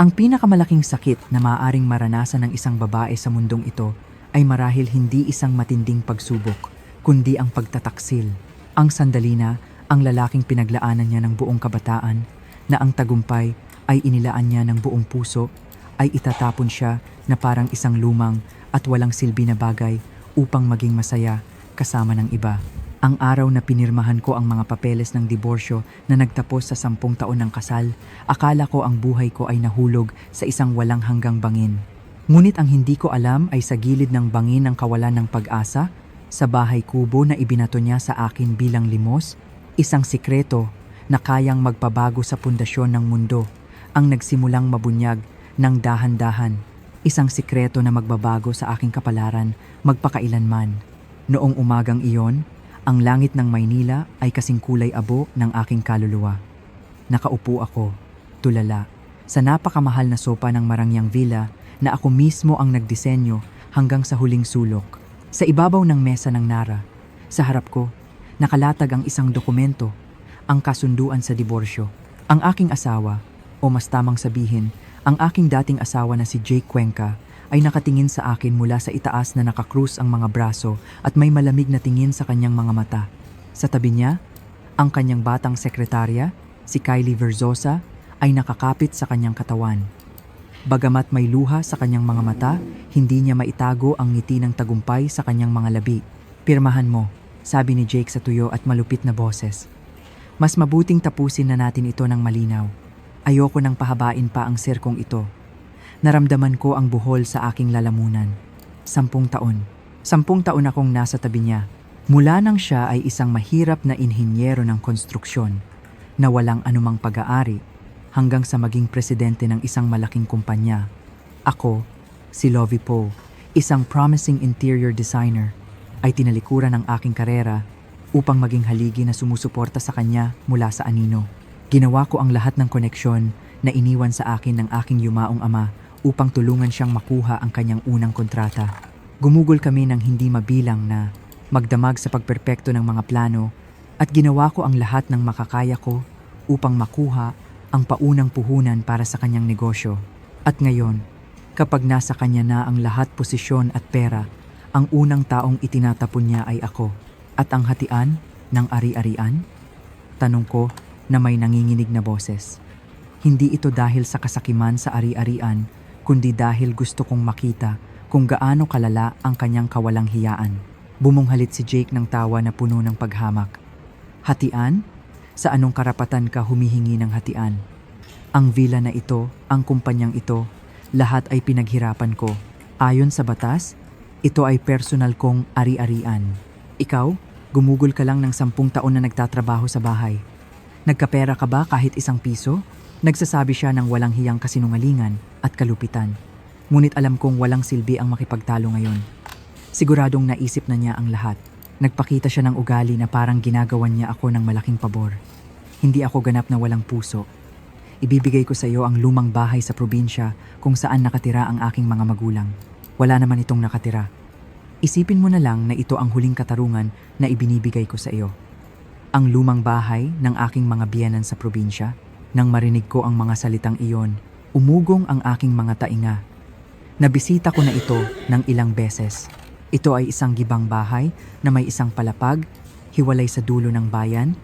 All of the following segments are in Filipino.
Ang pinakamalaking sakit na maaaring maranasan ng isang babae sa mundong ito ay marahil hindi isang matinding pagsubok, kundi ang pagtataksil. Ang sandali na ang lalaking pinaglaanan niya ng buong kabataan, na ang tagumpay ay inilaan niya ng buong puso, ay itatapon siya na parang isang lumang at walang silbi na bagay upang maging masaya kasama ng iba. Ang araw na pinirmahan ko ang mga papeles ng diborsyo na nagtapos sa 10 taon ng kasal, akala ko ang buhay ko ay nahulog sa isang walang hanggang bangin. Ngunit ang hindi ko alam ay sa gilid ng bangin ng kawalan ng pag-asa, sa bahay kubo na ibinato niya sa akin bilang limos, isang sikreto na kayang magpabago sa pundasyon ng mundo, ang nagsimulang mabunyag ng dahan-dahan. Isang sikreto na magbabago sa aking kapalaran magpakailanman. Noong umagang iyon, ang langit ng Maynila ay kasing kulay abo ng aking kaluluwa. Nakaupo ako, tulala, sa napakamahal na sopa ng Marangyang Villa na ako mismo ang nagdisenyo hanggang sa huling sulok. Sa ibabaw ng mesa ng Nara, sa harap ko, nakalatag ang isang dokumento, ang kasunduan sa diborsyo. Ang aking asawa, o mas tamang sabihin, ang aking dating asawa na si Jake Cuenca, ay nakatingin sa akin mula sa itaas na nakakrus ang mga braso at may malamig na tingin sa kanyang mga mata. Sa tabi niya, ang kanyang batang sekretarya, si Kylie Verzosa, ay nakakapit sa kanyang katawan. Bagamat may luha sa kanyang mga mata, hindi niya maitago ang ngiti ng tagumpay sa kanyang mga labi. "Pirmahan mo," sabi ni Jake sa tuyo at malupit na boses. "Mas mabuting tapusin na natin ito ng malinaw. Ayoko nang pahabain pa ang sirkong ito." Naramdaman ko ang buhol sa aking lalamunan. 10 taon. 10 taon akong nasa tabi niya. Mula nang siya ay isang mahirap na inhinyero ng konstruksyon na walang anumang pag-aari hanggang sa maging presidente ng isang malaking kumpanya. Ako, si Lovie Poe, isang promising interior designer, ay tinalikuran ng aking karera upang maging haligi na sumusuporta sa kanya mula sa anino. Ginawa ko ang lahat ng koneksyon na iniwan sa akin ng aking yumaong ama upang tulungan siyang makuha ang kanyang unang kontrata. Gumugol kami ng hindi mabilang na magdamag sa pagperpekto ng mga plano at ginawa ko ang lahat ng makakaya ko upang makuha ang paunang puhunan para sa kanyang negosyo. At ngayon, kapag nasa kanya na ang lahat posisyon at pera, ang unang taong itinatapon niya ay ako. At ang hatian ng ari-arian? Tanong ko na may nanginginig na boses. Hindi ito dahil sa kasakiman sa ari-arian, kundi dahil gusto kong makita kung gaano kalala ang kanyang kawalang hiyaan. Bumunghalit si Jake ng tawa na puno ng paghamak. "Hatian? Sa anong karapatan ka humihingi ng hatian? Ang villa na ito, ang kumpanyang ito, lahat ay pinaghirapan ko. Ayon sa batas, ito ay personal kong ari-arian. Ikaw, gumugol ka lang ng 10 taon na nagtatrabaho sa bahay. Nagkapera ka ba kahit 1 piso?" Nagsasabi siya ng walang hiyang kasinungalingan at kalupitan. Ngunit alam kong walang silbi ang makipagtalo ngayon. Siguradong naisip na niya ang lahat. Nagpakita siya ng ugali na parang ginagawan niya ako ng malaking pabor. "Hindi ako ganap na walang puso. Ibibigay ko sa iyo ang lumang bahay sa probinsya kung saan nakatira ang aking mga magulang. Wala naman itong nakatira. Isipin mo na lang na ito ang huling katarungan na ibinibigay ko sa iyo. Ang lumang bahay ng aking mga biyenan sa probinsya." Nang marinig ko ang mga salitang iyon, umugong ang aking mga tainga. Nabisita ko na ito ng ilang beses. Ito ay isang gibang bahay na may isang palapag, hiwalay sa dulo ng bayan,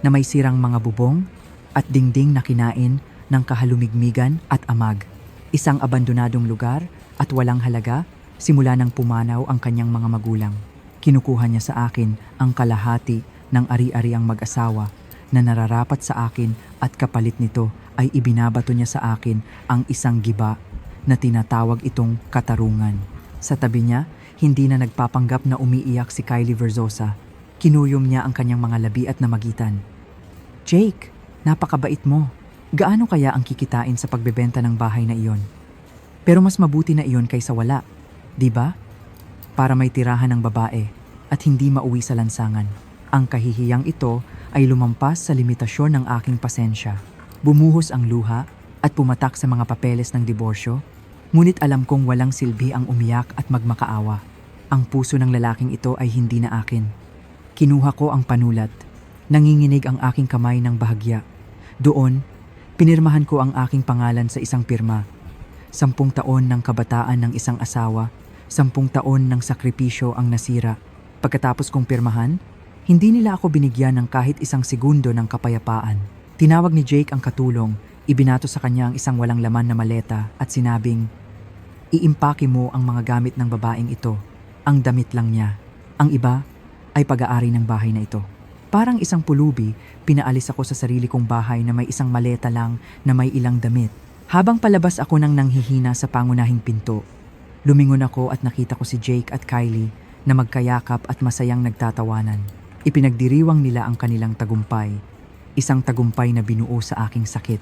na may sirang mga bubong at dingding na kinain ng kahalumigmigan at amag. Isang abandonadong lugar at walang halaga simula nang pumanaw ang kanyang mga magulang. Kinukuha niya sa akin ang kalahati ng ari-ariang mag-asawa na nararapat sa akin at kapalit nito ay ibinabato niya sa akin ang isang giba na tinatawag itong katarungan. Sa tabi niya, hindi na nagpapanggap na umiiyak si Kylie Verzosa. Kinuyom niya ang kanyang mga labi at namagitan. "Jake, napakabait mo. Gaano kaya ang kikitain sa pagbebenta ng bahay na iyon? Pero mas mabuti na iyon kaysa wala, di ba? Para may tirahan ng babae at hindi mauwi sa lansangan." Ang kahihiyang ito ay lumampas sa limitasyon ng aking pasensya. Bumuhos ang luha at pumatak sa mga papeles ng diborsyo, ngunit alam kong walang silbi ang umiyak at magmakaawa. Ang puso ng lalaking ito ay hindi na akin. Kinuha ko ang panulat. Nanginginig ang aking kamay ng bahagya. Doon, Pinirmahan ko ang aking pangalan sa isang pirma. 10 taon ng kabataan ng isang asawa, 10 taon ng sakripisyo ang nasira. Pagkatapos kong pirmahan, hindi nila ako binigyan ng kahit isang segundo ng kapayapaan. Tinawag ni Jake ang katulong, ibinato sa kanya ang isang walang laman na maleta at sinabing, "Iimpake mo ang mga gamit ng babaeng ito. Ang damit lang niya. Ang iba ay pag-aari ng bahay na ito." Parang isang pulubi, pinaalis ako sa sarili kong bahay na may isang maleta lang na may ilang damit. Habang palabas ako nang nanghihina sa pangunahing pinto, lumingon ako at nakita ko si Jake at Kylie na magkayakap at masayang nagtatawanan. Ipinagdiriwang nila ang kanilang tagumpay, isang tagumpay na binuo sa aking sakit.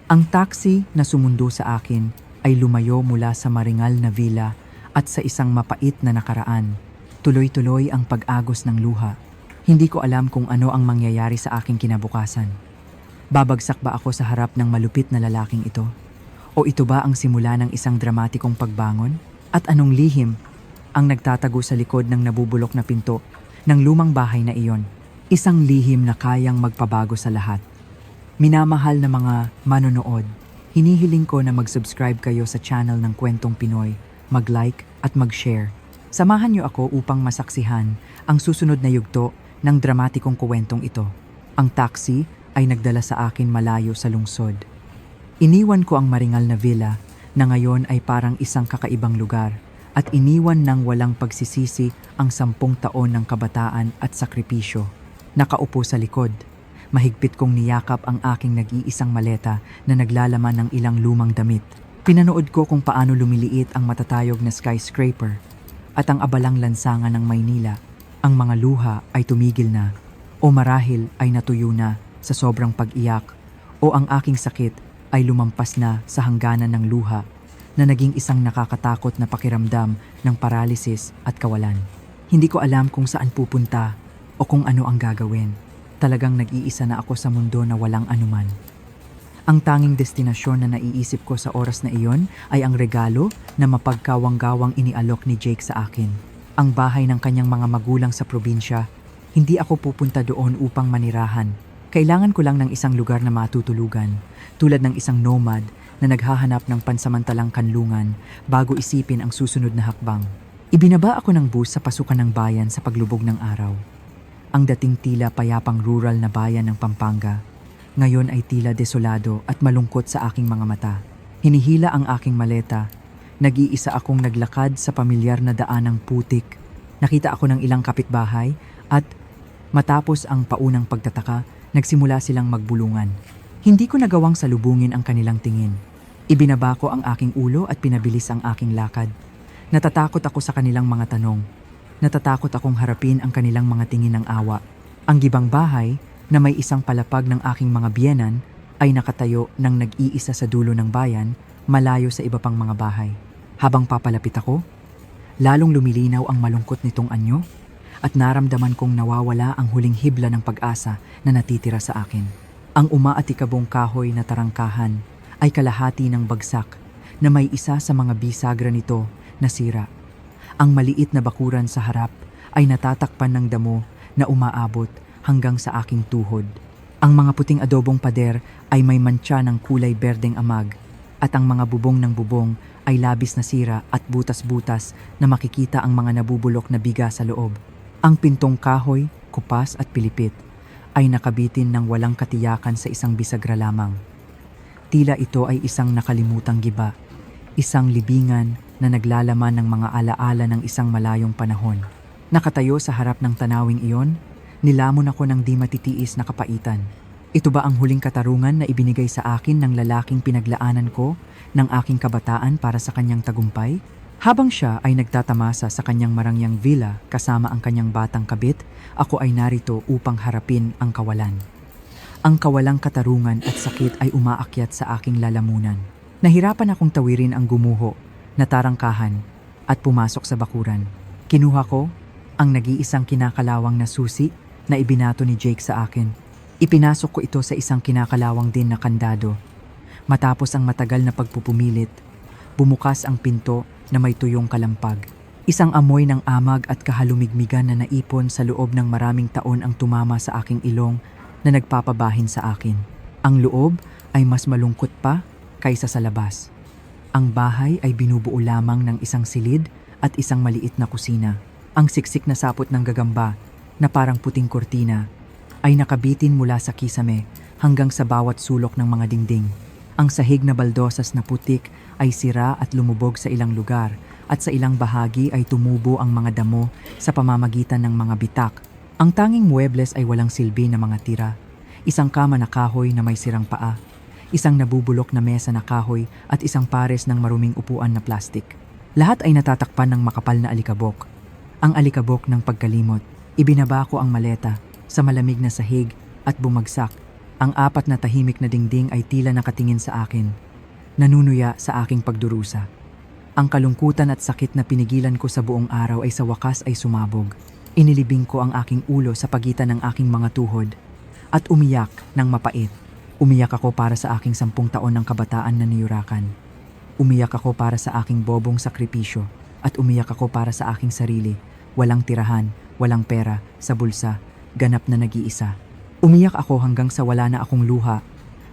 Ang taxi na sumundo sa akin ay lumayo mula sa maringal na villa at sa isang mapait na nakaraan. Tuloy-tuloy ang pag-agos ng luha. Hindi ko alam kung ano ang mangyayari sa aking kinabukasan. Babagsak ba ako sa harap ng malupit na lalaking ito? O ito ba ang simula ng isang dramatikong pagbangon? At anong lihim ang nagtatago sa likod ng nabubulok na pinto ng lumang bahay na iyon? Isang lihim na kayang magpabago sa lahat. Minamahal na mga manonood, hinihiling ko na mag-subscribe kayo sa channel ng Kwentong Pinoy, mag-like at mag-share. Samahan niyo ako upang masaksihan ang susunod na yugto ng dramatikong kwentong ito. Ang taxi ay nagdala sa akin malayo sa lungsod. Iniwan ko ang maringal na villa na ngayon ay parang isang kakaibang lugar at iniwan ng walang pagsisisi ang 10 taon ng kabataan at sakripisyo. Nakaupo sa likod, mahigpit kong niyakap ang aking nag-iisang maleta na naglalaman ng ilang lumang damit. Pinanood ko kung paano lumiliit ang matatayog na skyscraper at ang abalang lansangan ng Maynila. Ang mga luha ay tumigil na o marahil ay natuyo na sa sobrang pag-iyak o ang aking sakit ay lumampas na sa hangganan ng luha na naging isang nakakatakot na pakiramdam ng paralysis at kawalan. Hindi ko alam kung saan pupunta o kung ano ang gagawin. Talagang nag-iisa na ako sa mundo na walang anuman. Ang tanging destinasyon na naiisip ko sa oras na iyon ay ang regalo na mapagkawang-gawang inialok ni Jake sa akin. Ang bahay ng kanyang mga magulang sa probinsya. Hindi ako pupunta doon upang manirahan. Kailangan ko lang ng isang lugar na matutulugan, tulad ng isang nomad na naghahanap ng pansamantalang kanlungan bago isipin ang susunod na hakbang. Ibinaba ako ng bus sa pasukan ng bayan sa paglubog ng araw. Ang dating tila payapang rural na bayan ng Pampanga, ngayon ay tila desolado at malungkot sa aking mga mata. Hinihila ang aking maleta. Nag-iisa akong naglakad sa pamilyar na daan ng putik. Nakita ako ng ilang kapitbahay at matapos ang paunang pagtataka, nagsimula silang magbulungan. Hindi ko nagawang salubungin ang kanilang tingin. Ibinaba ko ang aking ulo at pinabilis ang aking lakad. Natatakot ako sa kanilang mga tanong. Natatakot akong harapin ang kanilang mga tingin ng awa. Ang gibang bahay na may isang palapag ng aking mga biyenan ay nakatayo ng nag-iisa sa dulo ng bayan, malayo sa iba pang mga bahay. Habang papalapit ako, lalong lumilinaw ang malungkot nitong anyo at naramdaman kong nawawala ang huling hibla ng pag-asa na natitira sa akin. Ang umaatikabong kahoy na tarangkahan ay kalahati ng bagsak na may isa sa mga bisagra nito na sira. Ang maliit na bakuran sa harap ay natatakpan ng damo na umaabot hanggang sa aking tuhod. Ang mga puting adobong pader ay may mantsa ng kulay berdeng amag at ang mga bubong ng bubong ay labis na sira at butas-butas na makikita ang mga nabubulok na biga sa loob. Ang pintong kahoy, kupas at pilipit ay nakabitin ng walang katiyakan sa isang bisagra lamang. Tila ito ay isang nakalimutang giba, isang libingan na naglalaman ng mga alaala ng isang malayong panahon. Nakatayo sa harap ng tanawing iyon, nilamon ako ng di matitiis na kapaitan. Ito ba ang huling katarungan na ibinigay sa akin ng lalaking pinaglaanan ko ng aking kabataan para sa kanyang tagumpay? Habang siya ay nagtatamasa sa kanyang marangyang villa kasama ang kanyang batang kabit, ako ay narito upang harapin ang kawalan. Ang kawalang katarungan at sakit ay umaakyat sa aking lalamunan. Nahirapan akong tawirin ang gumuho, natarangkahan, at pumasok sa bakuran. Kinuha ko ang nag-iisang kinakalawang na susi na ibinato ni Jake sa akin. Ipinasok ko ito sa isang kinakalawang din na kandado. Matapos ang matagal na pagpupumilit, bumukas ang pinto na may tuyong kalampag. Isang amoy ng amag at kahalumigmigan na naipon sa loob ng maraming taon ang tumama sa aking ilong na nagpapabahin sa akin. Ang loob ay mas malungkot pa kaysa sa labas. Ang bahay ay binubuo lamang ng isang silid at isang maliit na kusina. Ang siksik na sapot ng gagamba na parang puting kortina ay nakabitin mula sa kisame hanggang sa bawat sulok ng mga dingding. Ang sahig na baldosas na putik ay sira at lumubog sa ilang lugar at sa ilang bahagi ay tumubo ang mga damo sa pamamagitan ng mga bitak. Ang tanging muebles ay walang silbi na mga tira. Isang kama na kahoy na may sirang paa, isang nabubulok na mesa na kahoy at isang pares ng maruming upuan na plastik. Lahat ay natatakpan ng makapal na alikabok. Ang alikabok ng pagkalimot. Ibinaba ko ang maleta sa malamig na sahig at bumagsak. Ang apat na tahimik na dingding ay tila nakatingin sa akin, nanunuya sa aking pagdurusa. Ang kalungkutan at sakit na pinigilan ko sa buong araw ay sa wakas ay sumabog. Inilibing ko ang aking ulo sa pagitan ng aking mga tuhod at umiyak ng mapait. Umiyak ako para sa aking 10 taon ng kabataan na niyurakan. Umiyak ako para sa aking bobong sakripisyo at umiyak ako para sa aking sarili. Walang tirahan, walang pera, sa bulsa, ganap na nag-iisa. Umiyak ako hanggang sa wala na akong luha,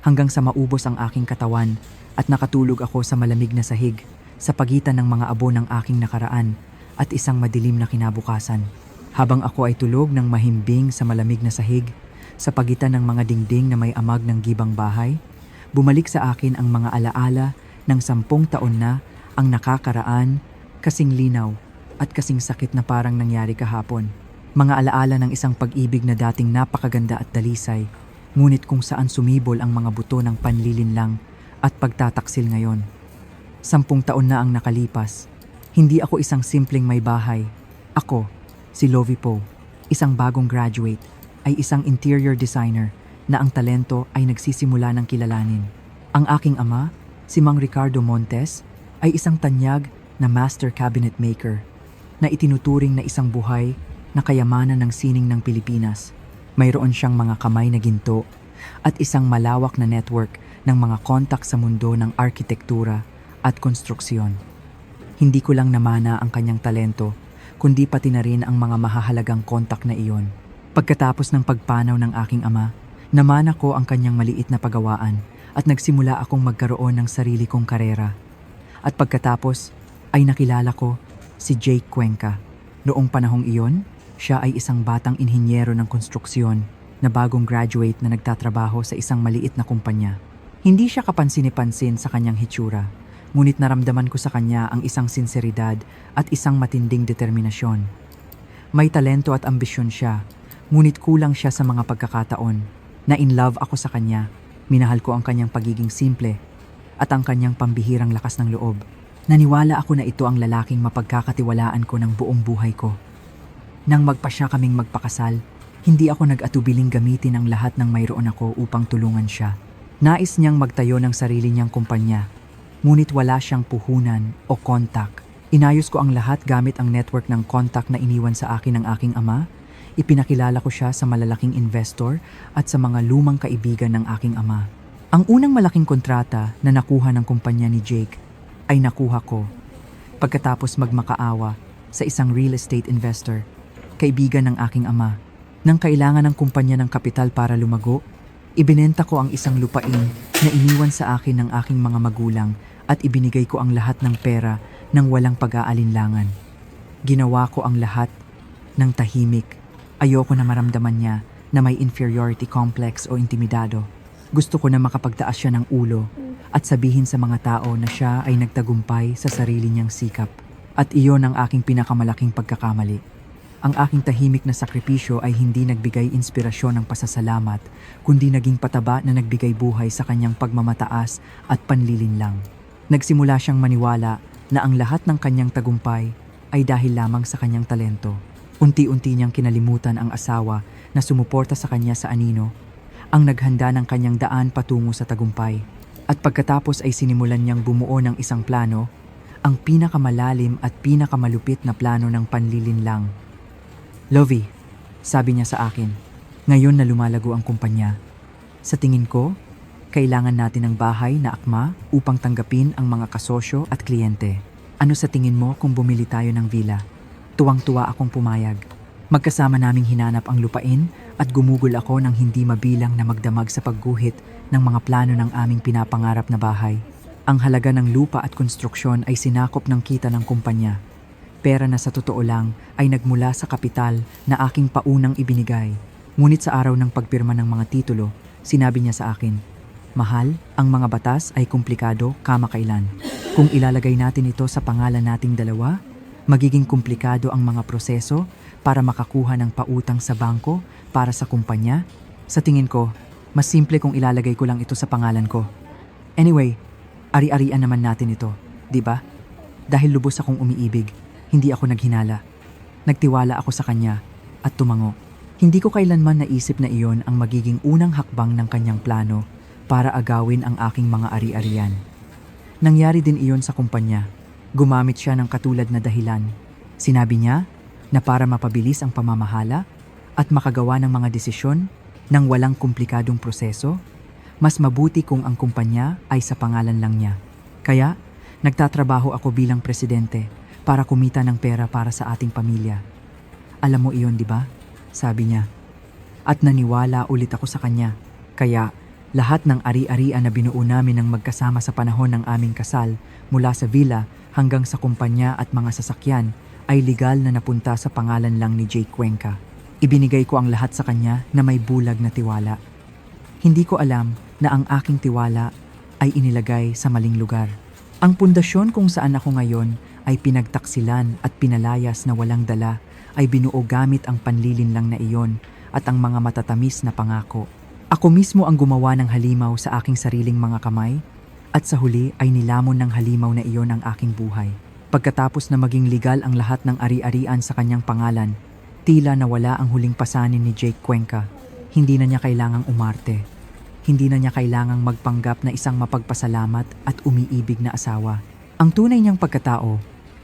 hanggang sa maubos ang aking katawan at nakatulog ako sa malamig na sahig sa pagitan ng mga abo ng aking nakaraan at isang madilim na kinabukasan. Habang ako ay tulog ng mahimbing sa malamig na sahig, sa pagitan ng mga dingding na may amag ng gibang bahay, bumalik sa akin ang mga alaala ng 10 taon na ang nakakaraan, kasing linaw at kasing sakit na parang nangyari kahapon. Mga alaala ng isang pag-ibig na dating napakaganda at dalisay, ngunit kung saan sumibol ang mga buto ng panlilinlang at pagtataksil ngayon. 10 taon na ang nakalipas. Hindi ako isang simpleng may bahay. Ako, si Lovie Poe, isang bagong graduate, ay isang interior designer na ang talento ay nagsisimula ng kilalanin. Ang aking ama, si Mang Ricardo Montes, ay isang tanyag na master cabinet maker na itinuturing na isang buhay na kayamanan ng sining ng Pilipinas. Mayroon siyang mga kamay na ginto at isang malawak na network ng mga kontak sa mundo ng arkitektura at konstruksyon. Hindi ko lang namana ang kanyang talento, kundi pati na rin ang mga mahahalagang kontak na iyon. Pagkatapos ng pagpanaw ng aking ama, namana ko ang kanyang maliit na pagawaan at nagsimula akong magkaroon ng sarili kong karera. At pagkatapos ay nakilala ko si Jake Cuenca. Noong panahong iyon, siya ay isang batang inhinyero ng konstruksyon na bagong graduate na nagtatrabaho sa isang maliit na kumpanya. Hindi siya kapansin-pansin sa kanyang hitsura, ngunit naramdaman ko sa kanya ang isang sinseridad at isang matinding determinasyon. May talento at ambisyon siya, ngunit kulang siya sa mga pagkakataon. Na in love ako sa kanya, minahal ko ang kanyang pagiging simple at ang kanyang pambihirang lakas ng loob. Naniwala ako na ito ang lalaking mapagkakatiwalaan ko ng buong buhay ko. Nang magpasya kaming magpakasal, hindi ako nag-atubiling gamitin ang lahat ng mayroon ako upang tulungan siya. Nais niyang magtayo ng sarili niyang kumpanya, ngunit wala siyang puhunan o kontak. Inayos ko ang lahat gamit ang network ng kontak na iniwan sa akin ng aking ama. Ipinakilala ko siya sa malalaking investor at sa mga lumang kaibigan ng aking ama. Ang unang malaking kontrata na nakuha ng kumpanya ni Jake ay nakuha ko pagkatapos magmakaawa sa isang real estate investor, kaibigan ng aking ama. Nang kailangan ng kumpanya ng kapital para lumago, ibinenta ko ang isang lupain na iniwan sa akin ng aking mga magulang at ibinigay ko ang lahat ng pera nang walang pag-aalinlangan. Ginawa ko ang lahat ng tahimik. Ayoko na maramdaman niya na may inferiority complex o intimidado. Gusto ko na makapagtaas siya ng ulo at sabihin sa mga tao na siya ay nagtagumpay sa sarili niyang sikap. At iyon ang aking pinakamalaking pagkakamali. Ang aking tahimik na sakripisyo ay hindi nagbigay inspirasyon ng pasasalamat, kundi naging pataba na nagbigay buhay sa kanyang pagmamataas at panlilinlang. Nagsimula siyang maniwala na ang lahat ng kanyang tagumpay ay dahil lamang sa kanyang talento. Unti-unti niyang kinalimutan ang asawa na sumuporta sa kanya sa anino, ang naghanda ng kanyang daan patungo sa tagumpay. At pagkatapos ay sinimulan niyang bumuo ng isang plano, ang pinakamalalim at pinakamalupit na plano ng panlilinlang. Lovie, sabi niya sa akin, ngayon na lumalago ang kumpanya. Sa tingin ko, kailangan natin ng bahay na akma upang tanggapin ang mga kasosyo at kliyente. Ano sa tingin mo kung bumili tayo ng villa? Tuwang-tuwa akong pumayag. Magkasama naming hinanap ang lupain at gumugol ako ng hindi mabilang na magdamag sa pagguhit ng mga plano ng aming pinapangarap na bahay. Ang halaga ng lupa at konstruksyon ay sinakop ng kita ng kumpanya. Pera na sa totoo lang ay nagmula sa kapital na aking paunang ibinigay. Ngunit sa araw ng pagpirma ng mga titulo, sinabi niya sa akin, "Mahal, ang mga batas ay komplikado kamakailan. Kung ilalagay natin ito sa pangalan nating dalawa, magiging komplikado ang mga proseso para makakuha ng pautang sa bangko para sa kumpanya. Sa tingin ko, mas simple kung ilalagay ko lang ito sa pangalan ko. Anyway, ari-arian naman natin ito, di ba? Dahil lubos akong umiibig, hindi ako naghinala. Nagtiwala ako sa kanya at tumango. Hindi ko kailanman naisip na iyon ang magiging unang hakbang ng kanyang plano para agawin ang aking mga ari-arian. Nangyari din iyon sa kumpanya. Gumamit siya ng katulad na dahilan. Sinabi niya na para mapabilis ang pamamahala at makagawa ng mga desisyon ng walang komplikadong proseso, mas mabuti kung ang kumpanya ay sa pangalan lang niya. Kaya, nagtatrabaho ako bilang presidente para kumita ng pera para sa ating pamilya. Alam mo iyon, di ba? Sabi niya. At naniwala ulit ako sa kanya. Kaya, lahat ng ari-arian na binuo namin ng magkasama sa panahon ng aming kasal, mula sa villa hanggang sa kumpanya at mga sasakyan, ay legal na napunta sa pangalan lang ni Jake Cuenca. Ibinigay ko ang lahat sa kanya na may bulag na tiwala. Hindi ko alam na ang aking tiwala ay inilagay sa maling lugar. Ang pundasyon kung saan ako ngayon ay pinagtaksilan at pinalayas na walang dala ay binuo gamit ang panlilinlang na iyon at ang mga matatamis na pangako. Ako mismo ang gumawa ng halimaw sa aking sariling mga kamay at sa huli ay nilamon ng halimaw na iyon ang aking buhay. Pagkatapos na maging legal ang lahat ng ari-arian sa kanyang pangalan, tila nawala ang huling pasanin ni Jake Cuenca. Hindi na niya kailangang umarte. Hindi na niya kailangang magpanggap na isang mapagpasalamat at umiibig na asawa. Ang tunay niyang pagkatao,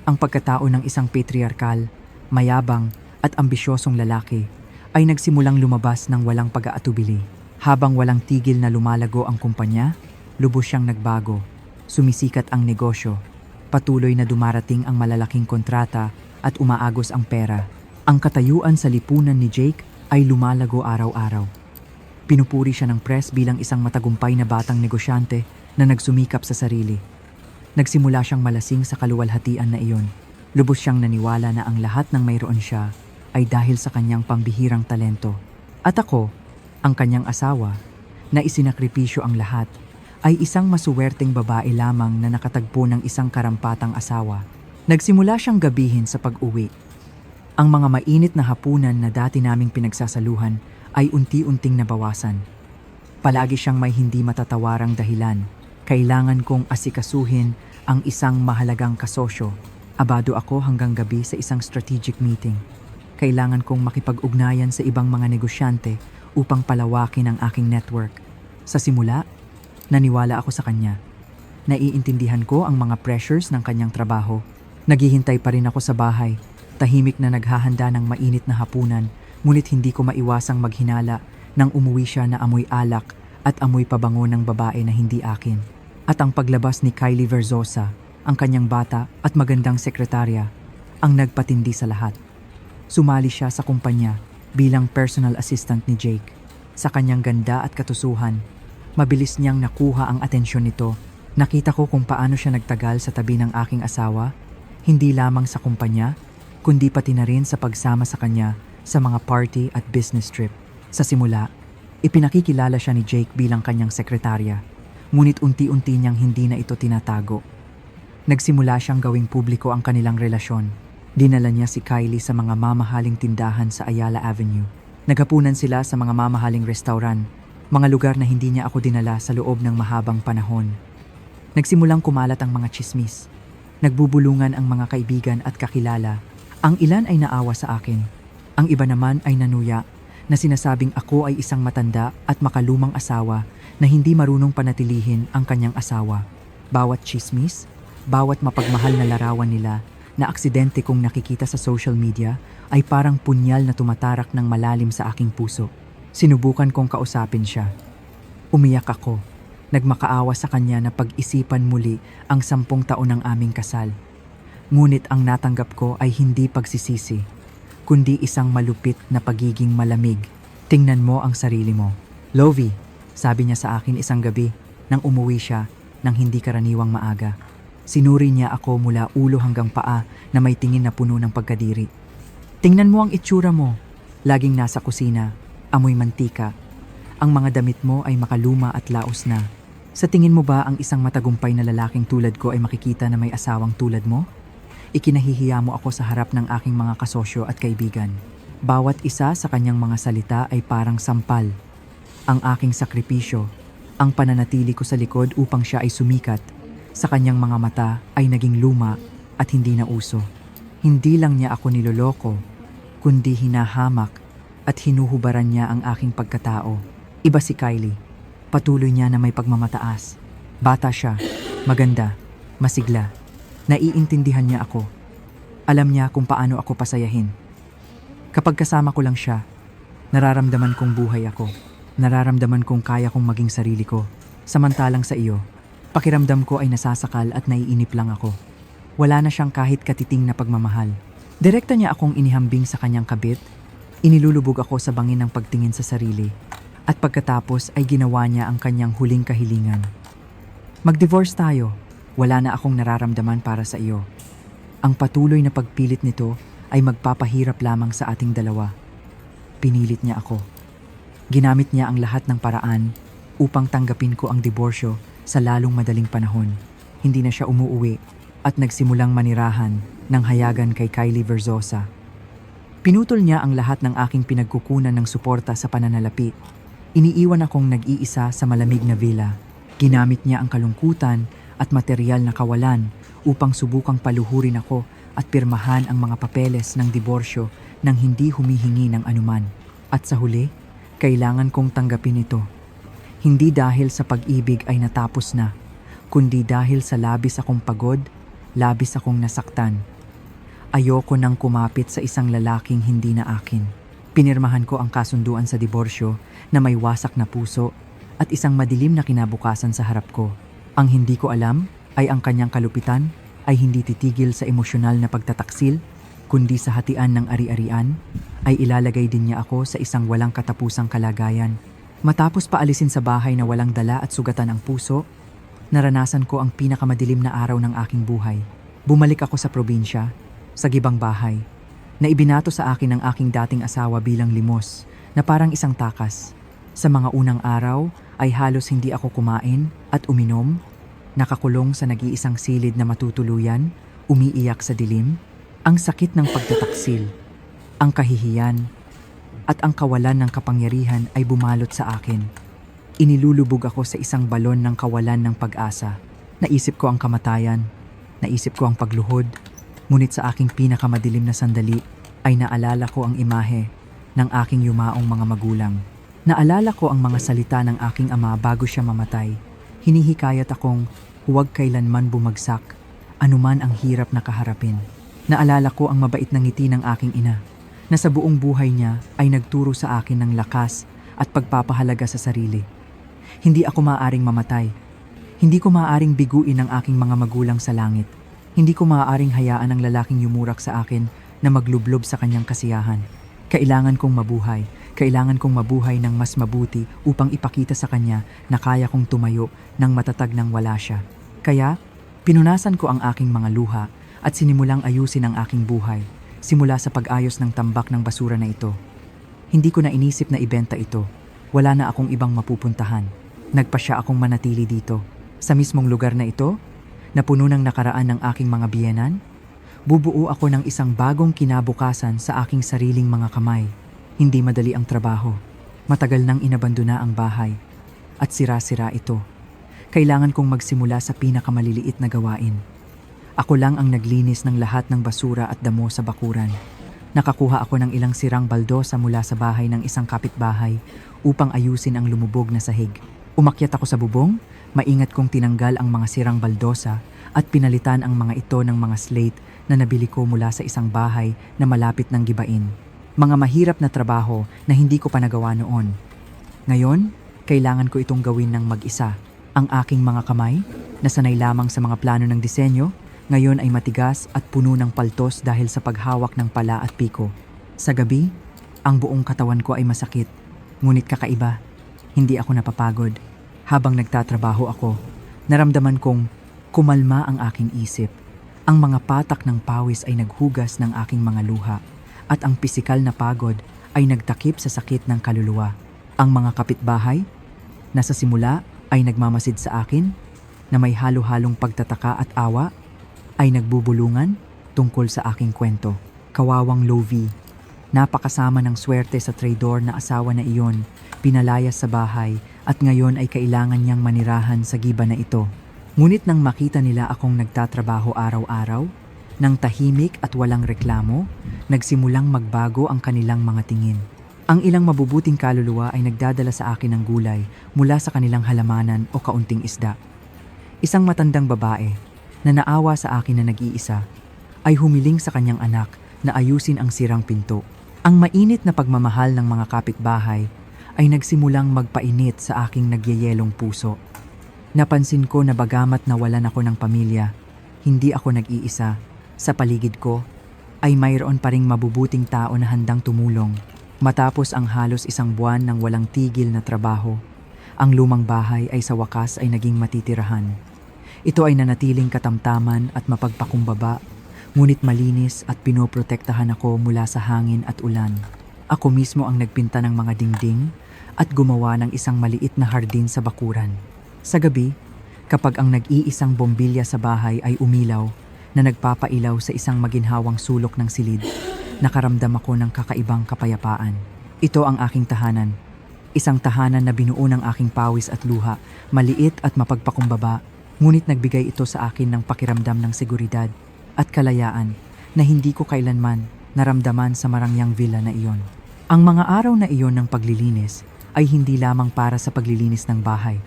ang pagkatao ng isang patriarkal, mayabang at ambisyosong lalaki, ay nagsimulang lumabas ng walang pag-aatubili. Habang walang tigil na lumalago ang kumpanya, lubos siyang nagbago. Sumisikat ang negosyo. Patuloy na dumarating ang malalaking kontrata at umaagos ang pera. Ang katayuan sa lipunan ni Jake ay lumalago araw-araw. Pinupuri siya ng press bilang isang matagumpay na batang negosyante na nagsumikap sa sarili. Nagsimula siyang malasing sa kaluwalhatian na iyon. Lubos siyang naniwala na ang lahat ng mayroon siya ay dahil sa kanyang pambihirang talento. At ako, ang kanyang asawa, na isinakripisyo ang lahat, ay isang masuwerteng babae lamang na nakatagpo ng isang karampatang asawa. Nagsimula siyang gabihin sa pag-uwi. Ang mga mainit na hapunan na dati naming pinagsasaluhan ay unti-unting nabawasan. Palagi siyang may hindi matatawarang dahilan. Kailangan kong asikasuhin ang isang mahalagang kasosyo. Abado ako hanggang gabi sa isang strategic meeting. Kailangan kong makipag-ugnayan sa ibang mga negosyante upang palawakin ang aking network. Sa simula, naniwala ako sa kanya. Naiintindihan ko ang mga pressures ng kanyang trabaho. Naghihintay pa rin ako sa bahay, tahimik na naghahanda ng mainit na hapunan, ngunit hindi ko maiwasang maghinala nang umuwi siya na amoy alak at amoy pabango ng babae na hindi akin. At ang paglabas ni Kylie Verzosa, ang kanyang bata at magandang sekretarya, ang nagpatindi sa lahat. Sumali siya sa kumpanya bilang personal assistant ni Jake. Sa kanyang ganda at katusuhan, mabilis niyang nakuha ang atensyon nito. Nakita ko kung paano siya nagtagal sa tabi ng aking asawa, hindi lamang sa kumpanya, kundi pati na rin sa pagsama sa kanya sa mga party at business trip. Sa simula, ipinakikilala siya ni Jake bilang kanyang sekretarya, ngunit unti-unti niyang hindi na ito tinatago. Nagsimula siyang gawing publiko ang kanilang relasyon. Dinala niya si Kylie sa mga mamahaling tindahan sa Ayala Avenue. Naghapunan sila sa mga mamahaling restaurant, mga lugar na hindi niya ako dinala sa loob ng mahabang panahon. Nagsimulang kumalat ang mga tsismis. Nagbubulungan ang mga kaibigan at kakilala. Ang ilan ay naawa sa akin. Ang iba naman ay nanuya na sinasabing ako ay isang matanda at makalumang asawa na hindi marunong panatilihin ang kanyang asawa. Bawat tsismis, bawat mapagmahal na larawan nila na aksidente kong nakikita sa social media ay parang punyal na tumatarak ng malalim sa aking puso. Sinubukan kong kausapin siya. Umiyak ako. Nagmakaawa sa kanya na pag-isipan muli ang 10 taon ng aming kasal. Ngunit ang natanggap ko ay hindi pagsisisi, kundi isang malupit na pagiging malamig. Tingnan mo ang sarili mo. Lovie, Sabi niya sa akin isang gabi nang umuwi siya nang hindi karaniwang maaga. Sinuri niya ako mula ulo hanggang paa na may tingin na puno ng pagkadiri. Tingnan mo ang itsura mo. Laging nasa kusina, amoy mantika. Ang mga damit mo ay makaluma at laos na. Sa tingin mo ba ang isang matagumpay na lalaking tulad ko ay makikita na may asawang tulad mo? Ikinahihiya mo ako sa harap ng aking mga kasosyo at kaibigan. Bawat isa sa kanyang mga salita ay parang sampal. Ang aking sakripisyo, ang pananatili ko sa likod upang siya ay sumikat, sa kanyang mga mata ay naging luma at hindi na uso. Hindi lang niya ako niloloko, kundi hinahamak at hinuhubaran niya ang aking pagkatao. Iba si Kylie. Patuloy niya na may pagmamataas. Bata siya, maganda, masigla. Naiintindihan niya ako. Alam niya kung paano ako pasayahin. Kapag kasama ko lang siya, nararamdaman kong buhay ako. Nararamdaman kong kaya kong maging sarili ko. Samantalang sa iyo, pakiramdam ko ay nasasakal at naiinip lang ako. Wala na siyang kahit katiting na pagmamahal. Direkta niya akong inihambing sa kanyang kabit. Inilulubog ako sa bangin ng pagtingin sa sarili. At pagkatapos ay ginawa niya ang kanyang huling kahilingan. Mag-divorce tayo. Wala na akong nararamdaman para sa iyo. Ang patuloy na pagpilit nito ay magpapahirap lamang sa ating dalawa. Pinilit niya ako. Ginamit niya ang lahat ng paraan upang tanggapin ko ang diborsyo sa lalong madaling panahon. Hindi na siya umuuwi at nagsimulang manirahan ng hayagan kay Kylie Verzosa. Pinutol niya ang lahat ng aking pinagkukunan ng suporta sa pananalapi. Iniiwan akong nag-iisa sa malamig na villa. Ginamit niya ang kalungkutan at material na kawalan upang subukang paluhurin ako at pirmahan ang mga papeles ng diborsyo nang hindi humihingi ng anuman. At sa huli, kailangan kong tanggapin ito. Hindi dahil sa pag-ibig ay natapos na, kundi dahil sa labis akong pagod, labis akong nasaktan. Ayoko nang kumapit sa isang lalaking hindi na akin. Pinirmahan ko ang kasunduan sa diborsyo na may wasak na puso at isang madilim na kinabukasan sa harap ko. Ang hindi ko alam ay ang kanyang kalupitan ay hindi titigil sa emosyonal na pagtataksil, kundi sa hatian ng ari-arian, ay ilalagay din niya ako sa isang walang katapusang kalagayan. Matapos paalisin sa bahay na walang dala at sugatan ang puso, naranasan ko ang pinakamadilim na araw ng aking buhay. Bumalik ako sa probinsya, sa gibang bahay, na ibinato sa akin ng aking dating asawa bilang limos, na parang isang takas. Sa mga unang araw ay halos hindi ako kumain at uminom, nakakulong sa nag-iisang silid na matutuluyan, umiiyak sa dilim. Ang sakit ng pagtataksil, ang kahihiyan, at ang kawalan ng kapangyarihan ay bumalot sa akin. Inilulubog ako sa isang balon ng kawalan ng pag-asa. Naisip ko ang kamatayan, naisip ko ang pagluhod, ngunit sa aking pinakamadilim na sandali ay naalala ko ang imahe ng aking yumaong mga magulang. Naalala ko ang mga salita ng aking ama bago siya mamatay. Hinihikayat akong huwag kailanman bumagsak, anuman ang hirap na kaharapin. Naalala ko ang mabait na ngiti ng aking ina, na sa buong buhay niya ay nagturo sa akin ng lakas at pagpapahalaga sa sarili. Hindi ako maaaring mamatay. Hindi ko maaaring biguin ang aking mga magulang sa langit. Hindi ko maaaring hayaan ang lalaking yumurak sa akin na maglublob sa kanyang kasiyahan. Kailangan kong mabuhay. Kailangan kong mabuhay ng mas mabuti upang ipakita sa kanya na kaya kong tumayo ng matatag nang wala siya. Kaya, pinunasan ko ang aking mga luha at sinimulang ayusin ang aking buhay, simula sa pag-ayos ng tambak ng basura na ito. Hindi ko na inisip na ibenta ito. Wala na akong ibang mapupuntahan. Nagpasya akong manatili dito, sa mismong lugar na ito, na puno ng nakaraan ng aking mga biyenan. Bubuo ako ng isang bagong kinabukasan sa aking sariling mga kamay. Hindi madali ang trabaho. Matagal nang inabandona ang bahay. At sira-sira ito. Kailangan kong magsimula sa pinakamaliliit na gawain. Ako lang ang naglinis ng lahat ng basura at damo sa bakuran. Nakakuha ako ng ilang sirang baldosa mula sa bahay ng isang kapitbahay upang ayusin ang lumubog na sahig. Umakyat ako sa bubong, maingat kong tinanggal ang mga sirang baldosa at pinalitan ang mga ito ng mga slate na nabili ko mula sa isang bahay na malapit ng gibain. Mga mahirap na trabaho na hindi ko pa nagawa noon. Ngayon, kailangan ko itong gawin ng mag-isa. Ang aking mga kamay, na sanay lamang sa mga plano ng disenyo, ngayon ay matigas at puno ng paltos dahil sa paghawak ng pala at piko. Sa gabi, ang buong katawan ko ay masakit, ngunit kakaiba. Hindi ako napapagod. Habang nagtatrabaho ako, naramdaman kong kumalma ang aking isip. Ang mga patak ng pawis ay naghugas ng aking mga luha at ang pisikal na pagod ay nagtakip sa sakit ng kaluluwa. Ang mga kapitbahay na sa simula ay nagmamasid sa akin na may halo-halong pagtataka at awa ay nagbubulungan tungkol sa aking kwento. Kawawang Lovie, napakasama ng swerte sa traidor na asawa na iyon, pinalayas sa bahay at ngayon ay kailangan niyang manirahan sa giba na ito. Ngunit nang makita nila akong nagtatrabaho araw-araw, nang tahimik at walang reklamo, nagsimulang magbago ang kanilang mga tingin. Ang ilang mabubuting kaluluwa ay nagdadala sa akin ng gulay mula sa kanilang halamanan o kaunting isda. Isang matandang babae na naawa sa akin na nag-iisa ay humiling sa kanyang anak na ayusin ang sirang pinto. Ang mainit na pagmamahal ng mga kapitbahay ay nagsimulang magpainit sa aking nagyayelong puso. Napansin ko na bagamat nawalan ako ng pamilya, hindi ako nag-iisa. Sa paligid ko ay mayroon pa ring mabubuting tao na handang tumulong. Matapos ang halos isang buwan ng walang tigil na trabaho, ang lumang bahay ay sa wakas ay naging matitirahan. Ito ay nanatiling katamtaman at mapagpakumbaba, ngunit malinis at pinoprotektahan ako mula sa hangin at ulan. Ako mismo ang nagpinta ng mga dingding at gumawa ng isang maliit na hardin sa bakuran. Sa gabi, kapag ang nag-iisang bombilya sa bahay ay umilaw na nagpapailaw sa isang maginhawang sulok ng silid, nakaramdam ako ng kakaibang kapayapaan. Ito ang aking tahanan. Isang tahanan na binuo ng aking pawis at luha, maliit at mapagpakumbaba, ngunit nagbigay ito sa akin ng pakiramdam ng seguridad at kalayaan na hindi ko kailanman naramdaman sa marangyang villa na iyon. Ang mga araw na iyon ng paglilinis ay hindi lamang para sa paglilinis ng bahay.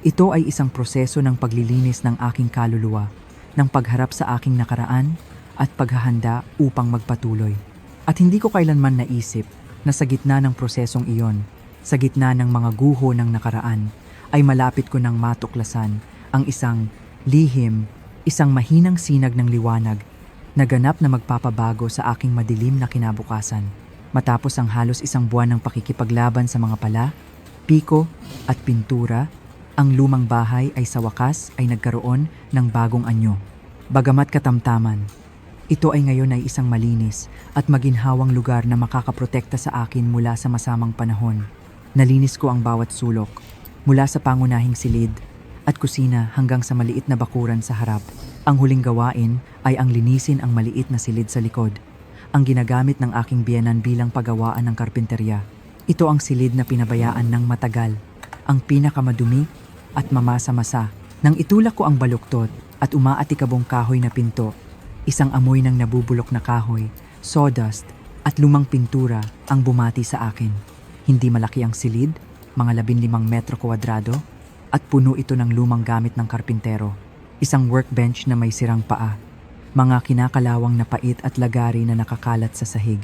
Ito ay isang proseso ng paglilinis ng aking kaluluwa, ng pagharap sa aking nakaraan at paghahanda upang magpatuloy. At hindi ko kailanman naisip na sa gitna ng prosesong iyon, sa gitna ng mga guho ng nakaraan, ay malapit ko nang matuklasan ang isang lihim, isang mahinang sinag ng liwanag na ganap na magpapabago sa aking madilim na kinabukasan. Matapos ang halos isang buwan ng pakikipaglaban sa mga pala, piko at pintura, ang lumang bahay ay sa wakas ay nagkaroon ng bagong anyo. Bagamat katamtaman, ito ay ngayon ay isang malinis at maginhawang lugar na makakaprotekta sa akin mula sa masamang panahon. Nalinis ko ang bawat sulok, mula sa pangunahing silid at kusina hanggang sa maliit na bakuran sa harap. Ang huling gawain ay ang linisin ang maliit na silid sa likod, ang ginagamit ng aking biyenan bilang paggawaan ng karpinterya. Ito ang silid na pinabayaan ng matagal, ang pinakamadumi at mamasa-masa. Nang itulak ko ang baluktot at umaatikabong kahoy na pinto, isang amoy ng nabubulok na kahoy, sawdust at lumang pintura ang bumati sa akin. Hindi malaki ang silid, mga 15 metro kwadrado, at puno ito ng lumang gamit ng karpintero. Isang workbench na may sirang paa, mga kinakalawang na pait at lagari na nakakalat sa sahig.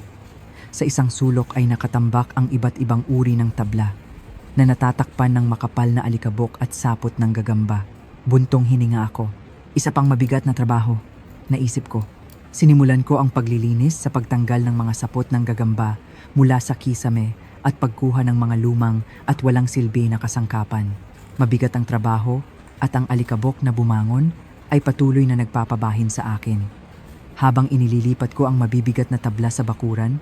Sa isang sulok ay nakatambak ang iba't ibang uri ng tabla na natatakpan ng makapal na alikabok at sapot ng gagamba. Buntong hininga ako. Isa pang mabigat na trabaho, naisip ko. Sinimulan ko ang paglilinis sa pagtanggal ng mga sapot ng gagamba mula sa kisame at pagkuha ng mga lumang at walang silbi na kasangkapan. Mabigat ang trabaho at ang alikabok na bumangon ay patuloy na nagpapabahin sa akin. Habang inililipat ko ang mabibigat na tabla sa bakuran,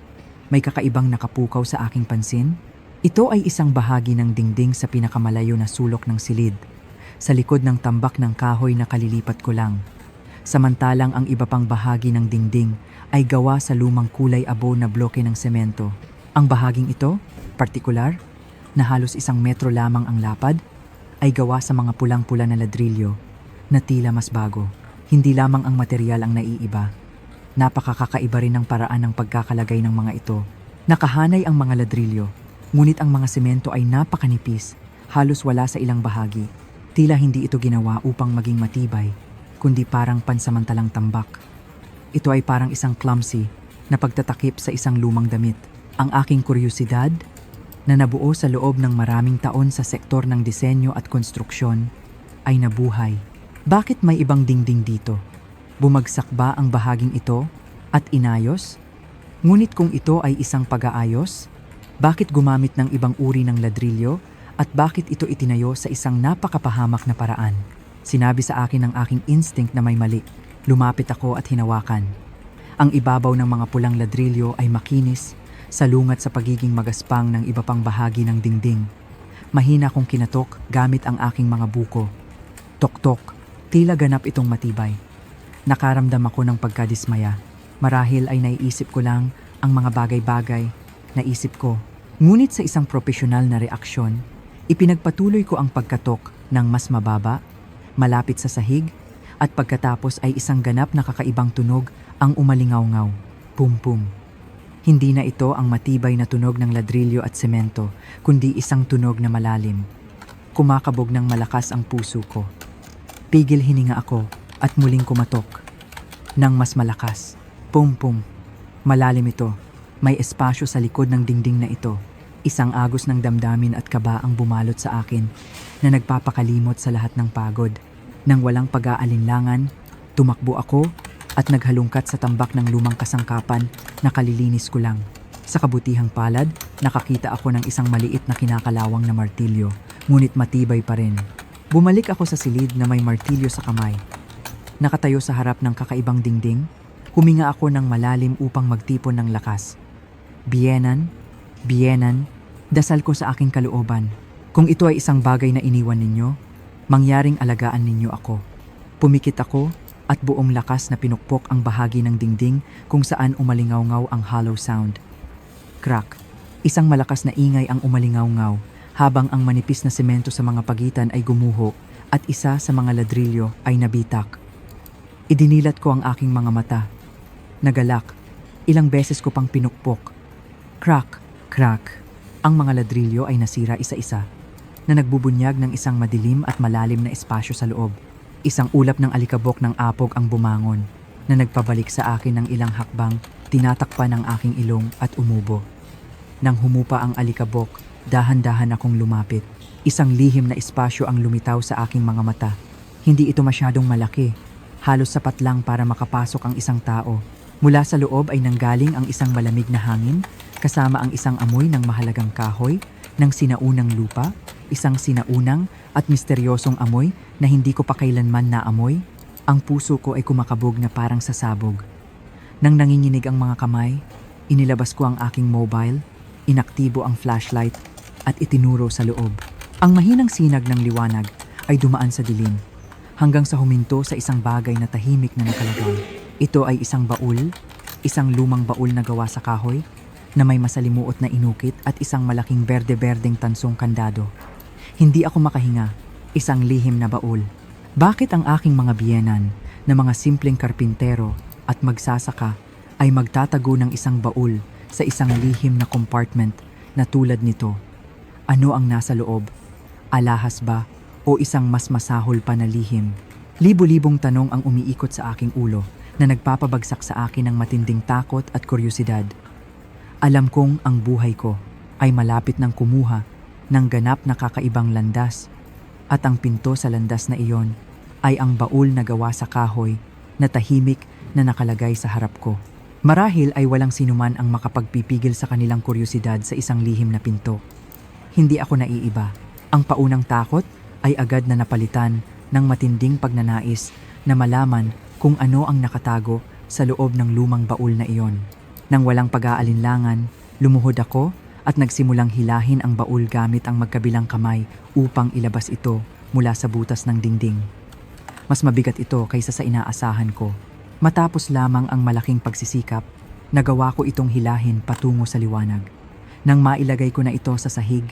may kakaibang nakapukaw sa aking pansin. Ito ay isang bahagi ng dingding sa pinakamalayo na sulok ng silid, sa likod ng tambak ng kahoy na kalilipat ko lang. Samantalang ang iba pang bahagi ng dingding ay gawa sa lumang kulay abo na bloke ng semento. Ang bahaging ito, partikular, na halos 1 metro lamang ang lapad, ay gawa sa mga pulang-pula na ladrilyo na tila mas bago. Hindi lamang ang material ang naiiba. Napakakaiba rin ang paraan ng pagkakalagay ng mga ito. Nakahanay ang mga ladrilyo, ngunit ang mga semento ay napakanipis, halos wala sa ilang bahagi. Tila hindi ito ginawa upang maging matibay, kundi parang pansamantalang tambak. Ito ay parang isang clumsy na pagtatakip sa isang lumang damit. Ang aking kuryosidad, na nabuo sa loob ng maraming taon sa sektor ng disenyo at konstruksyon, ay nabuhay. Bakit may ibang dingding dito? Bumagsak ba ang bahaging ito at inayos? Ngunit kung ito ay isang pag-aayos, bakit gumamit ng ibang uri ng ladrilyo At bakit ito itinayo sa isang napakapahamak na paraan? Sinabi sa akin ng aking instinct na may mali. Lumapit ako at hinawakan. Ang ibabaw ng mga pulang ladrilyo ay makinis, salungat sa pagiging magaspang ng iba pang bahagi ng dingding. Mahina kong kinatok gamit ang aking mga buko. Tok-tok, tila ganap itong matibay. Nakaramdam ako ng pagkadismaya. Marahil ay naiisip ko lang ang mga bagay-bagay, naisip ko. Ngunit sa isang profesional na reaksyon, ipinagpatuloy ko ang pagkatok ng mas mababa, malapit sa sahig, at pagkatapos ay isang ganap na kakaibang tunog ang umalingaw-ngaw. Pum-pum. Hindi na ito ang matibay na tunog ng ladrilyo at semento, kundi isang tunog na malalim. Kumakabog ng malakas ang puso ko. Pigil hininga ako at muling kumatok. Nang mas malakas. Pum-pum. Malalim ito. May espasyo sa likod ng dingding na ito. Isang agos ng damdamin at kaba ang bumalot sa akin na nagpapakalimot sa lahat ng pagod. Nang walang pag-aalinlangan, tumakbo ako at naghalungkat sa tambak ng lumang kasangkapan na kalilinis ko lang. Sa kabutihang palad, nakakita ako ng isang maliit na kinakalawang na martilyo, ngunit matibay pa rin. Bumalik ako sa silid na may martilyo sa kamay. Nakatayo sa harap ng kakaibang dingding, huminga ako ng malalim upang magtipon ng lakas. Bienan, dasal ko sa aking kalooban. Kung ito ay isang bagay na iniwan ninyo, mangyaring alagaan ninyo ako. Pumikit ako at buong lakas na pinukpok ang bahagi ng dingding kung saan umalingaw-ngaw ang hollow sound. Crack. Isang malakas na ingay ang umalingaw-ngaw habang ang manipis na semento sa mga pagitan ay gumuho at isa sa mga ladrilyo ay nabitak. Idinilat ko ang aking mga mata. Nagalak. Ilang beses ko pang pinukpok. Crack, crack. Ang mga ladrilyo ay nasira isa-isa na nagbubunyag ng isang madilim at malalim na espasyo sa loob. Isang ulap ng alikabok ng apog ang bumangon na nagpabalik sa akin ng ilang hakbang, tinatakpan ang aking ilong at umubo. Nang humupa ang alikabok, dahan-dahan akong lumapit. Isang lihim na espasyo ang lumitaw sa aking mga mata. Hindi ito masyadong malaki. Halos sapat lang para makapasok ang isang tao. Mula sa loob ay nanggaling ang isang malamig na hangin, kasama ang isang amoy ng mahalagang kahoy, ng sinaunang lupa, isang sinaunang at misteryosong amoy na hindi ko pa kailanman naamoy. Ang puso ko ay kumakabog na parang sasabog. Nang nanginginig ang mga kamay, inilabas ko ang aking mobile, inaktibo ang flashlight at itinuro sa loob. Ang mahinang sinag ng liwanag ay dumaan sa dilim, hanggang sa huminto sa isang bagay na tahimik na nakalagay. Ito ay isang baul, isang lumang baul na gawa sa kahoy, na may masalimuot na inukit at isang malaking berde-berdeng tansong kandado. Hindi ako makahinga, isang lihim na baul. Bakit ang aking mga biyenan na mga simpleng karpintero at magsasaka ay magtatago ng isang baul sa isang lihim na compartment na tulad nito? Ano ang nasa loob? Alahas ba o isang mas masahol pa na lihim? Libo-libong tanong ang umiikot sa aking ulo na nagpapabagsak sa akin ng matinding takot at kuryosidad. Alam kong ang buhay ko ay malapit ng kumuha ng ganap na kakaibang landas at ang pinto sa landas na iyon ay ang baul na gawa sa kahoy na tahimik na nakalagay sa harap ko. Marahil ay walang sinuman ang makapagpipigil sa kanilang kuryosidad sa isang lihim na pinto. Hindi ako naiiba. Ang paunang takot ay agad na napalitan ng matinding pagnanais na malaman kung ano ang nakatago sa loob ng lumang baul na iyon. Nang walang pag-aalinlangan, lumuhod ako at nagsimulang hilahin ang baul gamit ang magkabilang kamay upang ilabas ito mula sa butas ng dingding. Mas mabigat ito kaysa sa inaasahan ko. Matapos lamang ang malaking pagsisikap, nagawa ko itong hilahin patungo sa liwanag. Nang mailagay ko na ito sa sahig,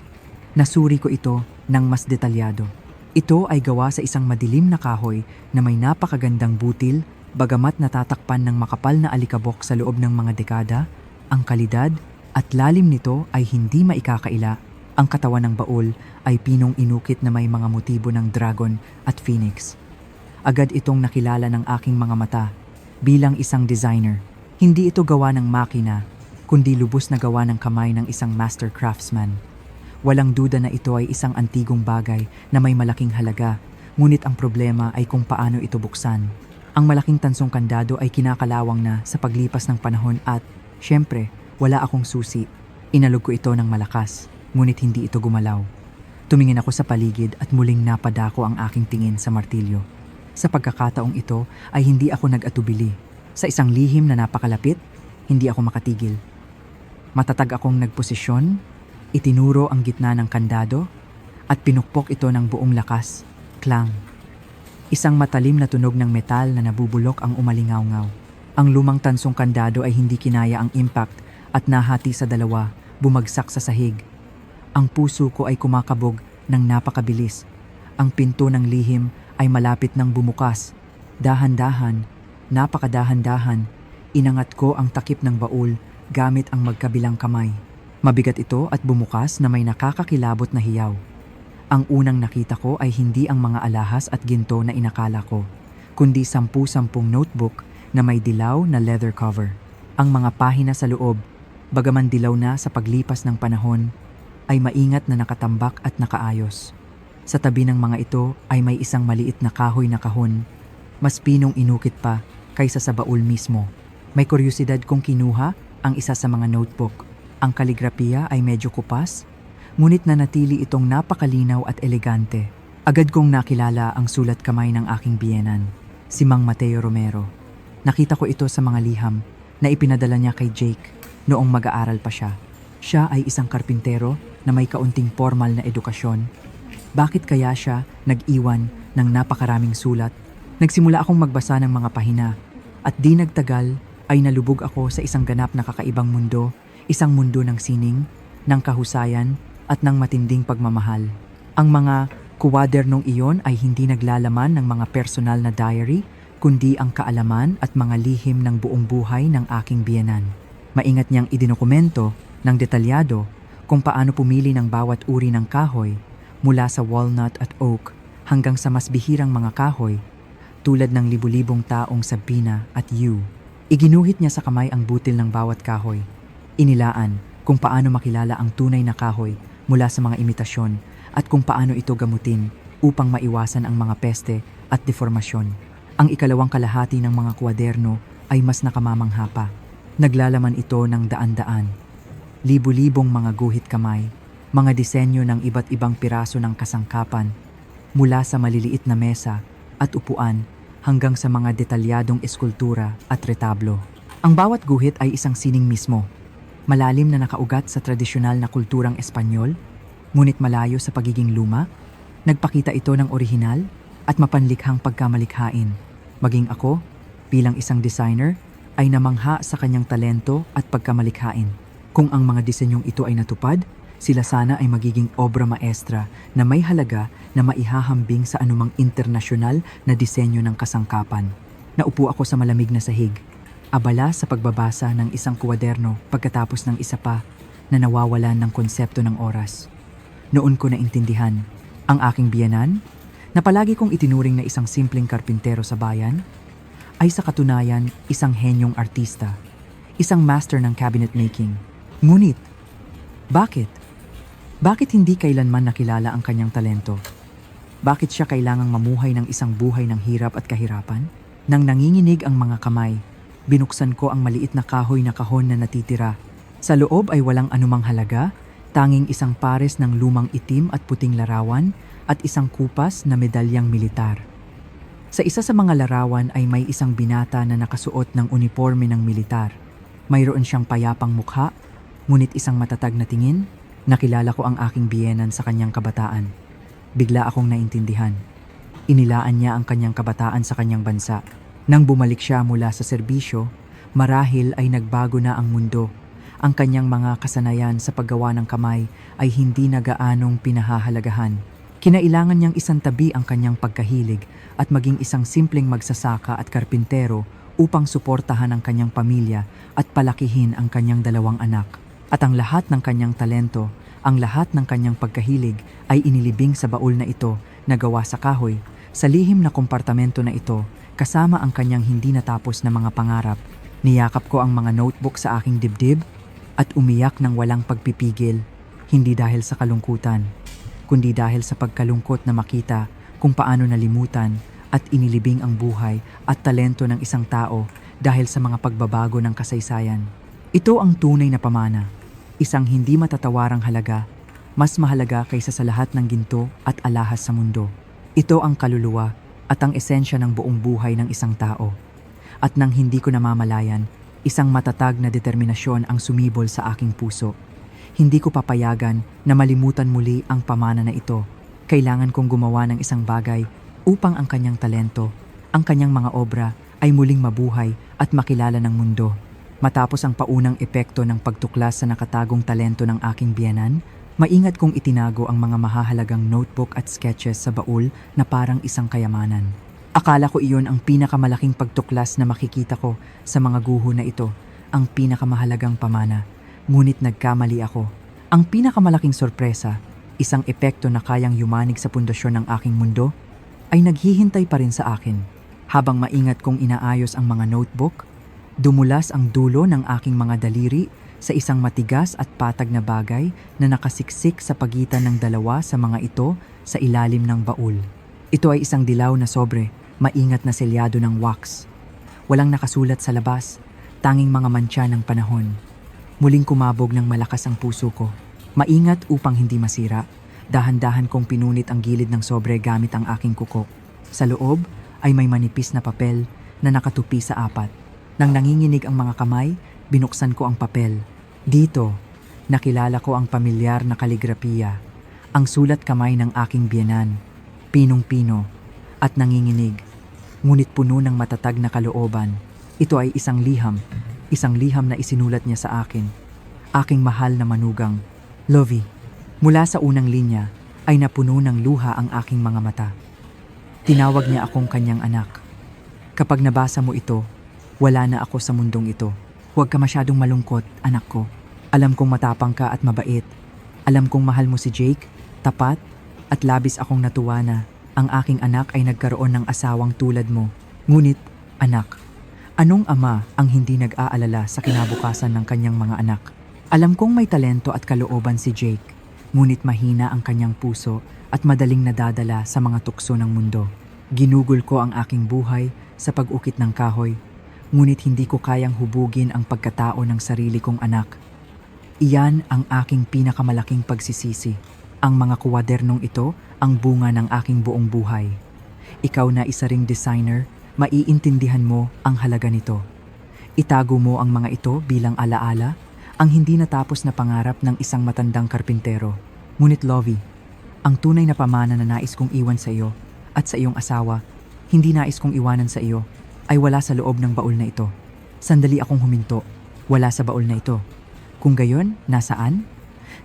nasuri ko ito ng mas detalyado. Ito ay gawa sa isang madilim na kahoy na may napakagandang butil, bagamat natatakpan ng makapal na alikabok sa loob ng mga dekada. Ang kalidad at lalim nito ay hindi maikakaila. Ang katawan ng baul ay pinong inukit na may mga motibo ng dragon at phoenix. Agad itong nakilala ng aking mga mata bilang isang designer. Hindi ito gawa ng makina, kundi lubos na gawa ng kamay ng isang master craftsman. Walang duda na ito ay isang antigong bagay na may malaking halaga, ngunit ang problema ay kung paano ito buksan. Ang malaking tansong kandado ay kinakalawang na sa paglipas ng panahon at, syempre, wala akong susi. Inalog ko ito ng malakas, ngunit hindi ito gumalaw. Tumingin ako sa paligid at muling napadako ang aking tingin sa martilyo. Sa pagkakataong ito ay hindi ako nag-atubili. Sa isang lihim na napakalapit, hindi ako makatigil. Matatag akong nagposisyon, itinuro ang gitna ng kandado, at pinukpok ito ng buong lakas. Klang. Isang matalim na tunog ng metal na nabubulok ang umalingaw-ngaw. Ang lumang tansong kandado ay hindi kinaya ang impact at nahati sa dalawa, bumagsak sa sahig. Ang puso ko ay kumakabog ng napakabilis. Ang pinto ng lihim ay malapit nang bumukas. Dahan-dahan, napakadahan-dahan, inangat ko ang takip ng baul gamit ang magkabilang kamay. Mabigat ito at bumukas na may nakakakilabot na hiyaw. Ang unang nakita ko ay hindi ang mga alahas at ginto na inakala ko, kundi 10-10 notebook na may dilaw na leather cover. Ang mga pahina sa loob, bagaman dilaw na sa paglipas ng panahon, ay maingat na nakatambak at nakaayos. Sa tabi ng mga ito ay may isang maliit na kahoy na kahon, mas pinong inukit pa kaysa sa baul mismo. May kuryosidad kong kinuha ang isa sa mga notebook. Ang kaligrapiya ay medyo kupas, ngunit nanatili itong napakalinaw at elegante. Agad kong nakilala ang sulat kamay ng aking biyenan, si Mang Mateo Romero. Nakita ko ito sa mga liham na ipinadala niya kay Jake noong mag-aaral pa siya. Siya ay isang karpintero na may kaunting formal na edukasyon. Bakit kaya siya nag-iwan ng napakaraming sulat? Nagsimula akong magbasa ng mga pahina at di nagtagal ay nalubog ako sa isang ganap na kakaibang mundo, isang mundo ng sining, ng kahusayan at ng matinding pagmamahal. Ang mga kuwadernong iyon ay hindi naglalaman ng mga personal na diary, kundi ang kaalaman at mga lihim ng buong buhay ng aking biyenan. Maingat niyang idinokumento ng detalyado kung paano pumili ng bawat uri ng kahoy mula sa walnut at oak hanggang sa mas bihirang mga kahoy tulad ng libu-libong taong sabina at yew. Iginuhit niya sa kamay ang butil ng bawat kahoy. Inilaan kung paano makilala ang tunay na kahoy mula sa mga imitasyon at kung paano ito gamutin upang maiwasan ang mga peste at deformasyon. Ang ikalawang kalahati ng mga kwaderno ay mas nakamamangha pa. Naglalaman ito ng daan-daan. Libu-libong mga guhit kamay, mga disenyo ng iba't ibang piraso ng kasangkapan, mula sa maliliit na mesa at upuan hanggang sa mga detalyadong eskultura at retablo. Ang bawat guhit ay isang sining mismo, malalim na nakaugat sa tradisyonal na kulturang Espanyol, ngunit malayo sa pagiging luma. Nagpakita ito ng orihinal at mapanlikhang pagkamalikhain. Maging ako, bilang isang designer, ay namangha sa kanyang talento at pagkamalikhain. Kung ang mga disenyong ito ay natupad, sila sana ay magiging obra maestra na may halaga na maihahambing sa anumang internasyonal na disenyo ng kasangkapan. Naupo ako sa malamig na sahig, abala sa pagbabasa ng isang kwaderno pagkatapos ng isa pa na nawawalan ng konsepto ng oras. Noon ko naintindihan, ang aking biyenan, na palagi kong itinuring na isang simpleng karpintero sa bayan, ay sa katunayan isang henyong artista, isang master ng cabinet making. Ngunit, bakit? Bakit hindi kailanman nakilala ang kanyang talento? Bakit siya kailangang mamuhay ng isang buhay ng hirap at kahirapan? Nang nanginginig ang mga kamay, binuksan ko ang maliit na kahoy na kahon na natitira. Sa loob ay walang anumang halaga, tanging isang pares ng lumang itim at puting larawan at isang kupas na medalyang militar. Sa isa sa mga larawan ay may isang binata na nakasuot ng uniforme ng militar. Mayroon siyang payapang mukha, ngunit isang matatag na tingin. Nakilala ko ang aking biyenan sa kanyang kabataan. Bigla akong naintindihan. Inilaan niya ang kanyang kabataan sa kanyang bansa. Nang bumalik siya mula sa serbisyo, marahil ay nagbago na ang mundo. Ang kanyang mga kasanayan sa paggawa ng kamay ay hindi na gaanong pinahahalagahan. Kinailangan niyang isantabi ang kanyang pagkahilig at maging isang simpleng magsasaka at karpintero upang suportahan ang kanyang pamilya at palakihin ang kanyang 2 anak. At ang lahat ng kanyang talento, ang lahat ng kanyang pagkahilig ay inilibing sa baul na ito na gawa sa kahoy. Sa lihim na kompartamento na ito, kasama ang kanyang hindi natapos na mga pangarap, niyakap ko ang mga notebook sa aking dibdib at umiyak ng walang pagpipigil, hindi dahil sa kalungkutan, kundi dahil sa pagkalungkot na makita kung paano nalimutan at inilibing ang buhay at talento ng isang tao dahil sa mga pagbabago ng kasaysayan. Ito ang tunay na pamana, isang hindi matatawarang halaga mas mahalaga kaysa sa lahat ng ginto at alahas sa mundo. Ito ang kaluluwa at ang esensya ng buong buhay ng isang tao. At nang hindi ko namamalayan, isang matatag na determinasyon ang sumibol sa aking puso. Hindi ko papayagan na malimutan muli ang pamana na ito. Kailangan kong gumawa ng isang bagay upang ang kanyang talento, ang kanyang mga obra ay muling mabuhay at makilala ng mundo. Matapos ang paunang epekto ng pagtuklas sa nakatagong talento ng aking biyenan, maingat kong itinago ang mga mahahalagang notebook at sketches sa baul na parang isang kayamanan. Akala ko iyon ang pinakamalaking pagtuklas na makikita ko sa mga guho na ito, ang pinakamahalagang pamana. Ngunit nagkamali ako. Ang pinakamalaking sorpresa, isang epekto na kayang yumanig sa pundasyon ng aking mundo, ay naghihintay pa rin sa akin. Habang maingat kong inaayos ang mga notebook, dumulas ang dulo ng aking mga daliri sa isang matigas at patag na bagay na nakasiksik sa pagitan ng dalawa sa mga ito sa ilalim ng baul. Ito ay isang dilaw na sobre, maingat na selyado ng wax. Walang nakasulat sa labas, tanging mga mantsa ng panahon. Muling kumabog ng malakas ang puso ko. Maingat upang hindi masira, dahan-dahan kong pinunit ang gilid ng sobre gamit ang aking kuko. Sa loob ay may manipis na papel na nakatupi sa apat. Nang nanginginig ang mga kamay, binuksan ko ang papel. Dito, nakilala ko ang pamilyar na kaligrapiya, ang sulat kamay ng aking biyenan, pinong-pino at nanginginig. Ngunit puno ng matatag na kalooban. Ito ay isang liham na isinulat niya sa akin. Aking mahal na manugang, Lovey. Mula sa unang linya ay napuno ng luha ang aking mga mata. Tinawag niya akong kanyang anak. Kapag nabasa mo ito, wala na ako sa mundong ito. Huwag ka masyadong malungkot, anak ko. Alam kong matapang ka at mabait. Alam kong mahal mo si Jake, tapat, at labis akong natuwa na ang aking anak ay nagkaroon ng asawang tulad mo. Ngunit, anak, anong ama ang hindi nag-aalala sa kinabukasan ng kanyang mga anak? Alam kong may talento at kalooban si Jake, ngunit mahina ang kanyang puso at madaling nadadala sa mga tukso ng mundo. Ginugol ko ang aking buhay sa pag-ukit ng kahoy, ngunit hindi ko kayang hubugin ang pagkatao ng sarili kong anak. Iyan ang aking pinakamalaking pagsisisi. Ang mga kuwadernong ito ang bunga ng aking buong buhay. Ikaw na isa ring designer, maiintindihan mo ang halaga nito. Itago mo ang mga ito bilang alaala, ang hindi natapos na pangarap ng isang matandang karpintero. Ngunit Lovey, ang tunay na pamana na nais kong iwan sa iyo at sa iyong asawa, hindi nais kong iwanan sa iyo, ay wala sa loob ng baul na ito. Sandali akong huminto, wala sa baul na ito. Kung gayon, nasaan?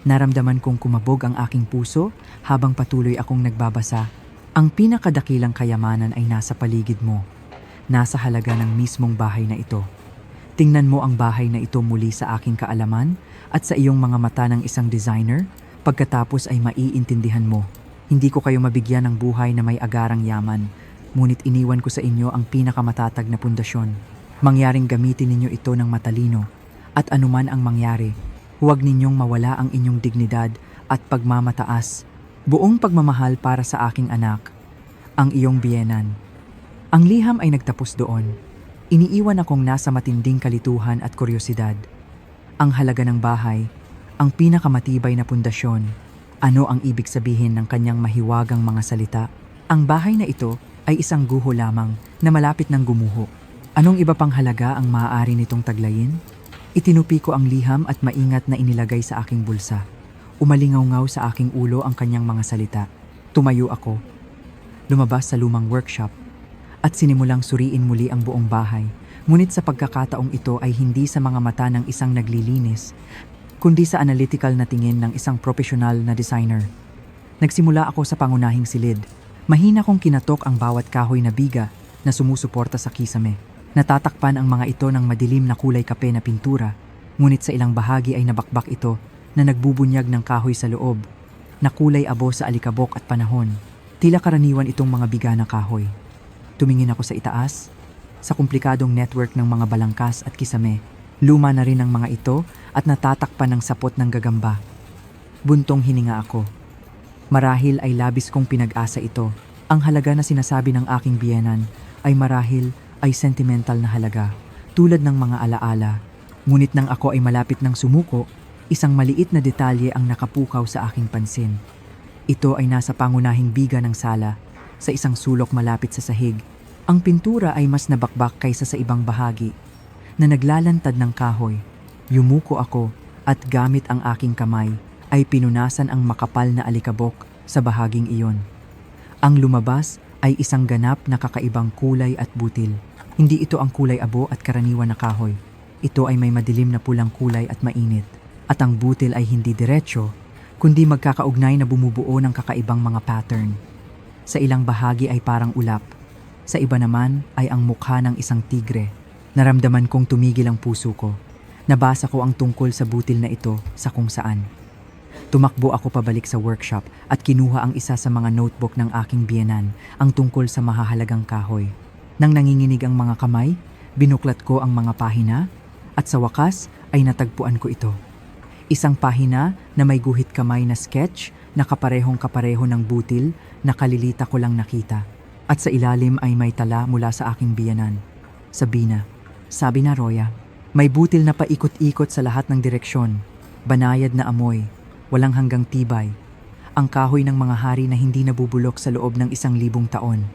Naramdaman kong kumabog ang aking puso habang patuloy akong nagbabasa. Ang pinakadakilang kayamanan ay nasa paligid mo, nasa halaga ng mismong bahay na ito. Tingnan mo ang bahay na ito muli sa aking kaalaman at sa iyong mga mata ng isang designer, pagkatapos ay maiintindihan mo. Hindi ko kayo mabigyan ng buhay na may agarang yaman, ngunit iniwan ko sa inyo ang pinakamatatag na pundasyon. Mangyaring gamitin ninyo ito ng matalino, at anuman ang mangyari, huwag ninyong mawala ang inyong dignidad at pagmamataas. Buong pagmamahal para sa aking anak, ang iyong biyenan. Ang liham ay nagtapos doon. Iniiwan akong nasa matinding kalituhan at kuryosidad. Ang halaga ng bahay, ang pinakamatibay na pundasyon. Ano ang ibig sabihin ng kanyang mahiwagang mga salita? Ang bahay na ito ay isang guho lamang na malapit ng gumuho. Anong iba pang halaga ang maaari nitong taglayin? Itinupi ko ang liham at maingat na inilagay sa aking bulsa. Umalingaw-ngaw sa aking ulo ang kanyang mga salita. Tumayo ako. Lumabas sa lumang workshop at sinimulang suriin muli ang buong bahay. Ngunit sa pagkakataong ito ay hindi sa mga mata ng isang naglilinis, kundi sa analytical na tingin ng isang profesional na designer. Nagsimula ako sa pangunahing silid. Mahina kong kinatok ang bawat kahoy na biga na sumusuporta sa kisame. Natatakpan ang mga ito ng madilim na kulay kape na pintura, ngunit sa ilang bahagi ay nabakbak ito na nagbubunyag ng kahoy sa loob, na kulay abo sa alikabok at panahon. Tila karaniwan itong mga biga na kahoy. Tumingin ako sa itaas, sa komplikadong network ng mga balangkas at kisame. Luma na rin ang mga ito at natatakpan ng sapot ng gagamba. Buntong hininga ako. Marahil ay labis kong pinag-asa ito. Ang halaga na sinasabi ng aking biyenan ay marahil ay sentimental na halaga, tulad ng mga alaala. Ngunit nang ako ay malapit ng sumuko, Isang maliit na detalye ang nakapukaw sa aking pansin. Ito ay nasa pangunahing biga ng sala, sa isang sulok malapit sa sahig. Ang pintura ay mas nabakbak kaysa sa ibang bahagi, na naglalantad ng kahoy. Yumuko ako at gamit ang aking kamay ay pinunasan ang makapal na alikabok sa bahaging iyon. Ang lumabas ay isang ganap na kakaibang kulay at butil. Hindi ito ang kulay abo at karaniwan na kahoy. Ito ay may madilim na pulang kulay at mainit. At ang butil ay hindi diretsyo, kundi magkakaugnay na bumubuo ng kakaibang mga pattern. Sa ilang bahagi ay parang ulap. Sa iba naman ay ang mukha ng isang tigre. Naramdaman kong tumigil ang puso ko. Nabasa ko ang tungkol sa butil na ito sa kung saan. Tumakbo ako pabalik sa workshop at kinuha ang isa sa mga notebook ng aking biyenan, ang tungkol sa mahahalagang kahoy. Nang nanginginig ang mga kamay, binuklat ko ang mga pahina at sa wakas ay natagpuan ko ito. Isang pahina na may guhit kamay na sketch na kaparehong-kapareho ng butil na kalilita ko lang nakita. At sa ilalim ay may tala mula sa aking biyenan. Sabina, sabi na Roya, may butil na paikot-ikot sa lahat ng direksyon. Banayad na amoy, walang hanggang tibay. Ang kahoy ng mga hari na hindi nabubulok sa loob ng 1,000 taon.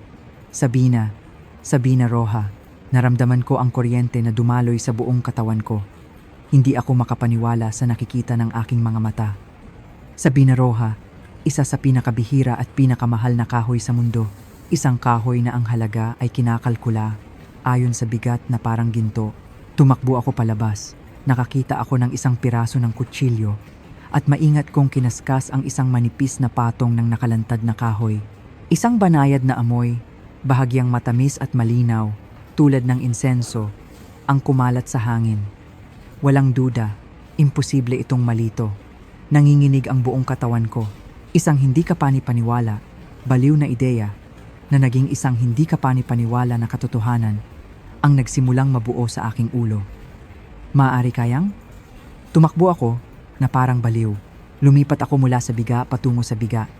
Sabina, Sabina Roja, naramdaman ko ang kuryente na dumaloy sa buong katawan ko. Hindi ako makapaniwala sa nakikita ng aking mga mata. Sabina Roja, isa sa pinakabihira at pinakamahal na kahoy sa mundo. Isang kahoy na ang halaga ay kinakalkula ayon sa bigat na parang ginto. Tumakbo ako palabas. Nakakita ako ng isang piraso ng kutsilyo at maingat kong kinaskas ang isang manipis na patong ng nakalantad na kahoy. Isang banayad na amoy, bahagyang matamis at malinaw, tulad ng insenso, ang kumalat sa hangin. Walang duda, imposible itong malito. Nanginginig ang buong katawan ko. Isang hindi kapani-paniwala, baliw na ideya, na naging isang hindi kapani-paniwala na katotohanan ang nagsimulang mabuo sa aking ulo. Maaari kayang? Tumakbo ako na parang baliw. Lumipat ako mula sa biga patungo sa biga.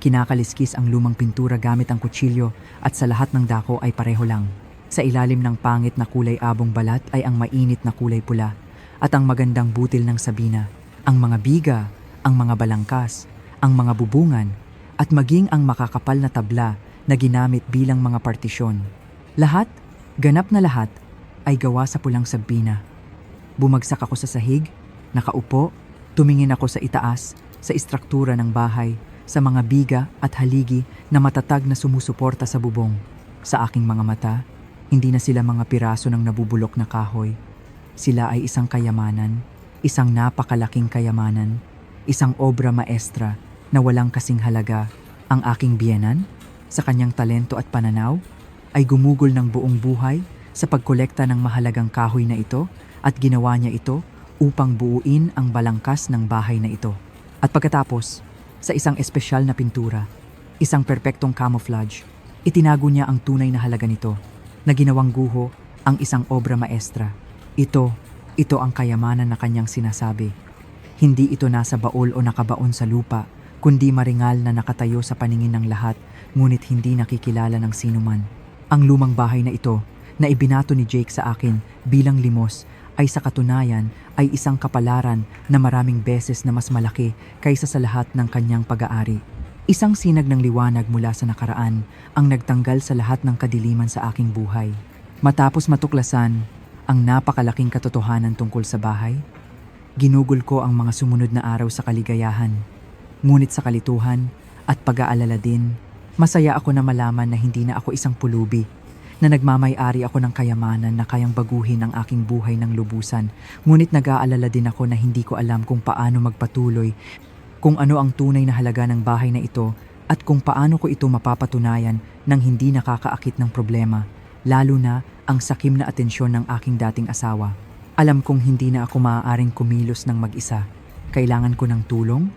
Kinakaliskis ang lumang pintura gamit ang kutsilyo at sa lahat ng dako ay pareho lang. Sa ilalim ng pangit na kulay abong balat ay ang mainit na kulay pula at ang magandang butil ng Sabina. Ang mga biga, ang mga balangkas, ang mga bubungan at maging ang makakapal na tabla na ginamit bilang mga partisyon. Lahat, ganap na lahat, ay gawa sa pulang Sabina. Bumagsak ako sa sahig, nakaupo, tumingin ako sa itaas, sa istruktura ng bahay, sa mga biga at haligi na matatag na sumusuporta sa bubong. Sa aking mga mata, hindi na sila mga piraso ng nabubulok na kahoy. Sila ay isang kayamanan, isang napakalaking kayamanan, isang obra maestra na walang kasing halaga. Ang aking biyenan, sa kanyang talento at pananaw, ay gumugol ng buong buhay sa pagkolekta ng mahalagang kahoy na ito at ginawa niya ito upang buuin ang balangkas ng bahay na ito. At pagkatapos, sa isang espesyal na pintura, isang perpektong camouflage, itinago niya ang tunay na halaga nito, na ginawang guho ang isang obra maestra. Ito ang kayamanan na kanyang sinasabi. Hindi ito nasa baol o nakabaon sa lupa, kundi maringal na nakatayo sa paningin ng lahat, ngunit hindi nakikilala ng sinuman. Ang lumang bahay na ito, na ibinato ni Jake sa akin bilang limos, ay sa katunayan ay isang kapalaran na maraming beses na mas malaki kaysa sa lahat ng kanyang pag-aari. Isang sinag ng liwanag mula sa nakaraan ang nagtanggal sa lahat ng kadiliman sa aking buhay. Matapos matuklasan ang napakalaking katotohanan tungkol sa bahay, ginugol ko ang mga sumunod na araw sa kaligayahan. Ngunit sa kalituhan at pag-aalala din, masaya ako na malaman na hindi na ako isang pulubi, na nagmamay-ari ako ng kayamanan na kayang baguhin ang aking buhay ng lubusan. Ngunit nag-aalala din ako na hindi ko alam kung paano magpatuloy, kung ano ang tunay na halaga ng bahay na ito at kung paano ko ito mapapatunayan nang hindi nakakaakit ng problema, lalo na ang sakim na atensyon ng aking dating asawa. Alam kong hindi na ako maaaring kumilos ng mag-isa. Kailangan ko ng tulong,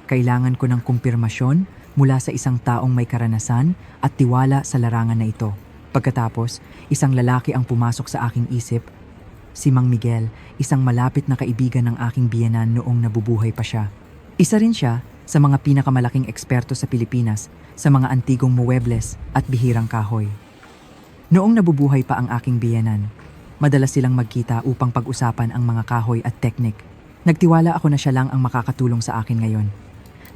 kailangan ko ng kumpirmasyon mula sa isang taong may karanasan at tiwala sa larangan na ito. Pagkatapos, isang lalaki ang pumasok sa aking isip, si Mang Miguel, isang malapit na kaibigan ng aking biyenan noong nabubuhay pa siya. Isa rin siya sa mga pinakamalaking eksperto sa Pilipinas sa mga antigong muebles at bihirang kahoy. Noong nabubuhay pa ang aking biyenan, madalas silang magkita upang pag-usapan ang mga kahoy at teknik. Nagtiwala ako na siya lang ang makakatulong sa akin ngayon.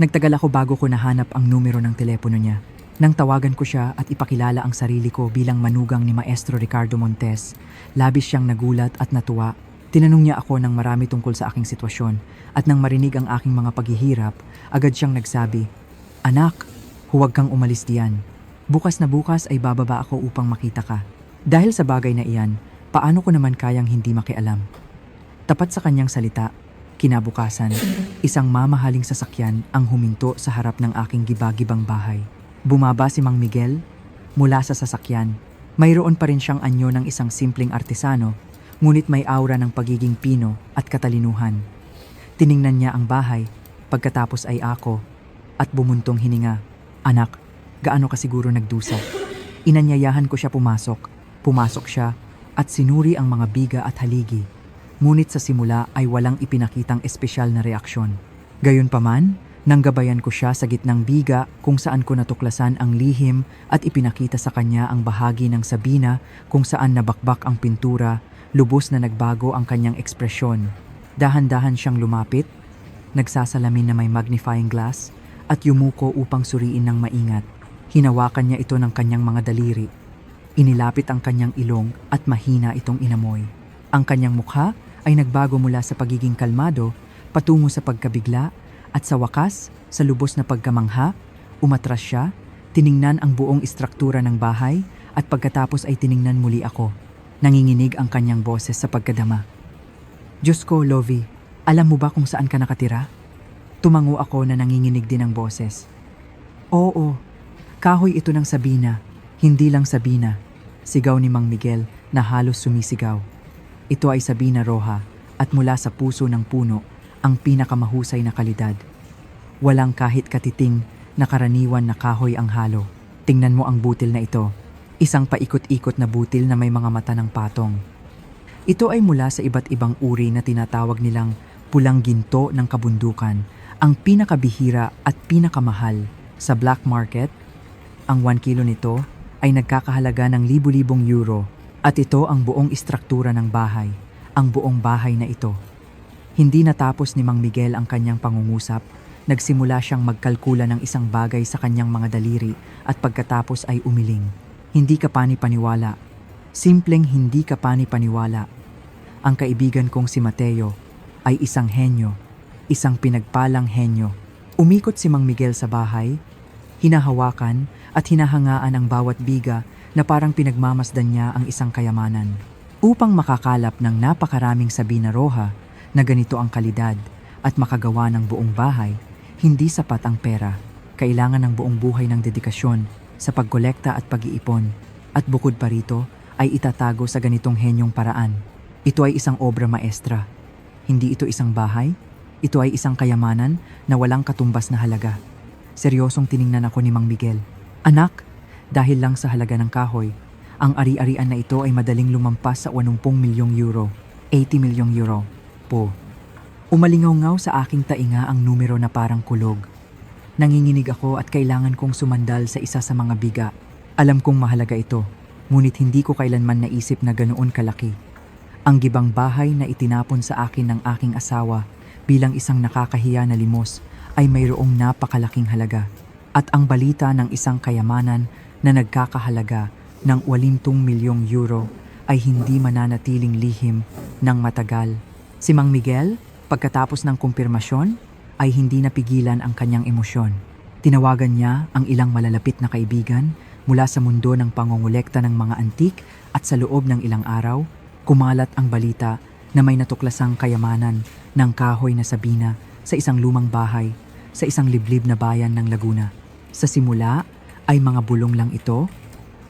Nagtagal ako bago ko nahanap ang numero ng telepono niya. Nang tawagan ko siya at ipakilala ang sarili ko bilang manugang ni Maestro Ricardo Montes, labis siyang nagulat at natuwa. Tinanong niya ako ng marami tungkol sa aking sitwasyon at nang marinig ang aking mga paghihirap, agad siyang nagsabi, "Anak, huwag kang umalis diyan. Bukas na bukas ay bababa ako upang makita ka." Dahil sa bagay na iyan, paano ko naman kayang hindi makialam? Tapat sa kanyang salita, kinabukasan, isang mamahaling sasakyan ang huminto sa harap ng aking gibagibang bahay. Bumaba si Mang Miguel mula sa sasakyan. Mayroon pa rin siyang anyo ng isang simpleng artesano, ngunit may aura ng pagiging pino at katalinuhan. Tiningnan niya ang bahay, pagkatapos ay ako, at bumuntong hininga. "Anak, gaano ka siguro nagdusa?" Inanyayahan ko siya pumasok. Pumasok siya at sinuri ang mga biga at haligi. Ngunit sa simula ay walang ipinakitang espesyal na reaksyon. Gayunpaman, nanggabayan ko siya sa gitnang biga kung saan ko natuklasan ang lihim at ipinakita sa kanya ang bahagi ng sabina kung saan nabakbak ang pintura, lubos na nagbago ang kanyang ekspresyon. Dahan-dahan siyang lumapit, nagsasalamin na may magnifying glass at yumuko upang suriin ng maingat. Hinawakan niya ito ng kanyang mga daliri. Inilapit ang kanyang ilong at mahina itong inamoy. Ang kanyang mukha ay nagbago mula sa pagiging kalmado patungo sa pagkabigla at sa wakas, sa lubos na pagkamangha, umatras siya, tiningnan ang buong istruktura ng bahay at pagkatapos ay tiningnan muli ako. Nanginginig ang kanyang boses sa pagkadama. "Diyos ko, Lovie, alam mo ba kung saan ka nakatira?" Tumango ako na nanginginig din ang boses. "Oo, kahoy ito ng Sabina, hindi lang Sabina," sigaw ni Mang Miguel na halos sumisigaw. "Ito ay Sabina Roja at mula sa puso ng puno ang pinakamahusay na kalidad. Walang kahit katiting na karaniwan na kahoy ang halo. Tingnan mo ang butil na ito. Isang paikot-ikot na butil na may mga mata ng patong. Ito ay mula sa iba't ibang uri na tinatawag nilang pulang ginto ng kabundukan, ang pinakabihira at pinakamahal. Sa black market, ang 1 kilo nito ay nagkakahalaga ng libu-libong euro at ito ang buong istruktura ng bahay, ang buong bahay na ito." Hindi natapos ni Mang Miguel ang kanyang pangungusap, nagsimula siyang magkalkula ng isang bagay sa kanyang mga daliri at pagkatapos ay umiling. "Hindi ka pani-paniwala. Simpleng hindi ka pani-paniwala. Ang kaibigan kong si Mateo ay isang henyo, isang pinagpalang henyo." Umikot si Mang Miguel sa bahay, hinahawakan at hinahangaan ang bawat biga na parang pinagmamasdan niya ang isang kayamanan. Upang makakalap ng napakaraming Sabina Roja na ganito ang kalidad at makagawa ng buong bahay, hindi sapat ang pera. Kailangan ng buong buhay ng dedikasyon sa pagkolekta at pag-iipon. At bukod pa rito ay itatago sa ganitong henyong paraan. Ito ay isang obra maestra. Hindi ito isang bahay, ito ay isang kayamanan na walang katumbas na halaga. Seryosong tiningnan ako ni Mang Miguel. "Anak, dahil lang sa halaga ng kahoy, ang ari-arian na ito ay madaling lumampas sa 80 milyong euro. 80 milyong euro po." Umalingaw-ngaw sa aking tainga ang numero na parang kulog. Nanginginig ako at kailangan kong sumandal sa isa sa mga biga. Alam kong mahalaga ito, ngunit hindi ko kailanman naisip na ganoon kalaki. Ang gibang bahay na itinapon sa akin ng aking asawa bilang isang nakakahiya na limos ay mayroong napakalaking halaga. At ang balita ng isang kayamanan na nagkakahalaga ng 80 milyong euro ay hindi mananatiling lihim ng matagal. Si Mang Miguel, pagkatapos ng kumpirmasyon, ay hindi napigilan ang kanyang emosyon. Tinawagan niya ang ilang malalapit na kaibigan mula sa mundo ng pangongolekta ng mga antik at sa loob ng ilang araw, kumalat ang balita na may natuklasang kayamanan ng kahoy na Sabina sa isang lumang bahay sa isang liblib na bayan ng Laguna. Sa simula ay mga bulong lang ito,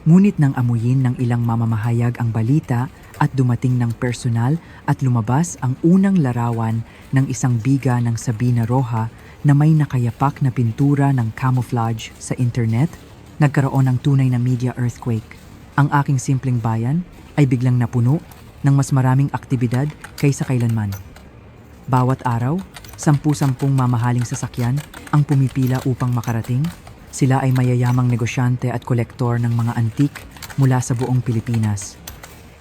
ngunit nang amuyin ng ilang mamamahayag ang balita at dumating ng personal at lumabas ang unang larawan ng isang biga ng Sabina Roja na may nakayapak na pintura ng camouflage sa internet, nagkaroon ng tunay na media earthquake. Ang aking simpleng bayan ay biglang napuno ng mas maraming aktibidad kaysa kailanman. Bawat araw, 10-10 mamahaling sasakyan ang pumipila upang makarating. Sila ay mayayamang negosyante at kolektor ng mga antik mula sa buong Pilipinas.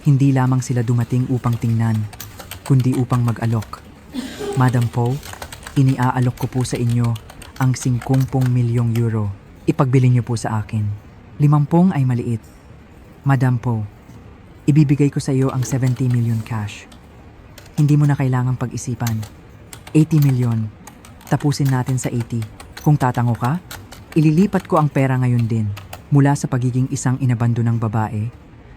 Hindi lamang sila dumating upang tingnan, kundi upang mag-alok. Madam Poe, iniaalok ko po sa inyo ang 50 milyong euro. Ipagbili niyo po sa akin. 50 ay maliit. Madam Poe, ibibigay ko sa iyo ang 70 million cash. Hindi mo na kailangang pag-isipan. 80 milyon. Tapusin natin sa 80. Kung tatango ka, ililipat ko ang pera ngayon din. Mula sa pagiging isang inabandonang babae,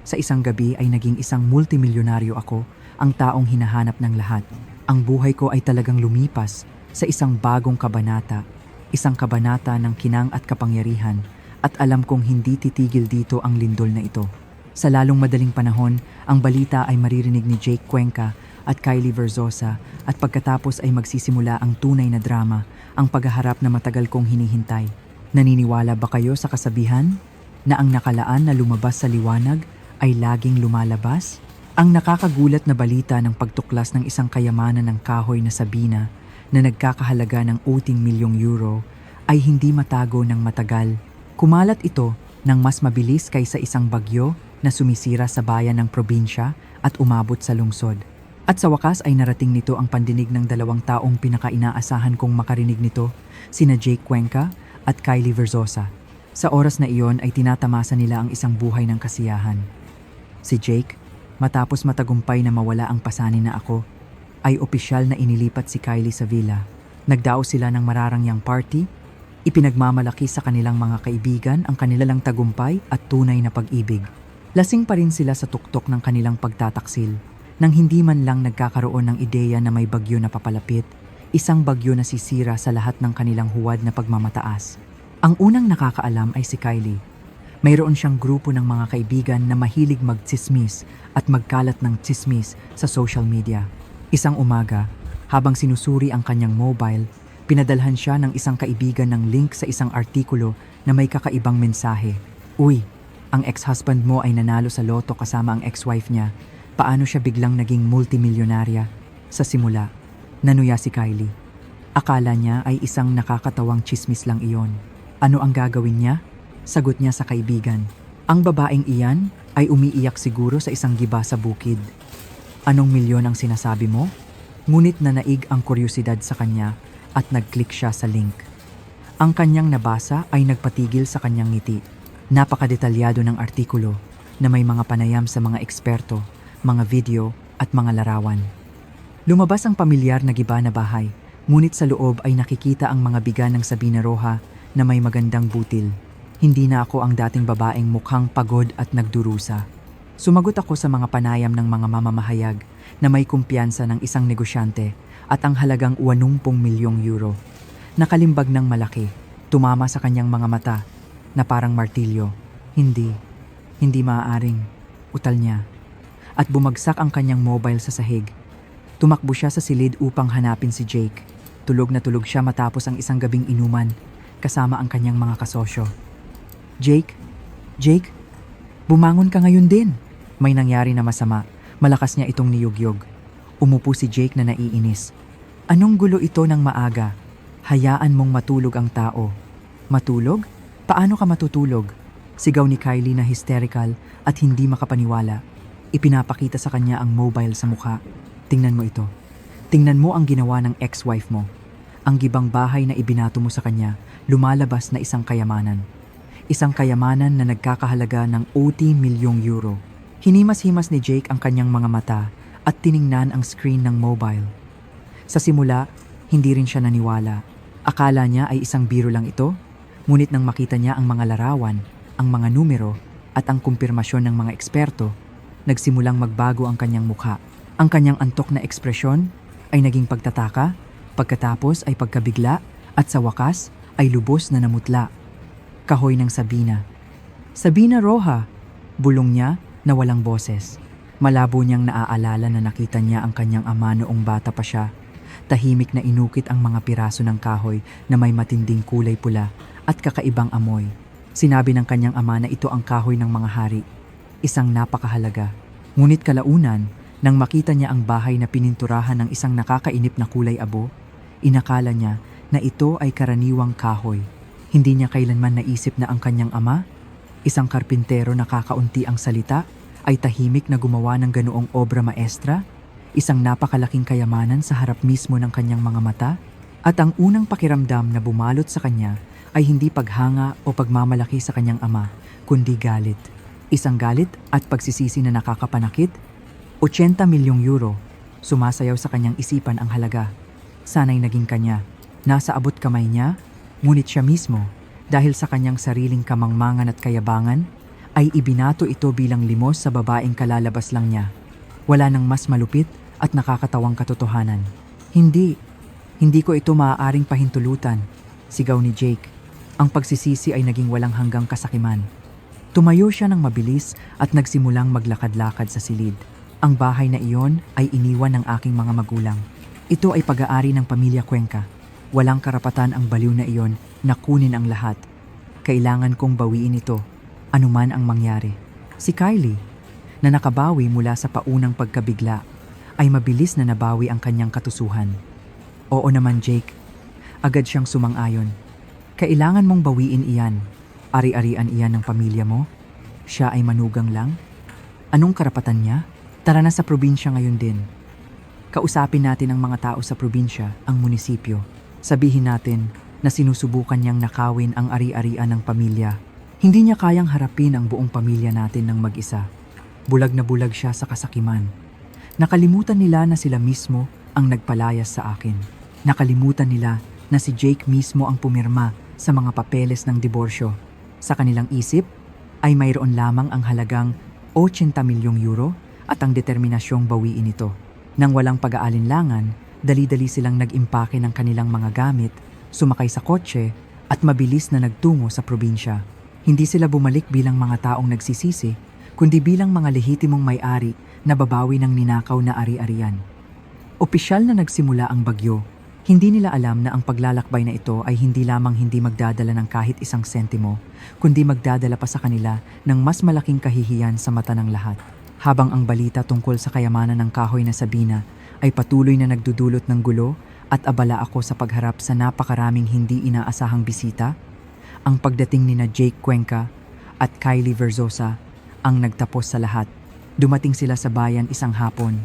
sa isang gabi ay naging isang multimilyonaryo ako, ang taong hinahanap ng lahat. Ang buhay ko ay talagang lumipas sa isang bagong kabanata. Isang kabanata ng kinang at kapangyarihan, at alam kong hindi titigil dito ang lindol na ito. Sa lalong madaling panahon, ang balita ay maririnig ni Jake Cuenca at Kylie Verzosa, at pagkatapos ay magsisimula ang tunay na drama, ang paghaharap na matagal kong hinihintay. Naniniwala ba kayo sa kasabihan na ang nakalaan na lumabas sa liwanag ay laging lumalabas? Ang nakakagulat na balita ng pagtuklas ng isang kayamanan ng kahoy na Sabina na nagkakahalaga ng 80 milyong euro ay hindi matago ng matagal. Kumalat ito ng mas mabilis kaysa isang bagyo na sumisira sa bayan ng probinsya at umabot sa lungsod. At sa wakas ay narating nito ang pandinig ng dalawang taong pinaka-inaasahan kong makarinig nito, sina Jake Cuenca at Kylie Verzosa. Sa oras na iyon ay tinatamasa nila ang isang buhay ng kasiyahan. Si Jake, matapos matagumpay na mawala ang pasanin na ako, ay opisyal na inilipat si Kylie sa villa. Nagdao sila ng mararangyang party, ipinagmamalaki sa kanilang mga kaibigan ang kanilang tagumpay at tunay na pag-ibig. Lasing pa rin sila sa tuktok ng kanilang pagtataksil, nang hindi man lang nagkakaroon ng ideya na may bagyo na papalapit, isang bagyo na sisira sa lahat ng kanilang huwad na pagmamataas. Ang unang nakakaalam ay si Kylie. Mayroon siyang grupo ng mga kaibigan na mahilig magtsismis at magkalat ng tsismis sa social media. Isang umaga, habang sinusuri ang kanyang mobile, pinadalhan siya ng isang kaibigan ng link sa isang artikulo na may kakaibang mensahe. Uy, ang ex-husband mo ay nanalo sa loto kasama ang ex-wife niya. Paano siya biglang naging multimilyonarya? Sa simula, nanuya si Kylie. Akala niya ay isang nakakatawang tsismis lang iyon. Ano ang gagawin niya? Sagot niya sa kaibigan. Ang babaeng iyan ay umiiyak siguro sa isang giba sa bukid. Anong milyon ang sinasabi mo? Ngunit nanaig ang kuryosidad sa kanya at nag-click siya sa link. Ang kanyang nabasa ay nagpatigil sa kanyang ngiti. Napakadetalyado ng artikulo na may mga panayam sa mga eksperto, mga video at mga larawan. Lumabas ang pamilyar na giba na bahay, ngunit sa loob ay nakikita ang mga biga ng Sabina Roja na may magandang butil. Hindi na ako ang dating babaeng mukhang pagod at nagdurusa. Sumagot ako sa mga panayam ng mga mamamahayag na may kumpiyansa ng isang negosyante at ang halagang 80 milyong euro. Nakalimbag ng malaki, tumama sa kanyang mga mata na parang martilyo. Hindi maaaring, utal niya. At bumagsak ang kanyang mobile sa sahig. Tumakbo siya sa silid upang hanapin si Jake. Tulog na tulog siya matapos ang isang gabing inuman kasama ang kanyang mga kasosyo. Jake, bumangon ka ngayon din. May nangyari na masama. Malakas niya itong niyugyog. Umupo si Jake na naiinis. Anong gulo ito ng maaga? Hayaan mong matulog ang tao. Matulog? Paano ka matutulog? Sigaw ni Kylie na hysterical at hindi makapaniwala. Ipinapakita sa kanya ang mobile sa mukha. Tingnan mo ito. Tingnan mo ang ginawa ng ex-wife mo. Ang gibang bahay na ibinato mo sa kanya, lumalabas na isang kayamanan. Isang kayamanan na nagkakahalaga ng 80 milyong euro. Hinimas-himas ni Jake ang kanyang mga mata at tiningnan ang screen ng mobile. Sa simula, hindi rin siya naniwala. Akala niya ay isang biro lang ito, ngunit nang makita niya ang mga larawan, ang mga numero at ang kumpirmasyon ng mga eksperto, nagsimulang magbago ang kanyang mukha. Ang kanyang antok na ekspresyon ay naging pagtataka, pagkatapos ay pagkabigla at sa wakas ay lubos na namutla. Kahoy ng Sabina. Sabina Roja, bulong niya na walang boses. Malabo niyang naaalala na nakita niya ang kanyang ama noong bata pa siya. Tahimik na inukit ang mga piraso ng kahoy na may matinding kulay pula at kakaibang amoy. Sinabi ng kanyang ama na ito ang kahoy ng mga hari. Isang napakahalaga. Ngunit kalaunan, nang makita niya ang bahay na pininturahan ng isang nakakainip na kulay abo, inakala niya na ito ay karaniwang kahoy. Hindi niya kailanman naisip na ang kanyang ama, isang karpintero na kakaunti ang salita, ay tahimik na gumawa ng ganoong obra maestra. isang napakalaking kayamanan sa harap mismo ng kanyang mga mata, at ang unang pakiramdam na bumalot sa kanya ay hindi paghanga o pagmamalaki sa kanyang ama, kundi galit. Isang galit at pagsisisi na nakakapanakit. 80 milyong euro, sumasayaw sa kanyang isipan ang halaga. Sana'y naging kanya. Nasa abot kamay niya, ngunit siya mismo, dahil sa kanyang sariling kamangmangan at kayabangan, ay ibinato ito bilang limos sa babaeng kalalabas lang niya. Wala nang mas malupit at nakakatawang katotohanan. Hindi ko ito maaaring pahintulutan, sigaw ni Jake. Ang pagsisisi ay naging walang hanggang kasakiman. Tumayo siya ng mabilis at nagsimulang maglakad-lakad sa silid. Ang bahay na iyon ay iniwan ng aking mga magulang. Ito ay pag-aari ng pamilya Cuenca. Walang karapatan ang baliw na iyon na kunin ang lahat. Kailangan kong bawiin ito, anuman ang mangyari. Si Kylie, na nakabawi mula sa paunang pagkabigla, ay mabilis na nabawi ang kanyang katusuhan. Oo naman, Jake. Agad siyang sumang-ayon. Kailangan mong bawiin iyan. Ari-arian iyan ng pamilya mo. Siya ay manugang lang. Anong karapatan niya? Tara na sa probinsya ngayon din. Kausapin natin ang mga tao sa probinsya, ang munisipyo. Sabihin natin na sinusubukan niyang nakawin ang ari-arian ng pamilya. Hindi niya kayang harapin ang buong pamilya natin ng mag-isa. Bulag na bulag siya sa kasakiman. Nakalimutan nila na sila mismo ang nagpalayas sa akin. Nakalimutan nila na si Jake mismo ang pumirma sa mga papeles ng diborsyo. Sa kanilang isip ay mayroon lamang ang halagang 80 milyong euro at ang determinasyong bawiin ito. Nang walang pag-aalinlangan, dali-dali silang nag-impake ng kanilang mga gamit, sumakay sa kotse at mabilis na nagtungo sa probinsya. Hindi sila bumalik bilang mga taong nagsisisi, kundi bilang mga lehitimong may-ari na babawi ng ninakaw na ari-arian. Opisyal na nagsimula ang bagyo. Hindi nila alam na ang paglalakbay na ito ay hindi lamang hindi magdadala ng kahit isang sentimo, kundi magdadala pa sa kanila ng mas malaking kahihiyan sa mata ng lahat. Habang ang balita tungkol sa kayamanan ng kahoy na Sabina ay patuloy na nagdudulot ng gulo at abala ako sa pagharap sa napakaraming hindi inaasahang bisita, ang pagdating ni na Jake Cuenca at Kylie Verzosa ang nagtapos sa lahat. Dumating sila sa bayan isang hapon.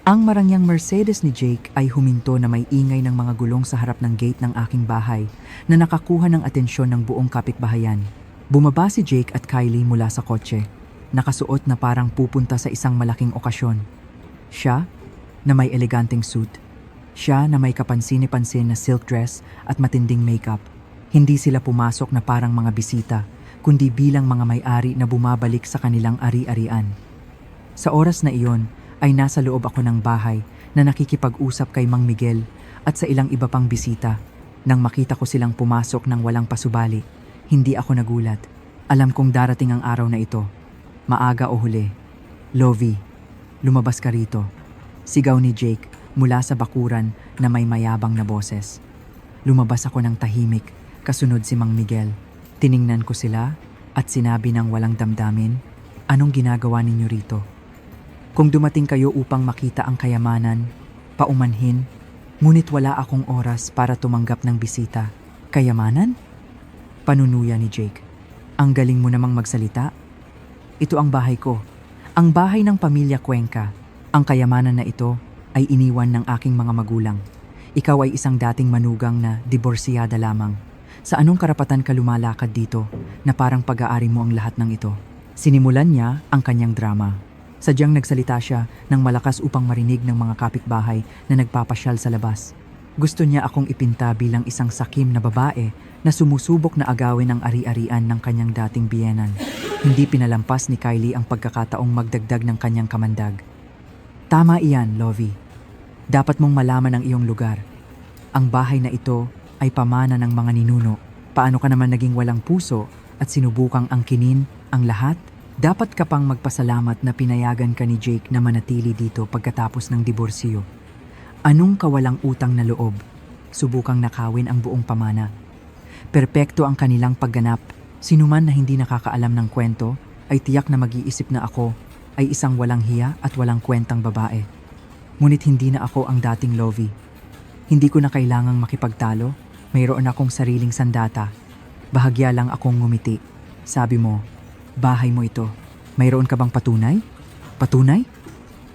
Ang marangyang Mercedes ni Jake ay huminto na may ingay ng mga gulong sa harap ng gate ng aking bahay na nakakuha ng atensyon ng buong kapitbahayan. Bumaba si Jake at Kylie mula sa kotse, nakasuot na parang pupunta sa isang malaking okasyon. Siya, na may eleganteng suit. Siya na may kapansin-pansin na silk dress at matinding makeup. Hindi sila pumasok na parang mga bisita, kundi bilang mga may-ari na bumabalik sa kanilang ari-arian. Sa oras na iyon, ay nasa loob ako ng bahay na nakikipag-usap kay Mang Miguel at sa ilang iba pang bisita. Nang makita ko silang pumasok ng walang pasubali, hindi ako nagulat. Alam kong darating ang araw na ito. Maaga o huli. Lovie, lumabas ka rito. Sigaw ni Jake mula sa bakuran na may mayabang na boses. Lumabas ako ng tahimik, kasunod si Mang Miguel. Tiningnan ko sila at sinabi ng walang damdamin, "Anong ginagawa ninyo rito? Kung dumating kayo upang makita ang kayamanan, paumanhin, ngunit wala akong oras para tumanggap ng bisita." "Kayamanan?" Panunuya ni Jake. "Ang galing mo namang magsalita. Ito ang bahay ko, ang bahay ng pamilya Cuenca. Ang kayamanan na ito ay iniwan ng aking mga magulang. Ikaw ay isang dating manugang na diborsiyada lamang. Sa anong karapatan ka lumalakad dito na parang pag-aari mo ang lahat ng ito?" Sinimulan niya ang kanyang drama. Sadyang nagsalita siya ng malakas upang marinig ng mga kapitbahay na nagpapasyal sa labas. Gusto niya akong ipinta bilang isang sakim na babae na sumusubok na agawin ang ari-arian ng kanyang dating biyenan. Hindi pinalampas ni Kylie ang pagkakataong magdagdag ng kanyang kamandag. "Tama iyan, Lovie. Dapat mong malaman ang iyong lugar. Ang bahay na ito ay pamana ng mga ninuno. Paano ka naman naging walang puso at sinubukang angkinin ang lahat? Dapat ka pang magpasalamat na pinayagan ka ni Jake na manatili dito pagkatapos ng diborsyo. Anong kawalang utang na loob? Subukang nakawin ang buong pamana. Perpekto ang kanilang pagganap. Sinuman na hindi nakakaalam ng kwento ay tiyak na mag-iisip na ako ay isang walang hiya at walang kwentang babae. Ngunit hindi na ako ang dating Lovie. Hindi ko na kailangang makipagtalo. Mayroon akong sariling sandata. Bahagya lang akong ngumiti. Sabi mo, bahay mo ito. Mayroon ka bang patunay? Patunay?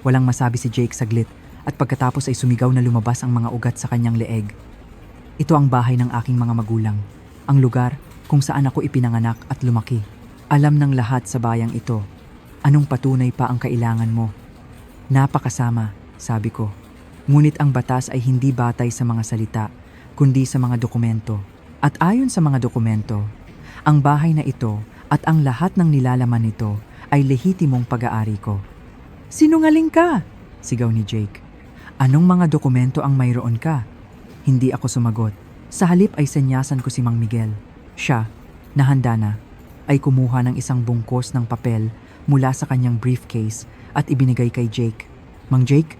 Walang masabi si Jake saglit at pagkatapos ay sumigaw na lumabas ang mga ugat sa kanyang leeg. Ito ang bahay ng aking mga magulang, ang lugar kung saan ako ipinanganak at lumaki. Alam ng lahat sa bayang ito. Anong patunay pa ang kailangan mo? Napakasama, sabi ko. Ngunit ang batas ay hindi batay sa mga salita, kundi sa mga dokumento. At ayon sa mga dokumento, ang bahay na ito at ang lahat ng nilalaman nito ay lehitimong pag-aari ko. Sinungaling ka! Sigaw ni Jake. Anong mga dokumento ang mayroon ka? Hindi ako sumagot. Sa halip ay senyasan ko si Mang Miguel. Siya, na handa na, ay kumuha ng isang bungkos ng papel mula sa kanyang briefcase at ibinigay kay Jake. Mang Jake,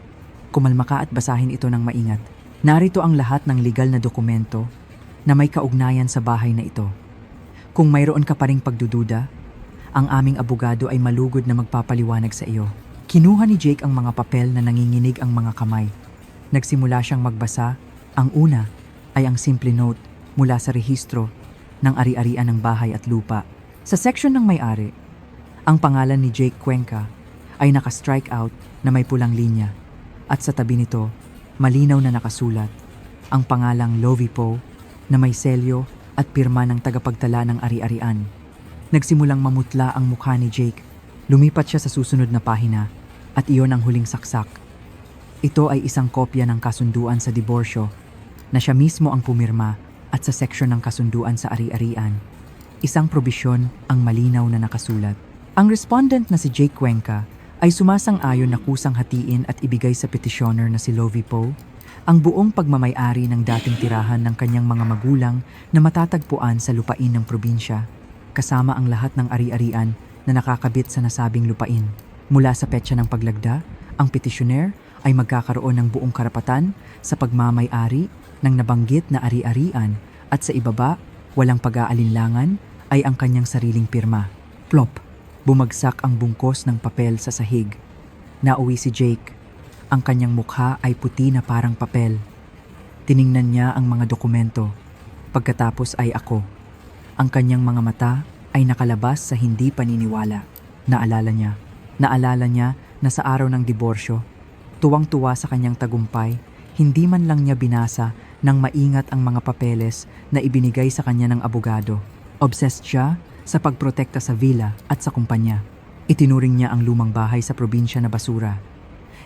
kumalma ka at basahin ito ng maingat. Narito ang lahat ng legal na dokumento na may kaugnayan sa bahay na ito. Kung mayroon ka pa ring pagdududa, ang aming abogado ay malugod na magpapaliwanag sa iyo. Kinuha ni Jake ang mga papel na nanginginig ang mga kamay. Nagsimula siyang magbasa. Ang una ay ang simple note mula sa rehistro ng ari-arian ng bahay at lupa. Sa section ng may-ari, ang pangalan ni Jake Cuenca ay naka-strike out na may pulang linya at sa tabi nito, malinaw na nakasulat ang pangalang Lovie Poe na may selyo at pirma ng tagapagtala ng ari-arian. Nagsimulang mamutla ang mukha ni Jake. Lumipat siya sa susunod na pahina at iyon ang huling saksak. Ito ay isang kopya ng kasunduan sa diborsyo na siya mismo ang pumirma at sa seksyon ng kasunduan sa ari-arian. Isang probisyon ang malinaw na nakasulat. Ang respondent na si Jake Cuenca ay sumasang-ayon na kusang hatiin at ibigay sa petitioner na si Lovie Poe ang buong pagmamay-ari ng dating tirahan ng kanyang mga magulang na matatagpuan sa lupain ng probinsya, kasama ang lahat ng ari-arian na nakakabit sa nasabing lupain. Mula sa petsa ng paglagda, ang petitioner ay magkakaroon ng buong karapatan sa pagmamay-ari ng nabanggit na ari-arian at sa ibaba, walang pag-aalinlangan, ay ang kanyang sariling pirma. Plop! Bumagsak ang bungkos ng papel sa sahig. Nauwi si Jake. Ang kanyang mukha ay puti na parang papel. Tiningnan niya ang mga dokumento. Pagkatapos ay ako. Ang kanyang mga mata ay nakalabas sa hindi paniniwala. Naalala niya na sa araw ng diborsyo, tuwang-tuwa sa kanyang tagumpay, hindi man lang niya binasa ng maingat ang mga papeles na ibinigay sa kanya ng abogado. Obsessed siya sa pagprotekta sa villa at sa kumpanya. Itinuring niya ang lumang bahay sa probinsya na basura.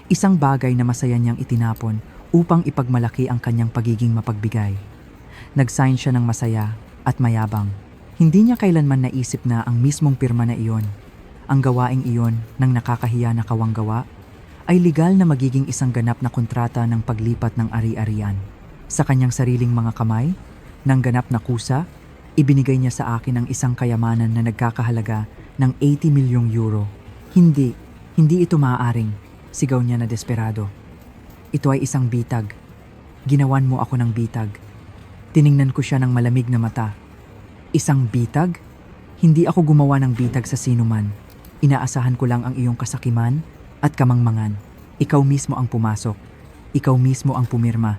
Isang bagay na masaya niyang itinapon upang ipagmalaki ang kanyang pagiging mapagbigay. Nag-sign siya ng masaya at mayabang. Hindi niya kailanman naisip na ang mismong pirma na iyon, ang gawaing iyon ng nakakahiya na kawanggawa, ay legal na magiging isang ganap na kontrata ng paglipat ng ari-arian. Sa kanyang sariling mga kamay, ng ganap na kusa, ibinigay niya sa akin ang isang kayamanan na nagkakahalaga ng 80 milyong euro. Hindi ito maaaring, sigaw niya na desperado. Ito ay isang bitag. Ginawan mo ako ng bitag. Tiningnan ko siya ng malamig na mata. Isang bitag? Hindi ako gumawa ng bitag sa sinuman. Inaasahan ko lang ang iyong kasakiman at kamangmangan. Ikaw mismo ang pumasok. Ikaw mismo ang pumirma.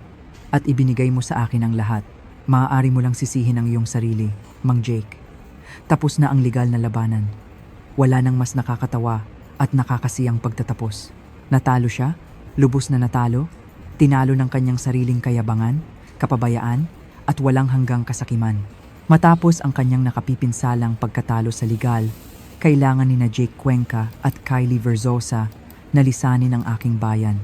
At ibinigay mo sa akin ang lahat. Maaari mo lang sisihin ang iyong sarili, Mang Jake. Tapos na ang legal na labanan. Wala nang mas nakakatawa at nakakasiyang pagtatapos. Natalo siya, lubos na natalo, tinalo ng kanyang sariling kayabangan, kapabayaan, at walang hanggang kasakiman. Matapos ang kanyang nakapipinsalang pagkatalo sa legal, kailangan ni na Jake Cuenca at Kylie Verzosa na lisanin ang aking bayan.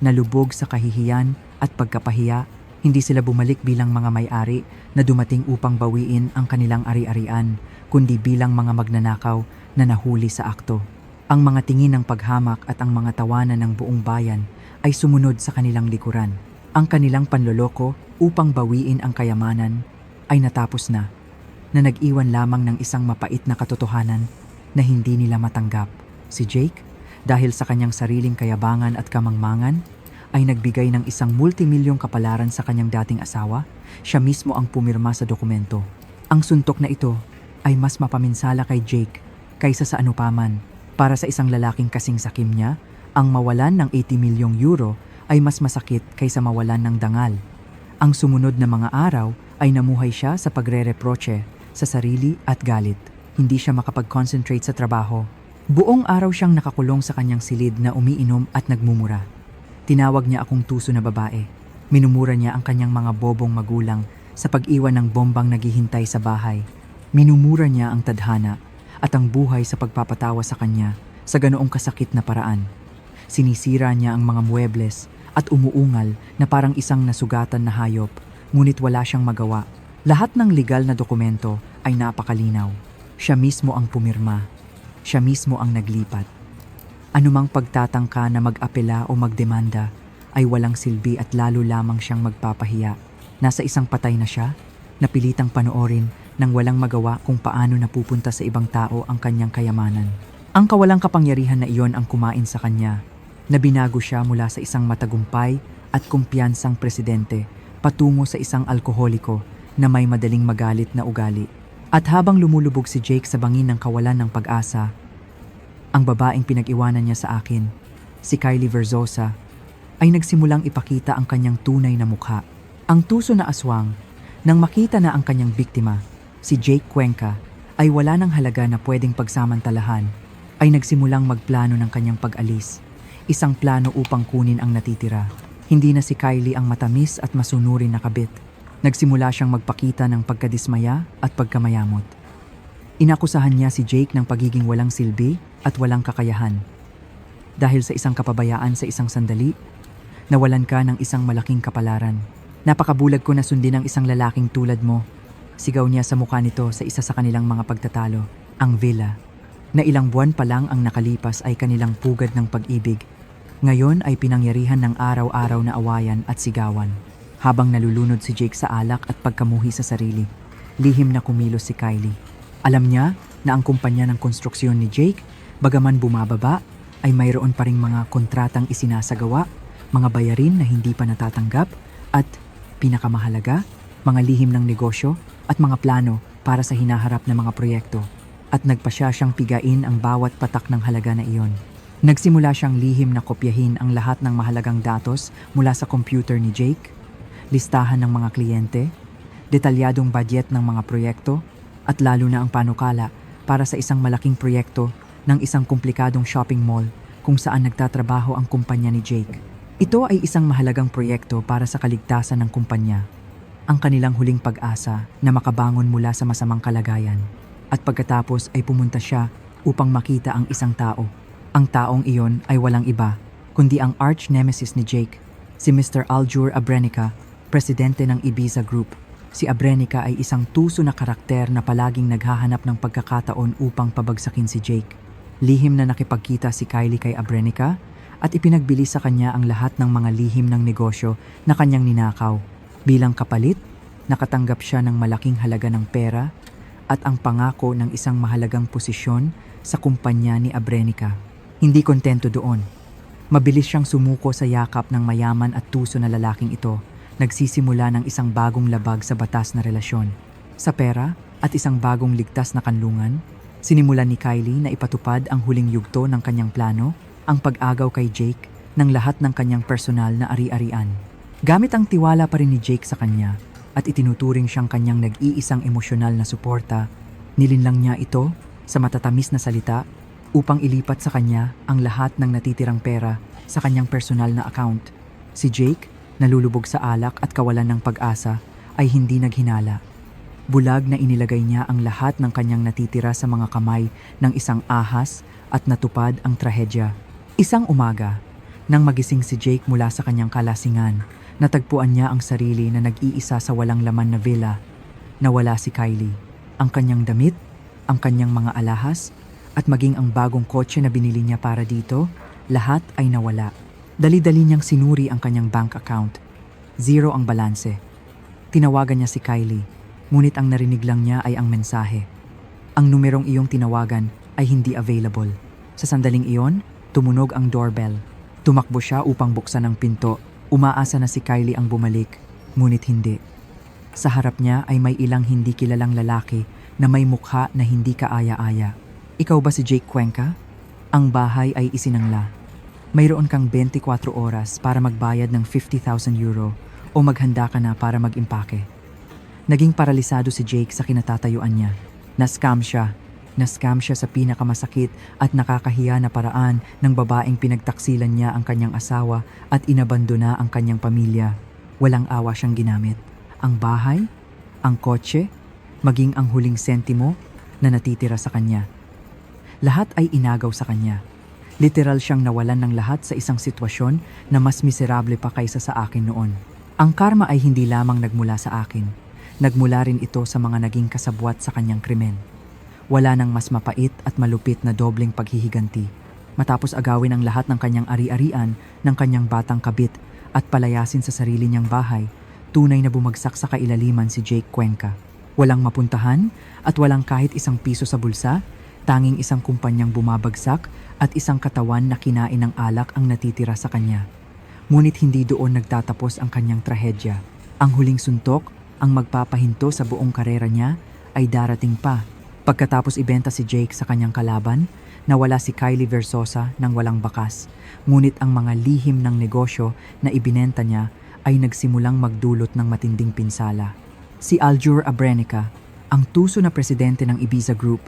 Nalubog sa kahihiyan at pagkapahiya, hindi sila bumalik bilang mga may-ari na dumating upang bawiin ang kanilang ari-arian, kundi bilang mga magnanakaw na nahuli sa akto. Ang mga tingin ng paghamak at ang mga tawanan ng buong bayan ay sumunod sa kanilang likuran. Ang kanilang panloloko upang bawiin ang kayamanan ay natapos na nag-iwan lamang ng isang mapait na katotohanan na hindi nila matanggap. Si Jake, dahil sa kanyang sariling kayabangan at kamangmangan, ay nagbigay ng isang multimilyong kapalaran sa kanyang dating asawa. Siya mismo ang pumirma sa dokumento. Ang suntok na ito ay mas mapaminsala kay Jake kaysa sa anupaman. Para sa isang lalaking kasing sakim niya, ang mawalan ng 80 milyong euro ay mas masakit kaysa mawalan ng dangal. Ang sumunod na mga araw ay namuhay siya sa pagre-reproche sa sarili at galit. Hindi siya makapag-concentrate sa trabaho. Buong araw siyang nakakulong sa kanyang silid na umiinom at nagmumura. Tinawag niya akong tuso na babae. Minumura niya ang kanyang mga bobong magulang sa pag-iwan ng bombang naghihintay sa bahay. Minumura niya ang tadhana at ang buhay sa pagpapatawa sa kanya sa ganoong kasakit na paraan. Sinisira niya ang mga muebles at umuungal na parang isang nasugatan na hayop, ngunit wala siyang magawa. Lahat ng legal na dokumento ay napakalinaw. Siya mismo ang pumirma. Siya mismo ang naglipat. Anumang pagtatangka na mag-apela o magdemanda ay walang silbi at lalo lamang siyang magpapahiya. Nasa isang patay na siya, napilitang panoorin nang walang magawa kung paano napupunta sa ibang tao ang kanyang kayamanan. Ang kawalang kapangyarihan na iyon ang kumain sa kanya, na binago siya mula sa isang matagumpay at kumpiyansang presidente patungo sa isang alkoholiko na may madaling magalit na ugali. At habang lumulubog si Jake sa bangin ng kawalan ng pag-asa, ang babaeng pinag-iwanan niya sa akin, si Kylie Verzosa, ay nagsimulang ipakita ang kanyang tunay na mukha. Ang tuso na aswang, nang makita na ang kanyang biktima, si Jake Cuenca, ay wala ng halaga na pwedeng pagsamantalahan, ay nagsimulang magplano ng kanyang pag-alis. Isang plano upang kunin ang natitira. Hindi na si Kylie ang matamis at masunurin na kabit. Nagsimula siyang magpakita ng pagkadismaya at pagkamayamot. Inakusahan niya si Jake ng pagiging walang silbi at walang kakayahan. Dahil sa isang kapabayaan sa isang sandali, nawalan ka ng isang malaking kapalaran. Napakabulag ko na sundin ang isang lalaking tulad mo. Sigaw niya sa mukha nito sa isa sa kanilang mga pagtatalo, ang villa. Na ilang buwan pa lang ang nakalipas ay kanilang pugad ng pag-ibig. Ngayon ay pinangyarihan ng araw-araw na awayan at sigawan. Habang nalulunod si Jake sa alak at pagkamuhi sa sarili, lihim na kumilos si Kylie. Alam niya na ang kumpanya ng konstruksyon ni Jake, bagaman bumababa, ay mayroon pa ring mga kontratang isinasagawa, mga bayarin na hindi pa natatanggap, at pinakamahalaga, mga lihim ng negosyo at mga plano para sa hinaharap na mga proyekto. At nagpasya siyang pigain ang bawat patak ng halaga na iyon. Nagsimula siyang lihim na kopyahin ang lahat ng mahalagang datos mula sa computer ni Jake, listahan ng mga kliyente, detalyadong budget ng mga proyekto, at lalo na ang panukala para sa isang malaking proyekto ng isang komplikadong shopping mall kung saan nagtatrabaho ang kumpanya ni Jake. Ito ay isang mahalagang proyekto para sa kaligtasan ng kumpanya, ang kanilang huling pag-asa na makabangon mula sa masamang kalagayan. At pagkatapos ay pumunta siya upang makita ang isang tao. Ang taong iyon ay walang iba, kundi ang arch nemesis ni Jake, si Mr. Aljur Abrenica, presidente ng Ibiza Group. Si Abrenica ay isang tuso na karakter na palaging naghahanap ng pagkakataon upang pabagsakin si Jake. Lihim na nakipagkita si Kylie kay Abrenica at ipinagbili sa kanya ang lahat ng mga lihim ng negosyo na kanyang ninakaw. Bilang kapalit, nakatanggap siya ng malaking halaga ng pera at ang pangako ng isang mahalagang posisyon sa kumpanya ni Abrenica. Hindi kontento doon. Mabilis siyang sumuko sa yakap ng mayaman at tuso na lalaking ito. Nagsisimula ng isang bagong labag sa batas na relasyon. Sa pera at isang bagong ligtas na kanlungan, sinimulan ni Kylie na ipatupad ang huling yugto ng kanyang plano, ang pag-agaw kay Jake ng lahat ng kanyang personal na ari-arian. Gamit ang tiwala pa rin ni Jake sa kanya at itinuturing siyang kanyang nag-iisang emosyonal na suporta, nilinlang niya ito sa matatamis na salita upang ilipat sa kanya ang lahat ng natitirang pera sa kanyang personal na account. Si Jake, nalulubog sa alak at kawalan ng pag-asa, ay hindi naghinala. Bulag na inilagay niya ang lahat ng kanyang natitira sa mga kamay ng isang ahas at natupad ang trahedya. Isang umaga, nang magising si Jake mula sa kanyang kalasingan, natagpuan niya ang sarili na nag-iisa sa walang laman na villa. Nawala si Kylie, ang kanyang damit, ang kanyang mga alahas, at maging ang bagong kotse na binili niya para dito, lahat ay nawala. Dali-dali niyang sinuri ang kanyang bank account. Zero ang balanse. Tinawagan niya si Kylie, ngunit ang narinig lang niya ay ang mensahe. Ang numerong iyong tinawagan ay hindi available. Sa sandaling iyon, tumunog ang doorbell. Tumakbo siya upang buksan ang pinto. Umaasa na si Kylie ang bumalik, ngunit hindi. Sa harap niya ay may ilang hindi kilalang lalaki na may mukha na hindi kaaya-aya. Ikaw ba si Jake Cuenca? Ang bahay ay isinangla. Mayroon kang 24 oras para magbayad ng 50,000 euro o maghanda ka na para mag-impake. Naging paralisado si Jake sa kinatatayuan niya. Na-scam siya. Na-scam siya sa pinakamasakit at nakakahiya na paraan ng babaeng pinagtaksilan niya ang kanyang asawa at inabandona ang kanyang pamilya. Walang awa siyang ginamit. Ang bahay, ang kotse, maging ang huling sentimo na natitira sa kanya. Lahat ay inagaw sa kanya. Literal siyang nawalan ng lahat sa isang sitwasyon na mas miserable pa kaysa sa akin noon. Ang karma ay hindi lamang nagmula sa akin. Nagmula rin ito sa mga naging kasabwat sa kanyang krimen. Wala nang mas mapait at malupit na dobleng paghihiganti. Matapos agawin ang lahat ng kanyang ari-arian ng kanyang batang kabit at palayasin sa sarili niyang bahay, tunay na bumagsak sa kailaliman si Jake Cuenca. Walang mapuntahan at walang kahit isang piso sa bulsa, tanging isang kumpanyang bumabagsak at isang katawan na kinain ng alak ang natitira sa kanya. Ngunit hindi doon nagtatapos ang kanyang trahedya. Ang huling suntok, ang magpapahinto sa buong karera niya, ay darating pa. Pagkatapos ibenta si Jake sa kanyang kalaban, nawala si Kylie Versosa ng walang bakas. Ngunit ang mga lihim ng negosyo na ibinenta niya ay nagsimulang magdulot ng matinding pinsala. Si Aljur Abrenica, ang tuso na presidente ng Ibiza Group,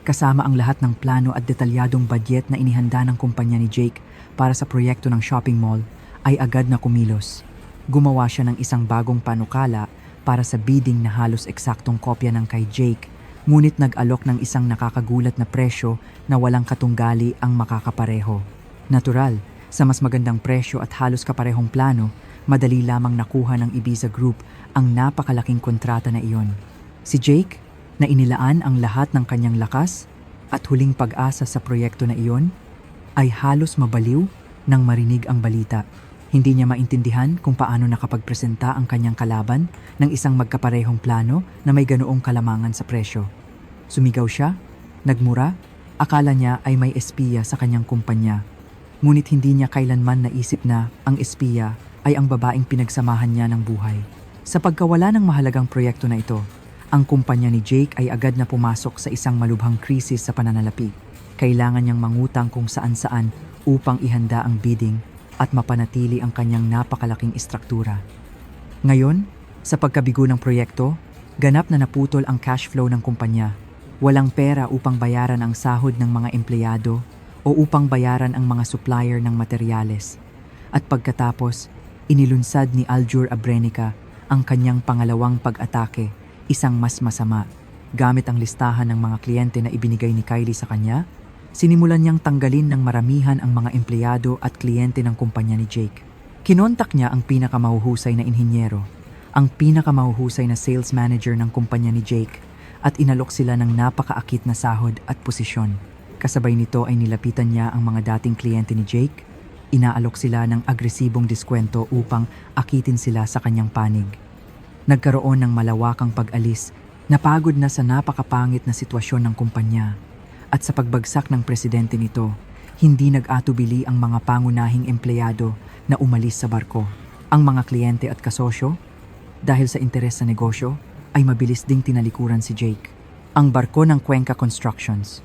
kasama ang lahat ng plano at detalyadong budget na inihanda ng kumpanya ni Jake para sa proyekto ng shopping mall, ay agad na kumilos. Gumawa siya ng isang bagong panukala para sa bidding na halos eksaktong kopya ng kay Jake, ngunit nag-alok ng isang nakakagulat na presyo na walang katunggali ang makakapareho. Natural, sa mas magandang presyo at halos kaparehong plano, madali lamang nakuha ng Ibiza Group ang napakalaking kontrata na iyon. Si Jake, na inilaan ang lahat ng kanyang lakas at huling pag-asa sa proyekto na iyon, ay halos mabaliw nang marinig ang balita. Hindi niya maintindihan kung paano nakapagpresenta ang kanyang kalaban ng isang magkaparehong plano na may ganoong kalamangan sa presyo. Sumigaw siya, nagmura, akala niya ay may espiya sa kanyang kumpanya. Ngunit hindi niya kailanman naisip na ang espiya ay ang babaeng pinagsamahan niya ng buhay. Sa pagkawala ng mahalagang proyekto na ito, ang kumpanya ni Jake ay agad na pumasok sa isang malubhang krisis sa pananalapi. Kailangan niyang mangutang kung saan-saan upang ihanda ang bidding at mapanatili ang kanyang napakalaking istruktura. Ngayon, sa pagkabigo ng proyekto, ganap na naputol ang cash flow ng kumpanya. Walang pera upang bayaran ang sahod ng mga empleyado o upang bayaran ang mga supplier ng materyales. At pagkatapos, inilunsad ni Aljur Abrenica ang kanyang pangalawang pag-atake, isang mas masama. Gamit ang listahan ng mga kliyente na ibinigay ni Kylie sa kanya, sinimulan niyang tanggalin ng maramihan ang mga empleyado at kliyente ng kumpanya ni Jake. Kinontak niya ang pinakamahuhusay na inhinyero, ang pinakamahuhusay na sales manager ng kumpanya ni Jake, at inalok sila ng napakaakit na sahod at posisyon. Kasabay nito ay nilapitan niya ang mga dating kliyente ni Jake, inaalok sila ng agresibong diskwento upang akitin sila sa kanyang panig. Nagkaroon ng malawakang pag-alis, napagod na sa napakapangit na sitwasyon ng kumpanya. At sa pagbagsak ng presidente nito, hindi nag-atubili ang mga pangunahing empleyado na umalis sa barko. Ang mga kliyente at kasosyo, dahil sa interes sa negosyo, ay mabilis ding tinalikuran si Jake. Ang barko ng Cuenca Constructions,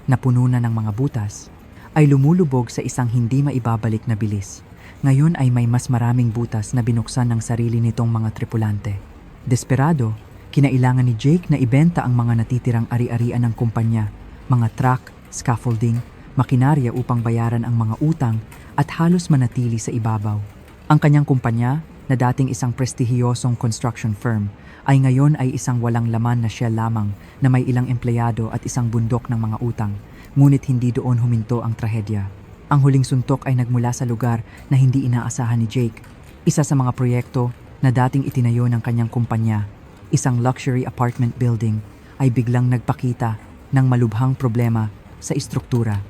na puno na ng mga butas, ay lumulubog sa isang hindi maibabalik na bilis. Ngayon ay may mas maraming butas na binuksan ng sarili nitong mga tripulante. Desperado, kinailangan ni Jake na ibenta ang mga natitirang ari-arian ng kumpanya, mga truck, scaffolding, makinarya upang bayaran ang mga utang at halos manatili sa ibabaw. Ang kanyang kumpanya, na dating isang prestihiyosong construction firm, ay ngayon ay isang walang laman na shell lamang na may ilang empleyado at isang bundok ng mga utang, ngunit hindi doon huminto ang trahedya. Ang huling suntok ay nagmula sa lugar na hindi inaasahan ni Jake, isa sa mga proyekto na dating itinayo ng kanyang kumpanya, isang luxury apartment building, ay biglang nagpakita ng malubhang problema sa istruktura.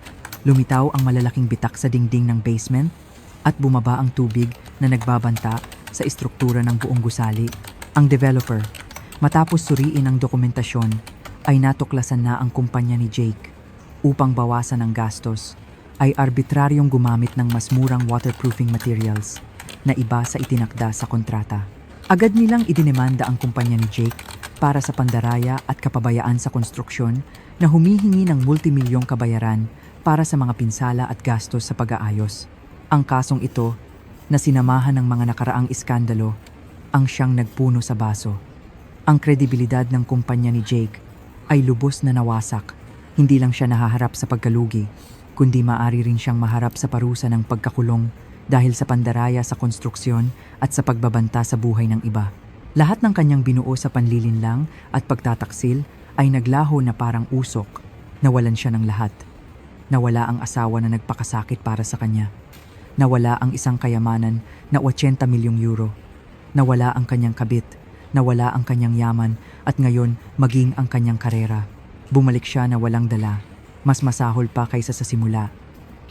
Lumitaw ang malalaking bitak sa dingding ng basement at bumaba ang tubig na nagbabanta sa istruktura ng buong gusali. Ang developer, matapos suriin ang dokumentasyon, ay natuklasan na ang kumpanya ni Jake. Upang bawasan ang gastos, ay arbitraryong gumamit ng mas murang waterproofing materials na iba sa itinakda sa kontrata. Agad nilang idinemanda ang kumpanya ni Jake para sa pandaraya at kapabayaan sa konstruksyon na humihingi ng multimilyong kabayaran para sa mga pinsala at gastos sa pag-aayos. Ang kasong ito, na sinamahan ng mga nakaraang iskandalo, ang siyang nagpuno sa baso. Ang kredibilidad ng kumpanya ni Jake ay lubos na nawasak Hindi lang siya nahaharap sa pagkalugi, kundi maaari rin siyang maharap sa parusa ng pagkakulong dahil sa pandaraya sa konstruksyon at sa pagbabanta sa buhay ng iba. Lahat ng kanyang binuo sa panlilinlang at pagtataksil ay naglaho na parang usok. Nawalan siya ng lahat. Nawala ang asawa na nagpakasakit para sa kanya. Nawala ang isang kayamanan na 80 milyong euro. Nawala ang kanyang kabit. Nawala ang kanyang yaman at ngayon maging ang kanyang karera. Bumalik siya na walang dala, mas masahol pa kaysa sa simula,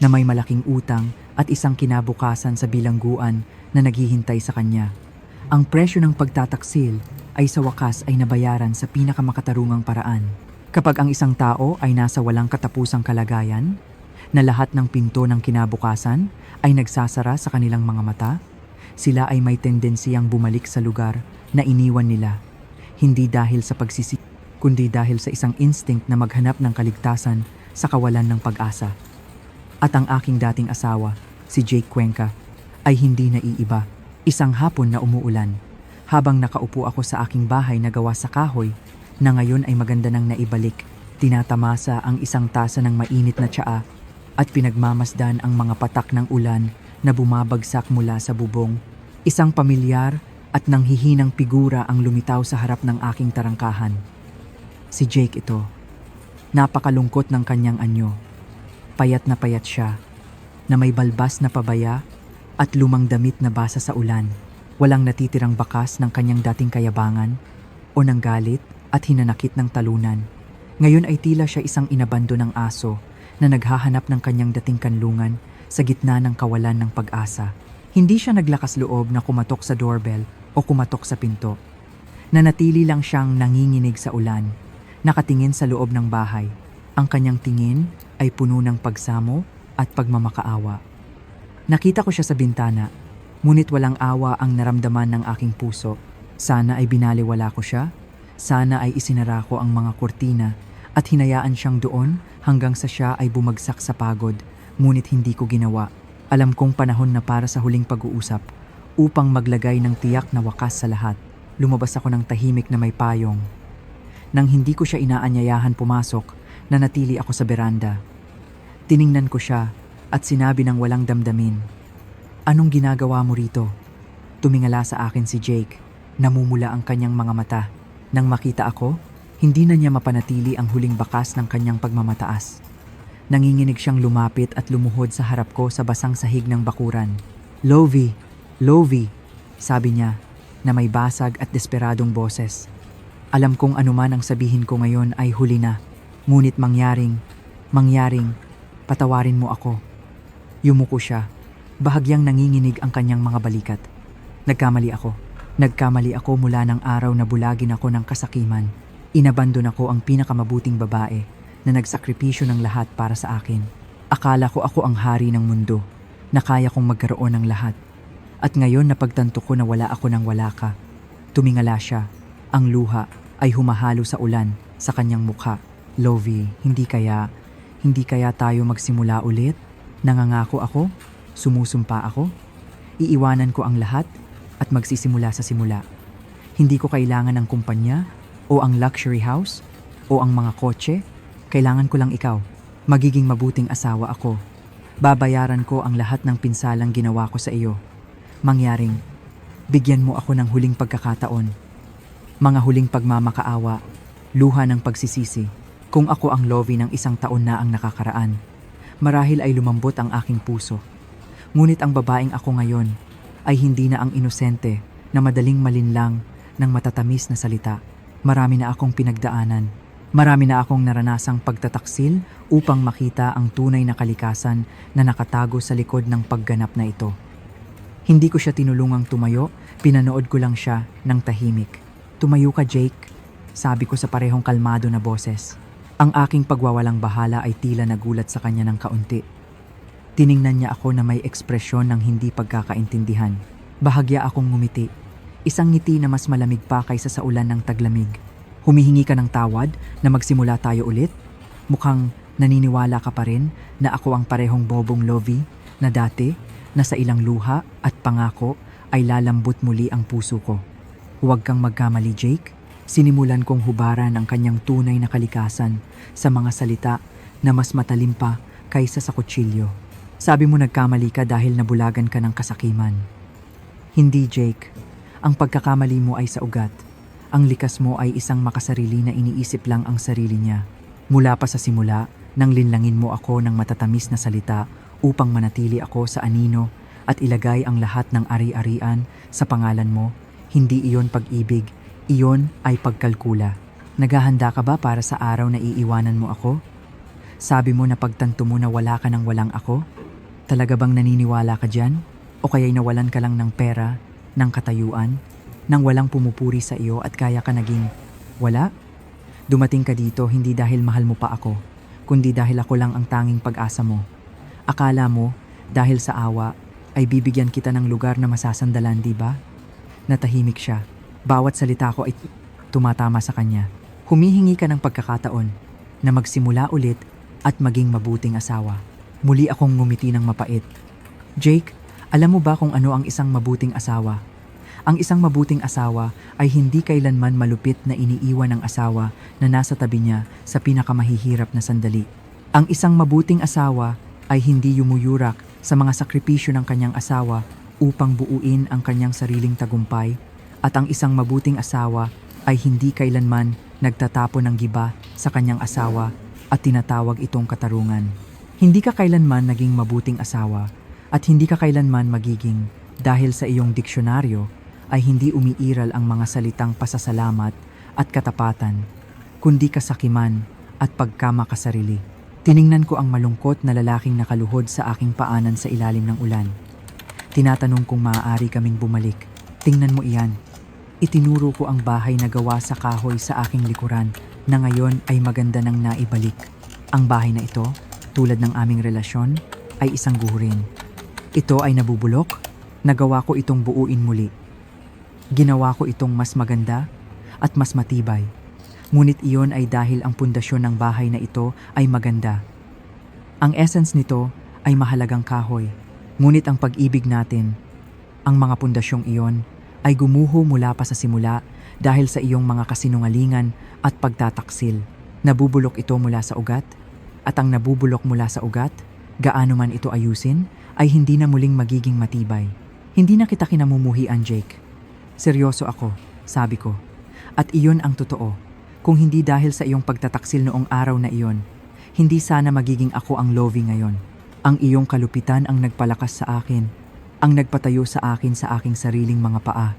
na may malaking utang at isang kinabukasan sa bilangguan na naghihintay sa kanya. Ang presyo ng pagtataksil ay sa wakas ay nabayaran sa pinakamakatarungang paraan. Kapag ang isang tao ay nasa walang katapusang kalagayan, na lahat ng pinto ng kinabukasan ay nagsasara sa kanilang mga mata, sila ay may tendensiyang bumalik sa lugar na iniwan nila, hindi dahil sa pagsisisi, kundi dahil sa isang instinct na maghanap ng kaligtasan sa kawalan ng pag-asa. At ang aking dating asawa, si Jake Cuenca, ay hindi naiiba. Isang hapon na umuulan, habang nakaupo ako sa aking bahay na gawa sa kahoy, na ngayon ay maganda nang naibalik, tinatamasa ang isang tasa ng mainit na tsaa at pinagmamasdan ang mga patak ng ulan na bumabagsak mula sa bubong. Isang pamilyar at nanghihinang figura ang lumitaw sa harap ng aking tarangkahan. Si Jake ito. Napakalungkot ng kanyang anyo. Payat siya, na may balbas na pabaya at lumang damit na basa sa ulan. Walang natitirang bakas ng kanyang dating kayabangan o ng galit at hinanakit ng talunan. Ngayon ay tila siya isang inabando ng aso na naghahanap ng kanyang dating kanlungan sa gitna ng kawalan ng pag-asa. Hindi siya naglakas loob na kumatok sa doorbell o kumatok sa pinto. Nanatili lang siyang nanginginig sa ulan. Nakatingin sa loob ng bahay. Ang kanyang tingin ay puno ng pagsamo at pagmamakaawa. Nakita ko siya sa bintana, ngunit walang awa ang naramdaman ng aking puso. Sana ay binaliwala ko siya, sana ay isinara ko ang mga kurtina at hinayaan siyang doon hanggang sa siya ay bumagsak sa pagod, ngunit hindi ko ginawa. Alam kong panahon na para sa huling pag-uusap upang maglagay ng tiyak na wakas sa lahat. Lumabas ako ng tahimik na may payong. Nang hindi ko siya inaanyayahan pumasok, nanatili ako sa beranda. Tiningnan ko siya at sinabi ng walang damdamin, "Anong ginagawa mo rito?" Tumingala sa akin si Jake. Namumula ang kanyang mga mata. Nang makita ako, hindi na niya mapanatili ang huling bakas ng kanyang pagmamataas. Nanginginig siyang lumapit at lumuhod sa harap ko sa basang sahig ng bakuran. Lovie, sabi niya na may basag at desperadong boses. Alam kong anuman ang sabihin ko ngayon ay huli na, ngunit mangyaring, patawarin mo ako. Yumuko siya, bahagyang nanginginig ang kanyang mga balikat. Nagkamali ako mula ng araw na bulagin ako ng kasakiman. Inabandon ako ang pinakamabuting babae na nagsakripisyo ng lahat para sa akin. Akala ko ako ang hari ng mundo, na kaya kong magkaroon ng lahat. At ngayon napagtanto ko na wala ako nang wala ka. Tumingala siya, ang luha ay humahalo sa ulan sa kanyang mukha. Lovie, hindi kaya tayo magsimula ulit? Nangangako ako, sumusumpa ako, iiwanan ko ang lahat at magsisimula sa simula. Hindi ko kailangan ng kumpanya o ang luxury house o ang mga kotse. Kailangan ko lang ikaw. Magiging mabuting asawa ako. Babayaran ko ang lahat ng pinsalang ginawa ko sa iyo. Mangyaring, bigyan mo ako ng huling pagkakataon. Mga huling pagmamakaawa, luha ng pagsisisi. Kung ako ang Lovie ng isang taon na ang nakakaraan, marahil ay lumambot ang aking puso. Ngunit ang babaeng ako ngayon ay hindi na ang inosente na madaling malinlang ng matatamis na salita. Marami na akong pinagdaanan. Marami na akong naranasang pagtataksil upang makita ang tunay na kalikasan na nakatago sa likod ng pagganap na ito. Hindi ko siya tinulungang tumayo, pinanood ko lang siya ng tahimik. "Tumayo ka, Jake," sabi ko sa parehong kalmado na boses. Ang aking pagwawalang bahala ay tila nagulat sa kanya ng kaunti. Tiningnan niya ako na may ekspresyon ng hindi pagkakaintindihan. Bahagya akong ngumiti. Isang ngiti na mas malamig pa kaysa sa ulan ng taglamig. "Humihingi ka ng tawad na magsimula tayo ulit? Mukhang naniniwala ka pa rin na ako ang parehong bobong Lovie na dati na sa ilang luha at pangako ay lalambot muli ang puso ko." "Huwag kang magkamali, Jake. Sinimulan kong hubaran ang kanyang tunay na kalikasan sa mga salita na mas matalim pa kaysa sa kutsilyo. Sabi mo nagkamali ka dahil nabulagan ka ng kasakiman. Hindi, Jake. Ang pagkakamali mo ay sa ugat. Ang likas mo ay isang makasarili na iniisip lang ang sarili niya. Mula pa sa simula, nang linlangin mo ako ng matatamis na salita upang manatili ako sa anino at ilagay ang lahat ng ari-arian sa pangalan mo, hindi iyon pag-ibig, iyon ay pagkalkula. Naghahanda ka ba para sa araw na iiwanan mo ako? Sabi mo na pagtanto mo na wala ka nang walang ako? Talaga bang naniniwala ka dyan? O kaya'y nawalan ka lang ng pera, ng katayuan, nang walang pumupuri sa iyo at kaya ka naging wala? Dumating ka dito hindi dahil mahal mo pa ako, kundi dahil ako lang ang tanging pag-asa mo. Akala mo, dahil sa awa, ay bibigyan kita ng lugar na masasandalan, di ba? Natahimik siya. Bawat salita ko ay tumatama sa kanya. Humihingi ka ng pagkakataon na magsimula ulit at maging mabuting asawa. Muli akong ngumiti ng mapait. Jake, alam mo ba kung ano ang isang mabuting asawa? Ang isang mabuting asawa ay hindi kailanman malupit na iniiwan ng asawa na nasa tabi niya sa pinakamahihirap na sandali. Ang isang mabuting asawa ay hindi yumuyurak sa mga sakripisyo ng kanyang asawa upang buuin ang kanyang sariling tagumpay, at ang isang mabuting asawa ay hindi kailanman nagtatapon ng giba sa kanyang asawa at tinatawag itong katarungan. Hindi ka kailanman naging mabuting asawa at hindi ka kailanman magiging dahil sa iyong diksyonaryo ay hindi umiiral ang mga salitang pasasalamat at katapatan, kundi kasakiman at pagkamakasarili. Tiningnan ko ang malungkot na lalaking nakaluhod sa aking paanan sa ilalim ng ulan. Tinatanong kung maaari kaming bumalik. Tingnan mo iyan. Itinuro ko ang bahay na gawa sa kahoy sa aking likuran na ngayon ay maganda nang naibalik. Ang bahay na ito, tulad ng aming relasyon, ay isang guhurin. Ito ay nabubulok, nagawa ko itong buuin muli. Ginawa ko itong mas maganda at mas matibay. Ngunit iyon ay dahil ang pundasyon ng bahay na ito ay maganda. Ang essence nito ay mahalagang kahoy. Ngunit ang pag-ibig natin, ang mga pundasyong iyon, ay gumuho mula pa sa simula dahil sa iyong mga kasinungalingan at pagtataksil. Nabubulok ito mula sa ugat, at ang nabubulok mula sa ugat, gaano man ito ayusin, ay hindi na muling magiging matibay. Hindi na kita kinamumuhian, Jake. Seryoso ako, sabi ko. At iyon ang totoo. Kung hindi dahil sa iyong pagtataksil noong araw na iyon, hindi sana magiging ako ang Lovie ngayon. Ang iyong kalupitan ang nagpalakas sa akin, ang nagpatayo sa akin sa aking sariling mga paa.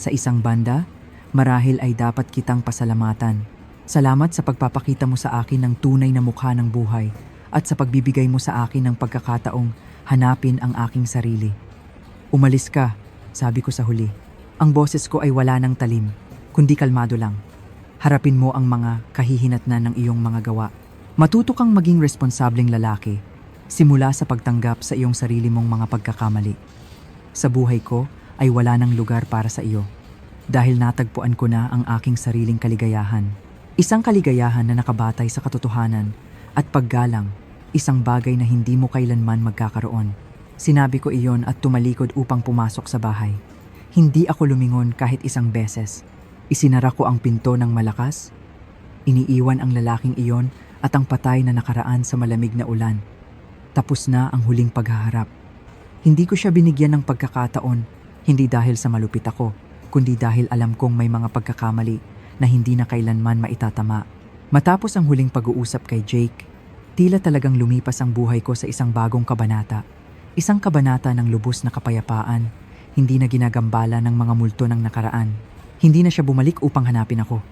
Sa isang banda, marahil ay dapat kitang pasalamatan. Salamat sa pagpapakita mo sa akin ng tunay na mukha ng buhay at sa pagbibigay mo sa akin ng pagkakataong hanapin ang aking sarili. Umalis ka, sabi ko sa huli. Ang boses ko ay wala ng talim, kundi kalmado lang. Harapin mo ang mga kahihinatnan ng iyong mga gawa. Matuto kang maging responsableng lalaki, simula sa pagtanggap sa iyong sarili mong mga pagkakamali. Sa buhay ko ay wala ng lugar para sa iyo, dahil natagpuan ko na ang aking sariling kaligayahan. Isang kaligayahan na nakabatay sa katotohanan at paggalang, isang bagay na hindi mo kailanman magkakaroon. Sinabi ko iyon at tumalikod upang pumasok sa bahay. Hindi ako lumingon kahit isang beses. Isinara ko ang pinto ng malakas. Iniiwan ang lalaking iyon at ang patay na nakaraan sa malamig na ulan. Tapos na ang huling paghaharap. Hindi ko siya binigyan ng pagkakataon, hindi dahil sa malupit ako, kundi dahil alam kong may mga pagkakamali na hindi na kailanman maitatama. Matapos ang huling pag-uusap kay Jake, tila talagang lumipas ang buhay ko sa isang bagong kabanata. Isang kabanata ng lubos na kapayapaan, hindi na ginagambala ng mga multo ng nakaraan. Hindi na siya bumalik upang hanapin ako.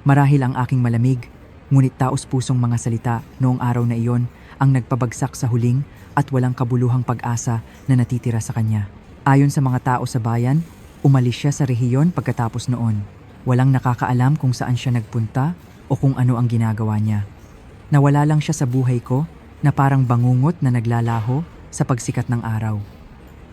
Marahil ang aking malamig, ngunit taos-pusong mga salita noong araw na iyon ang nagpabagsak sa huling at walang kabuluhang pag-asa na natitira sa kanya. Ayon sa mga tao sa bayan, umalis siya sa rehiyon pagkatapos noon. Walang nakakaalam kung saan siya nagpunta o kung ano ang ginagawa niya. Nawala lang siya sa buhay ko na parang bangungot na naglalaho sa pagsikat ng araw.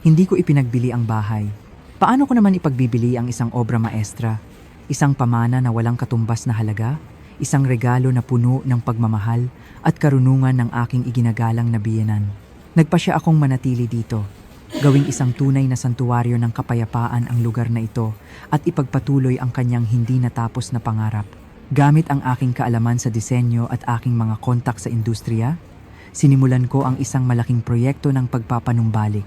Hindi ko ipinagbili ang bahay. Paano ko naman ipagbibili ang isang obra maestra? Isang pamana na walang katumbas na halaga? Isang regalo na puno ng pagmamahal at karunungan ng aking iginagalang na biyenan. Nagpasya akong manatili dito. Gawing isang tunay na santuwaryo ng kapayapaan ang lugar na ito at ipagpatuloy ang kanyang hindi natapos na pangarap. Gamit ang aking kaalaman sa disenyo at aking mga kontak sa industriya, sinimulan ko ang isang malaking proyekto ng pagpapanumbalik.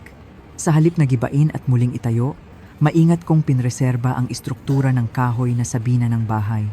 Sa halip na gibain at muling itayo, maingat kong pinreserba ang istruktura ng kahoy na sabina ng bahay.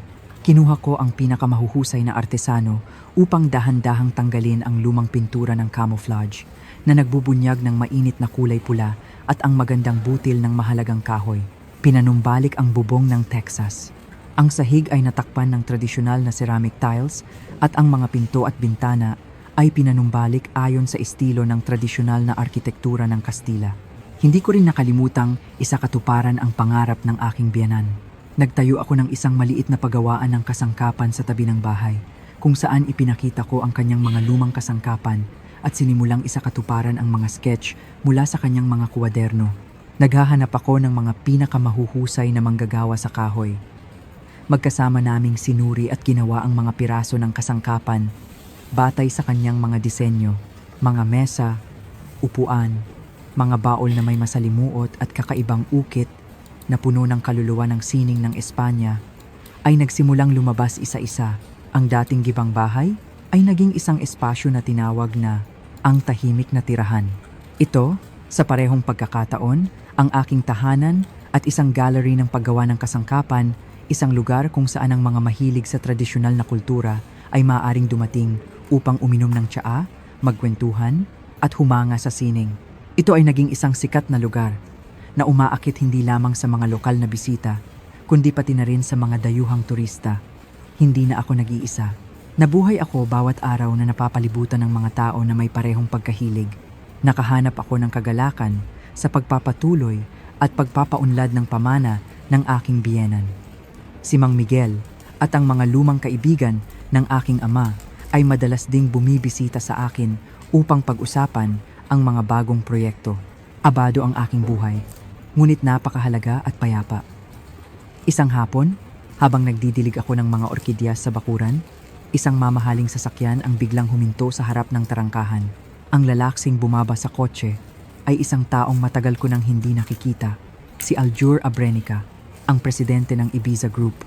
Kinuha ko ang pinakamahuhusay na artesano upang dahan-dahang tanggalin ang lumang pintura ng camouflage na nagbubunyag ng mainit na kulay pula at ang magandang butil ng mahalagang kahoy. Pinanumbalik ang bubong ng Texas. Ang sahig ay natakpan ng tradisyonal na ceramic tiles at ang mga pinto at bintana ay pinanumbalik ayon sa estilo ng tradisyonal na arkitektura ng Kastila. Hindi ko rin nakalimutang isakatuparan ang pangarap ng aking biyenan. Nagtayo ako ng isang maliit na paggawaan ng kasangkapan sa tabi ng bahay, kung saan ipinakita ko ang kanyang mga lumang kasangkapan at sinimulang isakatuparan ang mga sketch mula sa kanyang mga kuwaderno. Naghahanap ako ng mga pinakamahuhusay na manggagawa sa kahoy. Magkasama naming sinuri at ginawa ang mga piraso ng kasangkapan batay sa kanyang mga disenyo, mga mesa, upuan, mga baol na may masalimuot at kakaibang ukit na puno ng kaluluwa ng sining ng Espanya, ay nagsimulang lumabas isa-isa. Ang dating gibang bahay ay naging isang espasyo na tinawag na ang tahimik na tirahan. Ito, sa parehong pagkakataon, ang aking tahanan at isang gallery ng paggawa ng kasangkapan, isang lugar kung saan ang mga mahilig sa tradisyonal na kultura ay maaaring dumating upang uminom ng tsaa, magkwentuhan, at humanga sa sining. Ito ay naging isang sikat na lugar na umaakit hindi lamang sa mga lokal na bisita, kundi pati na rin sa mga dayuhang turista. Hindi na ako nag-iisa. Nabuhay ako bawat araw na napapalibutan ng mga tao na may parehong pagkahilig. Nakahanap ako ng kagalakan sa pagpapatuloy at pagpapaunlad ng pamana ng aking biyenan. Si Mang Miguel at ang mga lumang kaibigan ng aking ama ay madalas ding bumibisita sa akin upang pag-usapan ang mga bagong proyekto. Abado ang aking buhay, ngunit napakahalaga at payapa. Isang hapon, habang nagdidilig ako ng mga orkidyas sa bakuran, isang mamahaling sasakyan ang biglang huminto sa harap ng tarangkahan. Ang lalaksing bumaba sa kotse ay isang taong matagal ko nang hindi nakikita, si Aljur Abrenica, ang presidente ng Ibiza Group.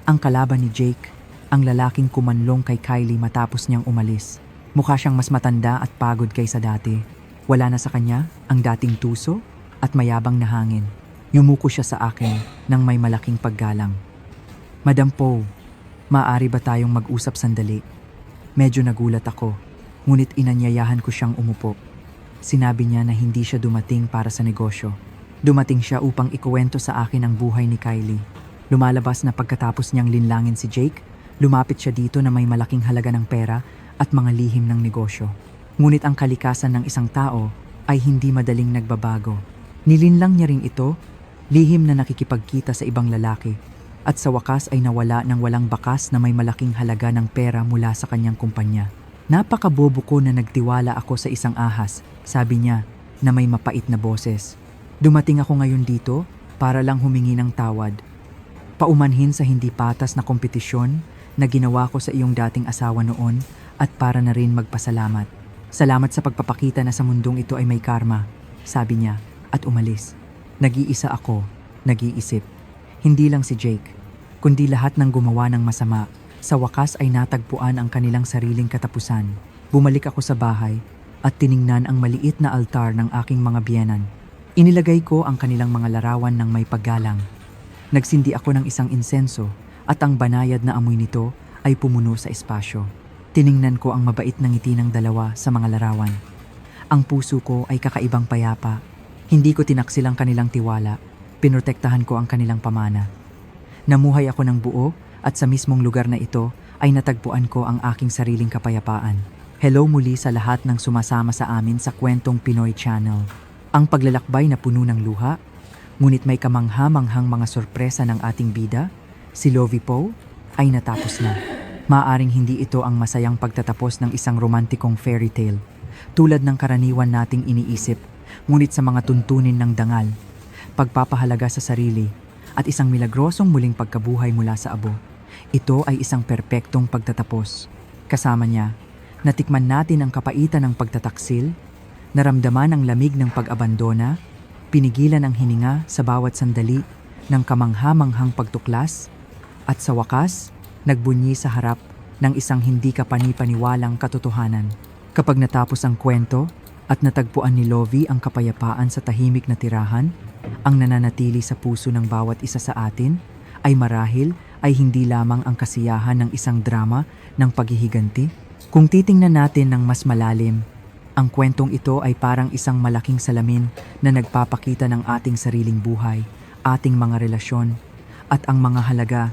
Ang kalaban ni Jake, ang lalaking kumanlong kay Kylie matapos niyang umalis. Mukha siyang mas matanda at pagod kaysa dati. Wala na sa kanya ang dating tuso at mayabang na hangin. Yumuko siya sa akin ng may malaking paggalang. Madam Poe, maaari ba tayong mag-usap sandali? Medyo nagulat ako, ngunit inanyayahan ko siyang umupo. Sinabi niya na hindi siya dumating para sa negosyo. Dumating siya upang ikuwento sa akin ang buhay ni Kylie. Lumalabas na pagkatapos niyang linlangin si Jake, lumapit siya dito na may malaking halaga ng pera at mga lihim ng negosyo. Ngunit ang kalikasan ng isang tao ay hindi madaling nagbabago. Nilinlang niya rin ito, lihim na nakikipagkita sa ibang lalaki, at sa wakas ay nawala ng walang bakas na may malaking halaga ng pera mula sa kanyang kumpanya. Napakabobo ko na nagtiwala ako sa isang ahas, sabi niya, na may mapait na boses. Dumating ako ngayon dito para lang humingi ng tawad. Paumanhin sa hindi patas na kompetisyon na ginawa ko sa iyong dating asawa noon at para na rin magpasalamat. Salamat sa pagpapakita na sa mundong ito ay may karma, sabi niya, at umalis. Nag-iisa ako, nag-iisip. Hindi lang si Jake, kundi lahat ng gumawa ng masama. Sa wakas ay natagpuan ang kanilang sariling katapusan. Bumalik ako sa bahay at tiningnan ang maliit na altar ng aking mga biyenan. Inilagay ko ang kanilang mga larawan ng may paggalang. Nagsindi ako ng isang insenso at ang banayad na amoy nito ay pumuno sa espasyo. Tiningnan ko ang mabait na ngiti ng dalawa sa mga larawan. Ang puso ko ay kakaibang payapa. Hindi ko tinaksil ang kanilang tiwala. Pinotektahan ko ang kanilang pamana. Namuhay ako ng buo at sa mismong lugar na ito ay natagpuan ko ang aking sariling kapayapaan. Hello muli sa lahat ng sumasama sa amin sa Kwentong Pinoy Channel. Ang paglalakbay na puno ng luha, ngunit may kamangha-manghang mga sorpresa ng ating bida, si Lovie Poe, ay natapos na. Maaring hindi ito ang masayang pagtatapos ng isang romantikong fairy tale, tulad ng karaniwan nating iniisip, ngunit sa mga tuntunin ng dangal, pagpapahalaga sa sarili, at isang milagrosong muling pagkabuhay mula sa abo. Ito ay isang perpektong pagtatapos. Kasama niya, natikman natin ang kapaitan ng pagtataksil, Naramdaman ang lamig ng pag-abandona, pinigilan ang hininga sa bawat sandali ng kamangha-manghang pagtuklas, at sa wakas, nagbunyi sa harap ng isang hindi kapani-paniwalang katotohanan. Kapag natapos ang kwento at natagpuan ni Lovie ang kapayapaan sa tahimik na tirahan, ang nananatili sa puso ng bawat isa sa atin ay marahil ay hindi lamang ang kasiyahan ng isang drama ng paghihiganti. Kung titingnan natin ng mas malalim, ang kwentong ito ay parang isang malaking salamin na nagpapakita ng ating sariling buhay, ating mga relasyon, at ang mga halaga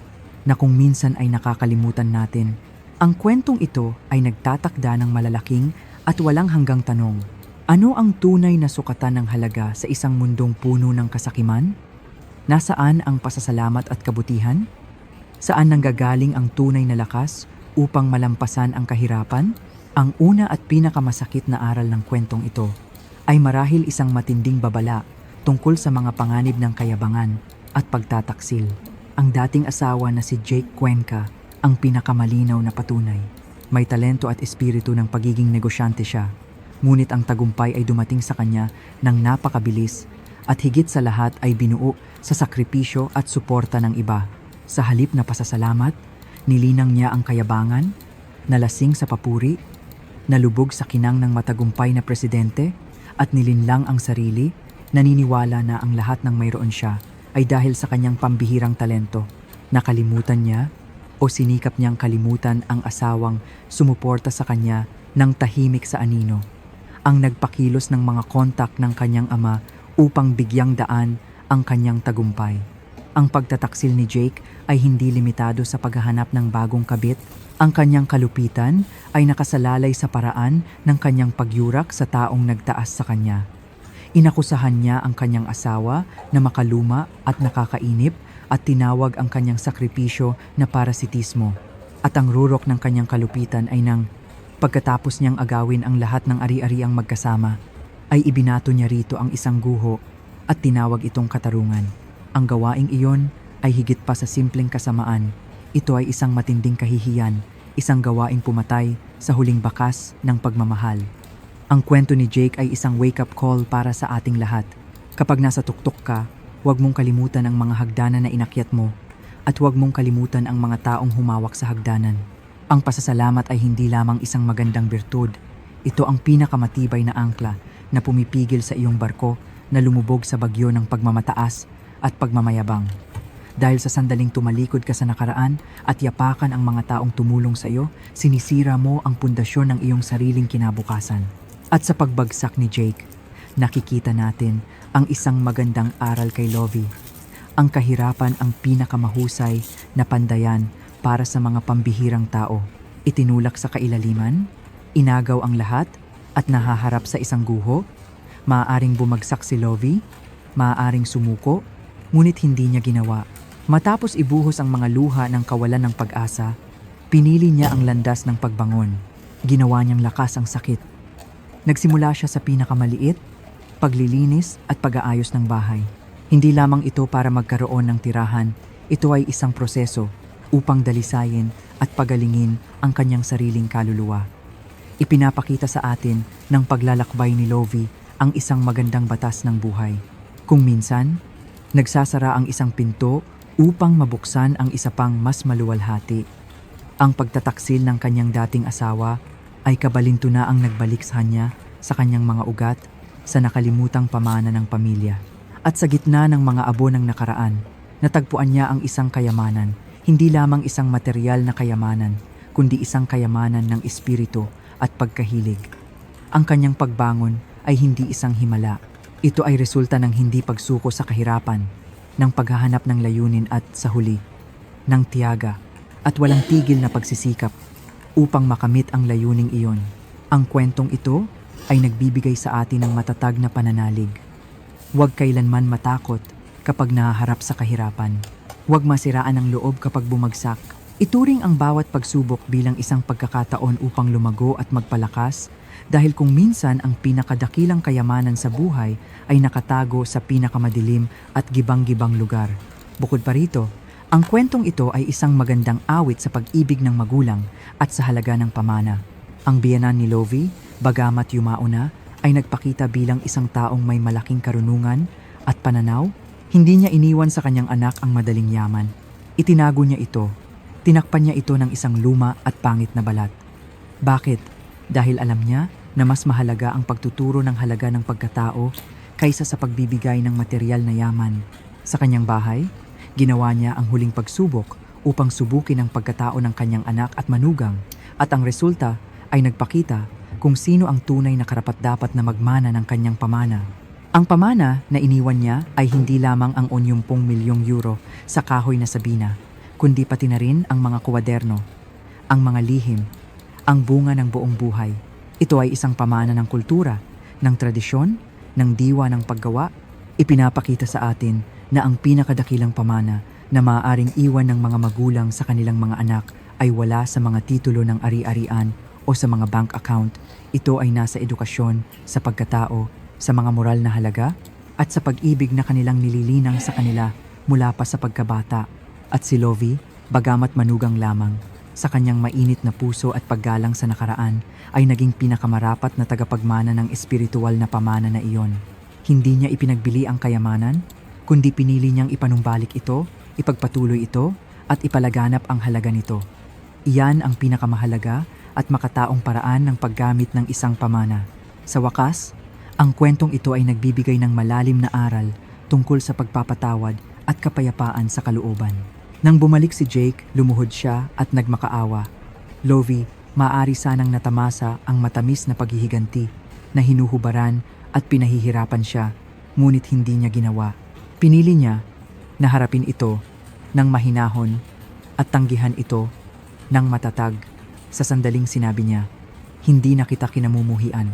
na kung minsan ay nakakalimutan natin. Ang kwentong ito ay nagtatakda ng malalaking at walang hanggang tanong. Ano ang tunay na sukatan ng halaga sa isang mundong puno ng kasakiman? Nasaan ang pasasalamat at kabutihan? Saan nanggagaling ang tunay na lakas upang malampasan ang kahirapan? Ang una at pinakamasakit na aral ng kwentong ito ay marahil isang matinding babala tungkol sa mga panganib ng kayabangan at pagtataksil. Ang dating asawa na si Jake Cuenca ang pinakamalinaw na patunay. May talento at espiritu ng pagiging negosyante siya, ngunit ang tagumpay ay dumating sa kanya ng napakabilis at higit sa lahat ay binuo sa sakripisyo at suporta ng iba. Sa halip na pasasalamat, nilinang niya ang kayabangan, nalasing sa papuri, nalubog sa kinang ng matagumpay na presidente, at nilinlang ang sarili, naniniwala na ang lahat ng mayroon siya ay dahil sa kanyang pambihirang talento. Nakalimutan niya o sinikap niyang kalimutan ang asawang sumuporta sa kanya ng tahimik sa anino, ang nagpakilos ng mga kontak ng kanyang ama upang bigyang daan ang kanyang tagumpay. Ang pagtataksil ni Jake ay hindi limitado sa paghahanap ng bagong kabit. Ang kanyang kalupitan ay nakasalalay sa paraan ng kanyang pagyurak sa taong nagtaas sa kanya. Inakusahan niya ang kanyang asawa na makaluma at nakakainip at tinawag ang kanyang sakripisyo na parasitismo. At ang rurok ng kanyang kalupitan ay nang pagkatapos niyang agawin ang lahat ng ari-ariang magkasama, ay ibinato niya rito ang isang guho at tinawag itong katarungan. Ang gawaing iyon ay higit pa sa simpleng kasamaan. Ito ay isang matinding kahihiyan, isang gawaing pumatay sa huling bakas ng pagmamahal. Ang kwento ni Jake ay isang wake-up call para sa ating lahat. Kapag nasa tuktok ka, huwag mong kalimutan ang mga hagdanan na inakyat mo at huwag mong kalimutan ang mga taong humawak sa hagdanan. Ang pasasalamat ay hindi lamang isang magandang birtud. Ito ang pinakamatibay na angkla na pumipigil sa iyong barko na lumubog sa bagyo ng pagmamataas at pagmamayabang. Dahil sa sandaling tumalikod ka sa nakaraan at yapakan ang mga taong tumulong sa iyo, sinisira mo ang pundasyon ng iyong sariling kinabukasan. At sa pagbagsak ni Jake, nakikita natin ang isang magandang aral kay Lovie. Ang kahirapan ang pinakamahusay na pandayan para sa mga pambihirang tao. Itinulak sa kailaliman, inagaw ang lahat, at nahaharap sa isang guho. Maaaring bumagsak si Lovie, maaaring sumuko, ngunit hindi niya ginawa. Matapos ibuhos ang mga luha ng kawalan ng pag-asa, pinili niya ang landas ng pagbangon. Ginawa niyang lakas ang sakit. Nagsimula siya sa pinakamaliit, paglilinis at pag-aayos ng bahay. Hindi lamang ito para magkaroon ng tirahan, ito ay isang proseso upang dalisayin at pagalingin ang kanyang sariling kaluluwa. Ipinapakita sa atin ng paglalakbay ni Lovie ang isang magandang batas ng buhay. Kung minsan, nagsasara ang isang pinto upang mabuksan ang isa pang mas maluwalhati. Ang pagtataksil ng kanyang dating asawa ay kabalintuna ang nagbalik sa kanya sa kanyang mga ugat sa nakalimutang pamana ng pamilya. At sa gitna ng mga abo ng nakaraan, natagpuan niya ang isang kayamanan, hindi lamang isang material na kayamanan, kundi isang kayamanan ng espiritu at pagkahilig. Ang kanyang pagbangon ay hindi isang himala. Ito ay resulta ng hindi pagsuko sa kahirapan, ng paghahanap ng layunin at sa huli, ng tiyaga at walang tigil na pagsisikap upang makamit ang layuning iyon. Ang kwentong ito ay nagbibigay sa atin ng matatag na pananalig. Huwag kailanman matakot kapag nahaharap sa kahirapan. Huwag masiraan ang loob kapag bumagsak. Ituring ang bawat pagsubok bilang isang pagkakataon upang lumago at magpalakas, dahil kung minsan ang pinakadakilang kayamanan sa buhay ay nakatago sa pinakamadilim at gibang-gibang lugar. Bukod pa rito, ang kwentong ito ay isang magandang awit sa pag-ibig ng magulang at sa halaga ng pamana. Ang biyenan ni Lovie, bagamat yumao na, ay nagpakita bilang isang taong may malaking karunungan at pananaw. Hindi niya iniwan sa kanyang anak ang madaling yaman. Itinago niya ito. Tinakpan niya ito ng isang luma at pangit na balat. Bakit? Dahil alam niya na mas mahalaga ang pagtuturo ng halaga ng pagkatao kaysa sa pagbibigay ng material na yaman. Sa kanyang bahay, ginawa niya ang huling pagsubok upang subukin ang pagkatao ng kanyang anak at manugang, at ang resulta ay nagpakita kung sino ang tunay na karapat-dapat na magmana ng kanyang pamana. Ang pamana na iniwan niya ay hindi lamang ang 80 milyong euro sa kahoy na sabina, kundi pati na rin ang mga kwaderno, ang mga lihim, ang bunga ng buong buhay. Ito ay isang pamana ng kultura, ng tradisyon, ng diwa ng paggawa. Ipinapakita sa atin na ang pinakadakilang pamana na maaaring iwan ng mga magulang sa kanilang mga anak ay wala sa mga titulo ng ari-arian o sa mga bank account. Ito ay nasa edukasyon, sa pagkatao, sa mga moral na halaga, at sa pag-ibig na kanilang nililinang sa kanila mula pa sa pagkabata. At si Lovie, bagamat manugang lamang, sa kanyang mainit na puso at paggalang sa nakaraan, ay naging pinakamarapat na tagapagmana ng espiritual na pamana na iyon. Hindi niya ipinagbili ang kayamanan, kundi pinili niyang ipanumbalik ito, ipagpatuloy ito, at ipalaganap ang halaga nito. Iyan ang pinakamahalaga at makataong paraan ng paggamit ng isang pamana. Sa wakas, ang kwentong ito ay nagbibigay ng malalim na aral tungkol sa pagpapatawad at kapayapaan sa kalooban. Nang bumalik si Jake, lumuhod siya at nagmakaawa. Lovie, maaari sanang natamasa ang matamis na paghihiganti na hinuhubaran at pinahihirapan siya, ngunit hindi niya ginawa. Pinili niya na harapin ito ng mahinahon at tanggihan ito ng matatag. Sa sandaling sinabi niya, "Hindi na kita kinamumuhian."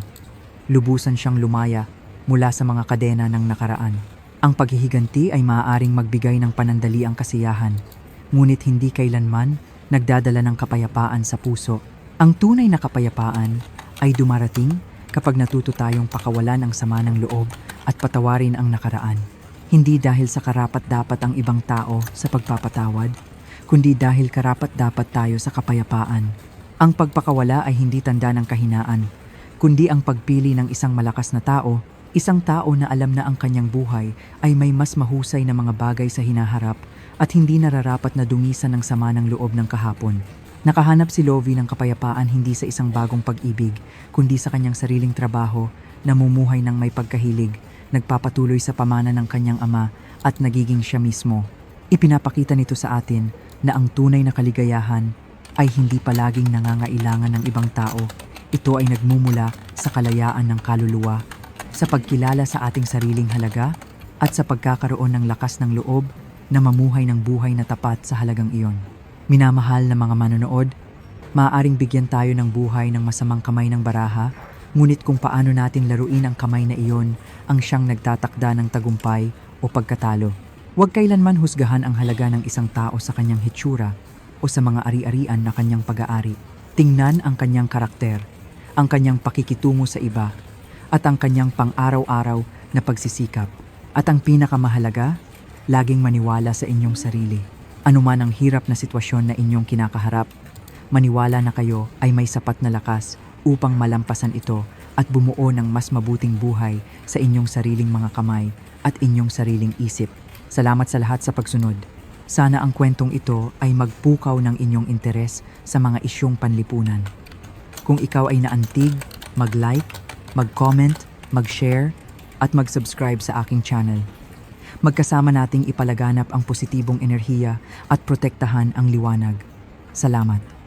Lubusan siyang lumaya mula sa mga kadena ng nakaraan. Ang paghihiganti ay maaaring magbigay ng panandaliang kasiyahan, ngunit hindi kailanman nagdadala ng kapayapaan sa puso. Ang tunay na kapayapaan ay dumarating kapag natuto tayong pakawalan ang sama ng loob at patawarin ang nakaraan. Hindi dahil sa karapat-dapat ang ibang tao sa pagpapatawad, kundi dahil karapat-dapat tayo sa kapayapaan. Ang pagpakawala ay hindi tanda ng kahinaan, kundi ang pagpili ng isang malakas na tao, isang tao na alam na ang kanyang buhay ay may mas mahusay na mga bagay sa hinaharap at hindi nararapat na dungisan ng sama ng loob ng kahapon. Nakahanap si Lovie ng kapayapaan hindi sa isang bagong pag-ibig, kundi sa kanyang sariling trabaho, namumuhay ng may pagkahilig, nagpapatuloy sa pamana ng kanyang ama at nagiging siya mismo. Ipinapakita nito sa atin na ang tunay na kaligayahan ay hindi palaging nangangailangan ng ibang tao. Ito ay nagmumula sa kalayaan ng kaluluwa, sa pagkilala sa ating sariling halaga, at sa pagkakaroon ng lakas ng loob na mamuhay ng buhay na tapat sa halagang iyon. Minamahal na mga manonood, maaaring bigyan tayo ng buhay ng masamang kamay ng baraha, ngunit kung paano natin laruin ang kamay na iyon ang siyang nagtatakda ng tagumpay o pagkatalo. Huwag kailanman husgahan ang halaga ng isang tao sa kanyang hitsura o sa mga ari-arian na kanyang pag-aari. Tingnan ang kanyang karakter, ang kanyang pakikitungo sa iba, at ang kanyang pang-araw-araw na pagsisikap. At ang pinakamahalaga, laging maniwala sa inyong sarili. Anuman ang hirap na sitwasyon na inyong kinakaharap, maniwala na kayo ay may sapat na lakas upang malampasan ito at bumuo ng mas mabuting buhay sa inyong sariling mga kamay at inyong sariling isip. Salamat sa lahat sa pagsunod. Sana ang kwentong ito ay magpukaw ng inyong interes sa mga isyong panlipunan. Kung ikaw ay naantig, mag-like, mag-comment, mag-share, at mag-subscribe sa aking channel. Magkasama nating ipalaganap ang positibong enerhiya at protektahan ang liwanag. Salamat.